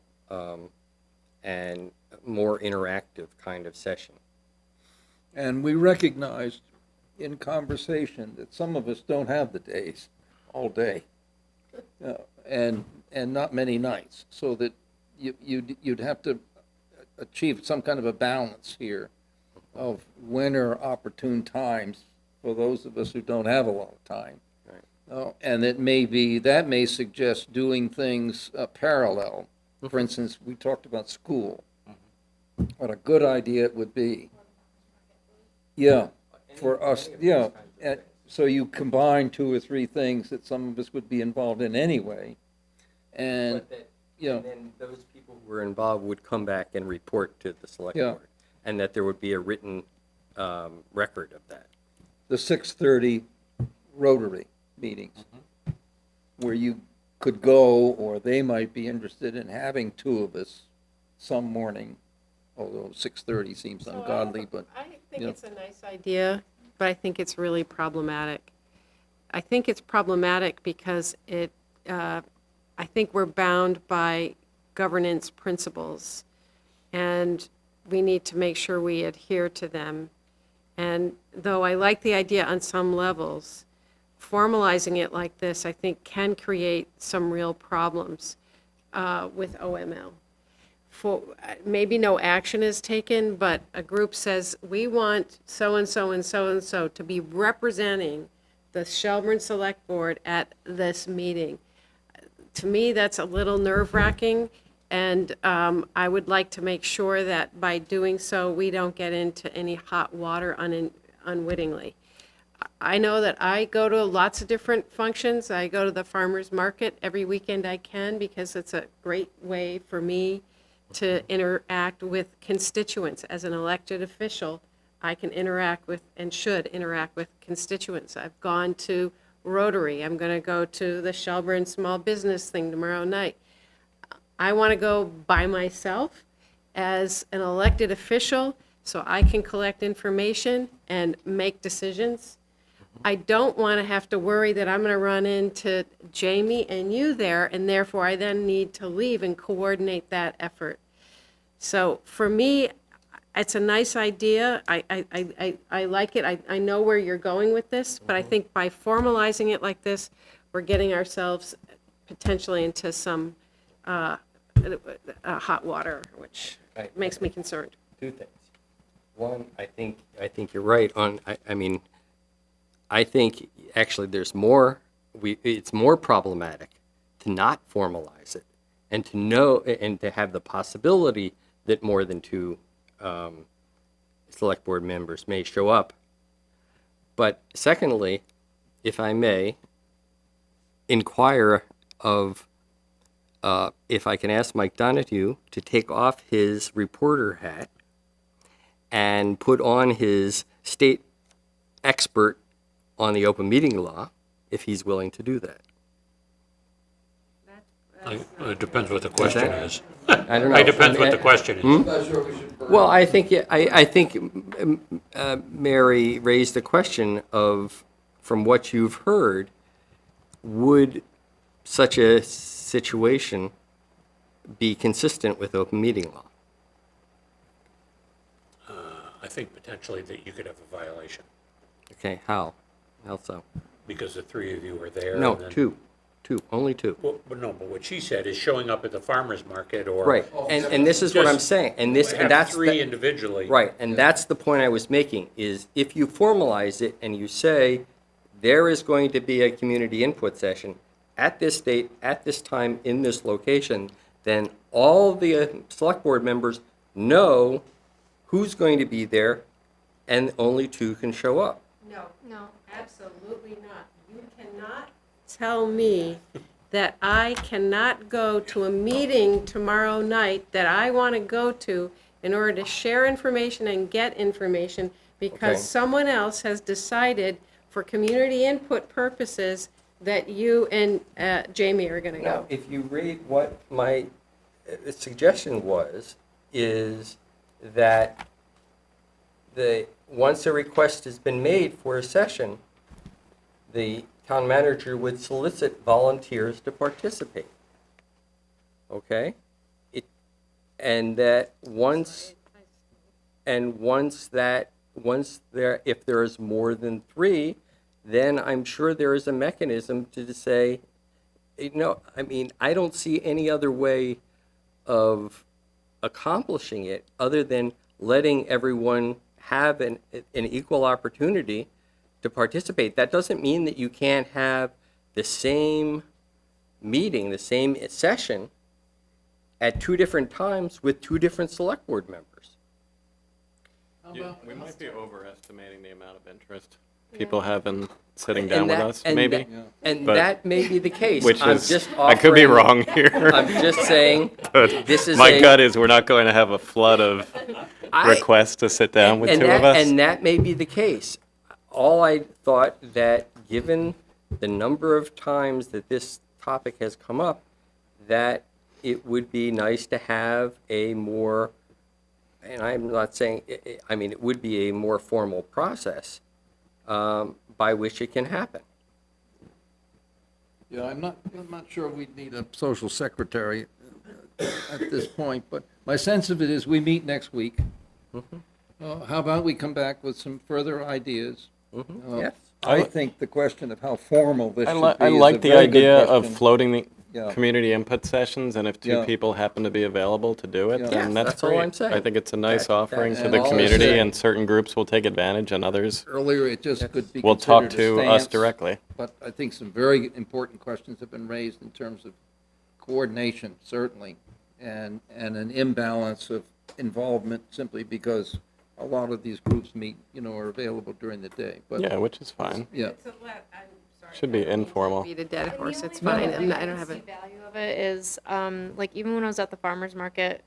and more interactive kind of session. And we recognized in conversation that some of us don't have the days all day, and not many nights, so that you'd have to achieve some kind of a balance here of when are opportune times for those of us who don't have a lot of time. Right. And that may suggest doing things parallel. For instance, we talked about school. What a good idea it would be. Yeah, for us, yeah. So you combine two or three things that some of us would be involved in anyway. And, and then those people who were involved would come back and report to the select board. And that there would be a written record of that. The 6:30 Rotary meetings, where you could go, or they might be interested in having two of us some morning, although 6:30 seems ungodly, but. I think it's a nice idea, but I think it's really problematic. I think it's problematic because I think we're bound by governance principles, and we need to make sure we adhere to them. And though I like the idea on some levels, formalizing it like this, I think, can create some real problems with OML. Maybe no action is taken, but a group says, we want so-and-so and so-and-so to be representing the Shelburne Select Board at this meeting. To me, that's a little nerve-wracking, and I would like to make sure that by doing so, we don't get into any hot water unwittingly. I know that I go to lots of different functions. I go to the farmer's market every weekend I can, because it's a great way for me to interact with constituents. As an elected official, I can interact with and should interact with constituents. I've gone to Rotary. I'm going to go to the Shelburne Small Business thing tomorrow night. I want to go by myself as an elected official so I can collect information and make decisions. I don't want to have to worry that I'm going to run into Jamie and you there, and therefore I then need to leave and coordinate that effort. So for me, it's a nice idea. I like it. I know where you're going with this, but I think by formalizing it like this, we're getting ourselves potentially into some hot water, which makes me concerned. Two things. One, I think you're right on, I mean, I think actually there's more, it's more problematic to not formalize it and to know, and to have the possibility that more than two select board members may show up. But secondly, if I may, inquire of if I can ask Mike Donahue to take off his reporter hat and put on his state expert on the open meeting law, if he's willing to do that. It depends what the question is. I don't know. It depends what the question is. Well, I think Mary raised the question of, from what you've heard, would such a situation be consistent with open meeting law? I think potentially that you could have a violation Okay, how? How so? because the three of you are there. No, and then- two, only two. Well, but no, but what she said is showing up at the farmer's market or. Right, and this is what I'm Just saying, and this, and Have that's. three the- individually. Right, and that's the point I was making, is if you formalize it and you say, there is going to be a community input session at this date, at this time, in this location, then all the select board members know who's going to be there, and only two can show up. No, absolutely not. You cannot tell me that I cannot go to a meeting tomorrow night that I want to go to in order to share information and get information because Okay. someone else has decided for community input purposes that you and Jamie are going to Now, go. if you read what my suggestion was, is that once a request has been made for a session, the town manager would solicit volunteers to participate. Okay? And that once if there is more than three, then I'm sure there is a mechanism to say, I mean, I don't see any other way of accomplishing it other than letting everyone have an equal opportunity to participate. That doesn't mean that you can't have the same meeting, the same session at two different times with two different select board members. Yeah, we might be overestimating the amount of interest people have in sitting down And with that- us, and maybe. that- And But- that may be the case. Which I'm is, just I could be offering- wrong here. I'm just saying, But this is my a- gut is we're not going to have a flood of I- requests to sit down with and two of that- us. And that may be the case. All I thought that, given the number of times that this topic has come up, that it would be nice to have a more, and I'm not saying, I mean, it would be a more formal process by which it can happen. Yeah, I'm not sure we'd need a social secretary at this point, but my sense of it is we meet next week. How about we come back with some further ideas? Yes. I think the question of how formal this should be I is a like the very good idea of question. floating the Yeah. community input sessions, and if two Yeah. people happen to be available to do it, Yeah. then Yes, that's that's all great. I'm saying. I think it's a nice That- offering that- to the and all I'm community, saying- and certain groups will take advantage, and others Earlier, it just could be will talk considered a to us stance, directly. But I think some very important questions have been raised in terms of coordination, certainly, and an imbalance of involvement simply because a lot of these groups meet, are available during the day. But Yeah, which is fine. yeah, Should be informal. Beat a dead horse, And the it's only fine. thing I don't have see it. value of it is, like, even when I was at the farmer's market,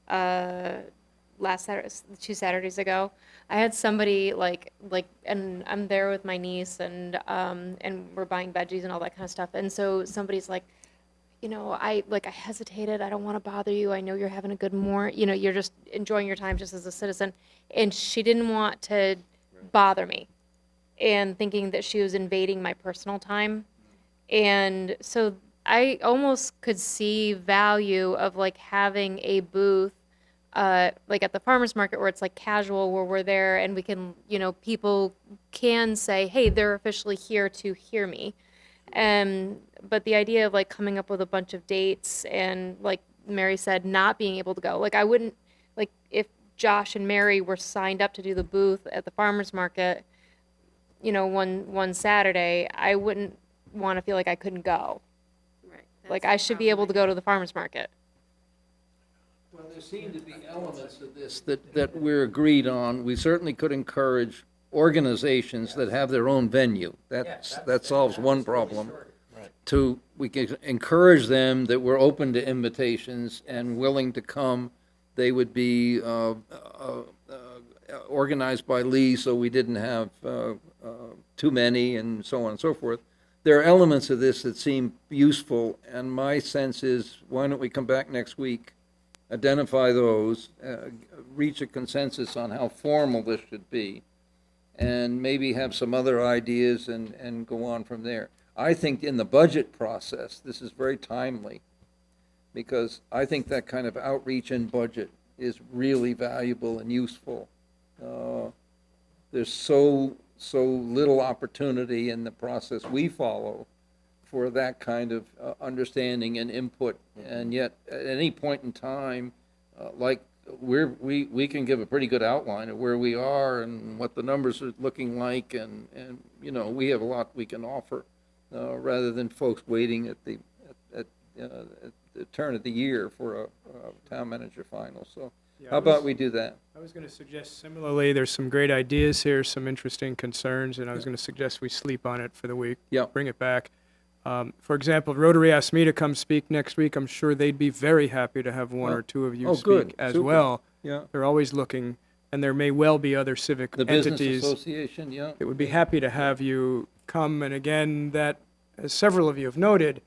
last Saturday, 2 Saturdays ago, I had somebody and I'm there with my niece and we're buying veggies and all that kind of stuff. And so somebody's like, I hesitated. I don't want to bother you. I know you're having a good you're just enjoying your time just as a citizen. And she didn't want to bother me and thinking that she was invading my personal time. And so I almost could see value of having a booth at the farmer's market where it's casual, where we're there and we can, people can say, hey, they're officially here to hear me. But the idea of coming up with a bunch of dates and like Mary said, not being able to go, I wouldn't, if Josh and Mary were signed up to do the booth at the farmer's market, one Saturday, I wouldn't want to feel like I couldn't go. Right. I should be able to go to the farmer's market. Well, there seem to be elements of this that we're agreed on. We certainly could encourage organizations that have their own venue. That solves one problem. We can encourage them that we're open to invitations and willing to come. They would be organized by Lee, so we didn't have too many and so on and so forth. There are elements of this that seem useful, and my sense is, why don't we come back next week, identify those, reach a consensus on how formal this should be, and maybe have some other ideas and go on from there. I think in the budget process, this is very timely, because I think that kind of outreach and budget is really valuable and useful. There's so little opportunity in the process we follow for that kind of understanding and input, and yet at any point in time, we can give a pretty good outline of where we are and what the numbers are looking like, and we have a lot we can offer, rather than folks waiting at the turn of the year for a town manager final. So how about we do that? I was going to suggest similarly, there's some great ideas here, some interesting concerns, and I was going to suggest we sleep on it for the week. Yeah. Bring it back. For example, Rotary asked me to come speak next week. I'm sure they'd be very happy to have one or two of you good. speak as Super. well. Yeah. They're always looking, and there may well be other civic The Business entities Association, yeah. that would be happy to have you come. And again, that, as several of you have noted,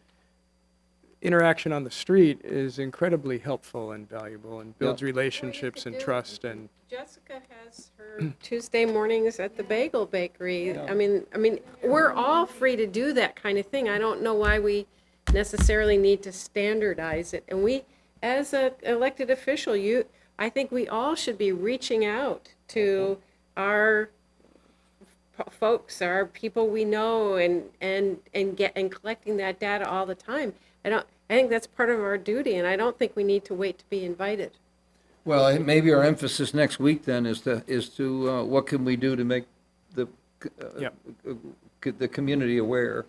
interaction on the street is incredibly helpful and valuable and builds relationships and trust. And Jessica has her Tuesday mornings at the Bagel Bakery. I mean, we're all free to do that kind of thing. I don't know why we necessarily need to standardize it. And we, as an elected official, I think we all should be reaching out to our folks, our people we know, and collecting that data all the time. I think that's part of our duty, and I don't think we need to wait to be invited. Well, maybe our emphasis next week then is to what can we do to make the community aware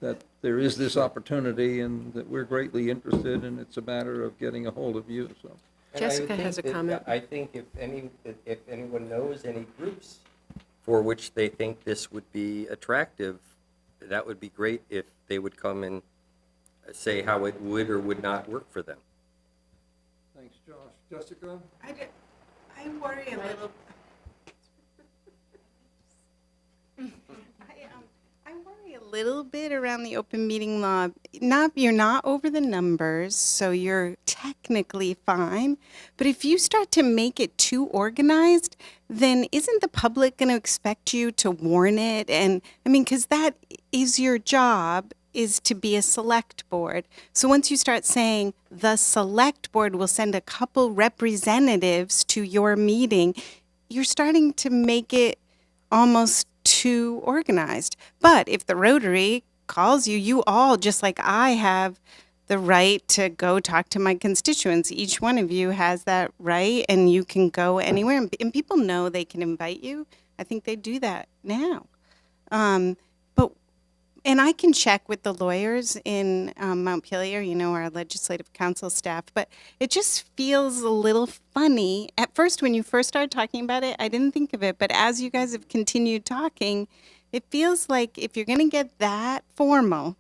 that there is this opportunity and that we're greatly interested, and it's a matter of getting a hold of you. So. Jessica has a comment. I think if anyone knows any groups for which they think this would be attractive, that would be great if they would come and say how it would or would not work for them. Thanks, Josh. Jessica? I worry a little. I worry a little bit around the open meeting law. You're not over the numbers, so you're technically fine. But if you start to make it too organized, then isn't the public going to expect you to warn it? And because that is your job, is to be a select board. So once you start saying the select board will send a couple representatives to your meeting, you're starting to make it almost too organized. But if the Rotary calls you, you all, just like I have the right to go talk to my constituents. Each one of you has that right, and you can go anywhere. And people know they can invite you. I think they do that now. And I can check with the lawyers in Montpelier, our legislative council staff, but it just feels a little funny. At first, when you first started talking about it, I didn't think of it, but as you guys have continued talking, it feels like if you're going to get that formal,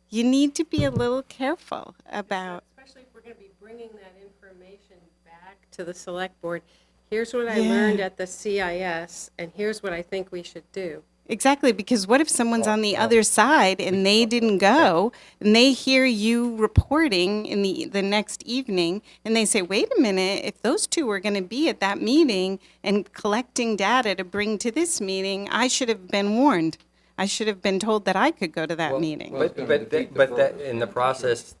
you need to be a little careful about... Especially if we're going to be bringing that information back to the select board. Here's what I learned at the CIS, and here's what I think we should do. Exactly, because what if someone's on the other side and they didn't go, and they hear you reporting in the next evening, and they say, wait a minute, if those two were going to be at that meeting and collecting data to bring to this meeting, I should have been warned. I should have been told that I could go to that meeting. But that, in the process,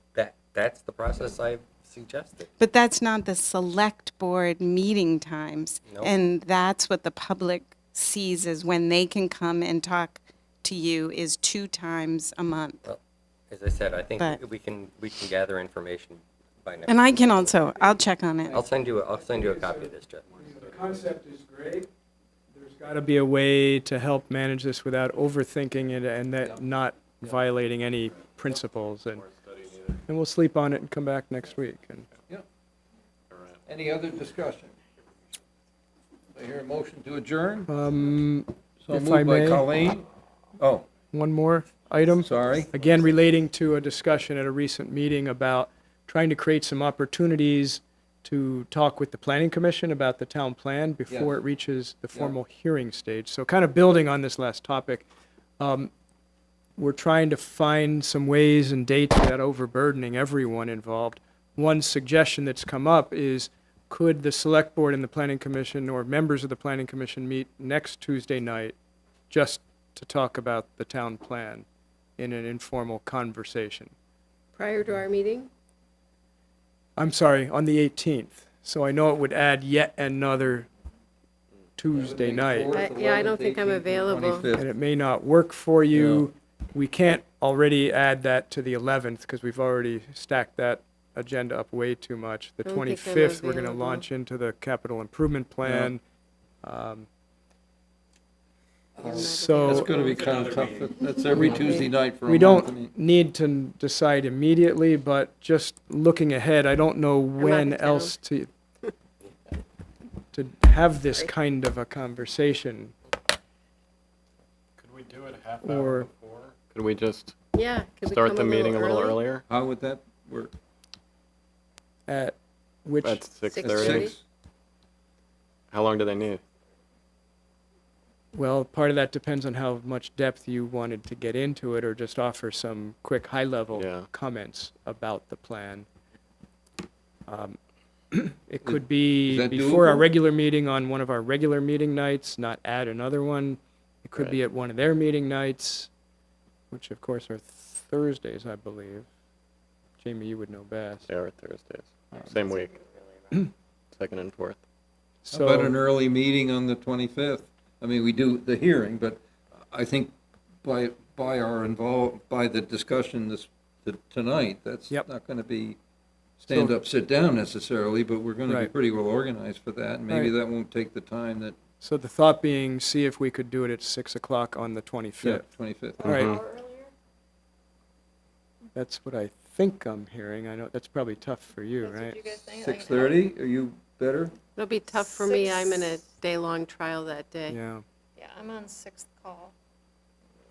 that's the process I've suggested. But that's not the select board meeting times. Nope. And that's what the public sees is when they can come and talk to you is 2 times a month. Well, as I said, I think But- we can gather information by next. And I can also, I'll check on it. I'll send you a copy of this, Jeff. The concept is great. There's got to be a way to help manage this without overthinking it and that not violating any principles. And we'll sleep on it and come back next week. And Any other discussion? I hear a motion to adjourn. So if I moved by may. Colleen. Oh, one more item. sorry. Again, relating to a discussion at a recent meeting about trying to create some opportunities to talk with the planning commission about the town plan before Yes. it reaches the formal hearing stage. So kind of building on this last topic, we're trying to find some ways and dates without overburdening everyone involved. One suggestion that's come up is, could the select board and the planning commission or members of the planning commission meet next Tuesday night just to talk about the town plan in an informal conversation? Prior to our meeting? I'm sorry, on the 18th. So I know it would add yet another Tuesday night, Yeah, I don't think I'm available. and it may not work for you. We can't already add that to the 11th because we've already stacked that agenda up way too much. The Don't think I'm 25th, we're going to available. launch into the capital improvement plan. That's So going to be kind of tough. That's every Tuesday night for a we month. I mean, don't need to decide immediately, but just looking ahead, I don't know when out of town. else to have this kind of a conversation. Could we do it a half Or- hour before? Could we just Yeah. Could we start come the meeting a little early? earlier? How would that work? At which, At 6:30? 6:30? 6? How long do they need? well, part of that depends on how much depth you wanted to get into it, or just offer some quick high-level Yeah. comments about the plan. It could be that before our doable? regular meeting on one of our regular meeting nights, not add another one. It could be Right. at one of their meeting nights, which of course are Thursdays, I believe. Jamie, you would know best. They are Thursdays. Same week. Second and fourth. How about an So, early meeting on the 25th? I mean, we do the hearing, but I think by the discussion tonight, that's Yep. not going to be stand up, sit down necessarily, but we're going to be Right. pretty well organized for that. And maybe Right. that won't take the time that, so the thought being, see if we could do it at 6 o'clock on the 25th. 25th. All right. Mhm. That's what I think I'm hearing. I know that's probably tough for you, right? 6:30, are you better? It'll be tough for me. I'm in a day-long trial that day. Yeah. Yeah, I'm on 6th call.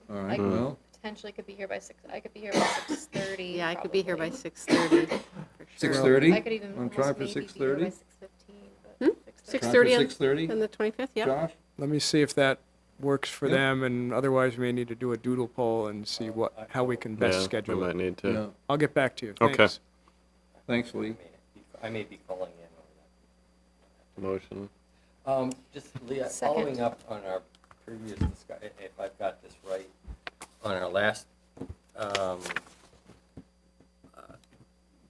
All right, I- well, Potentially could be here by 6, I could be here by 6:30. Yeah, I could be here by probably. 6:30. for sure. 6:30? I could even Want almost to try for maybe be here 6:30? by 6:15, but 6:30 on 6:30? on the 25th, yeah. Josh? Let me see if that works for Yeah. them, and otherwise we may need to do a doodle poll and see how we can best Yeah, schedule we it. might need Yeah, to. I'll get back to you. Okay. Thanks. thanks, Lee. I may be calling in. Motion. Just, Leah, Second. following up on our previous discussion, if I've got this right, on our last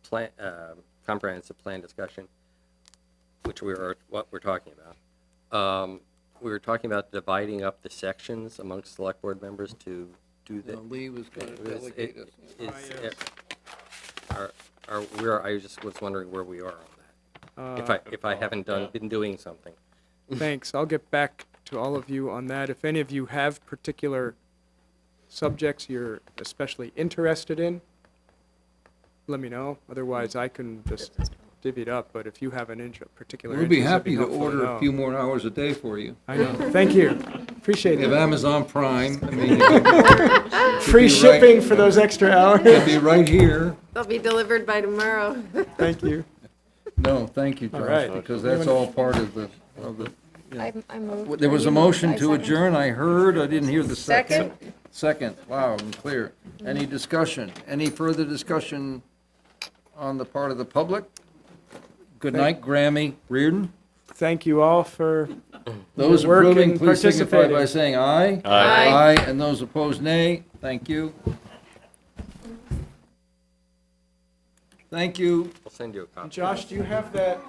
plan, comprehensive plan discussion, which what we're talking about. We were talking about dividing up the sections amongst select board members to do the. Lee was going to Is- delegate us. I just was wondering where we are on that. If I haven't been doing something. Thanks. I'll get back to all of you on that. If any of you have particular subjects you're especially interested in, let me know. Otherwise, I can just divvy it up. But if you have an particular We'd be interest, it'd happy to helpful order know. a few more hours a day for you. I know. Thank you. Appreciate We have it. Amazon Prime, I mean, you could Free be shipping right- for those extra hours. be right here. They'll be delivered by tomorrow. Thank you. No, thank you, All Josh, right. because that's all part of the I moved. There was You a moved, motion I to seconded. adjourn, I heard, I didn't hear the second. Second, loud and clear. Any discussion? Any further discussion on the part of the public? Good night, Grammy Reardon. Thank you all for Those Work approving, and please signify by participating. saying aye. Aye. Aye, and those opposed, nay. Thank you. Thank you. I'll send you a copy. Josh, do you have that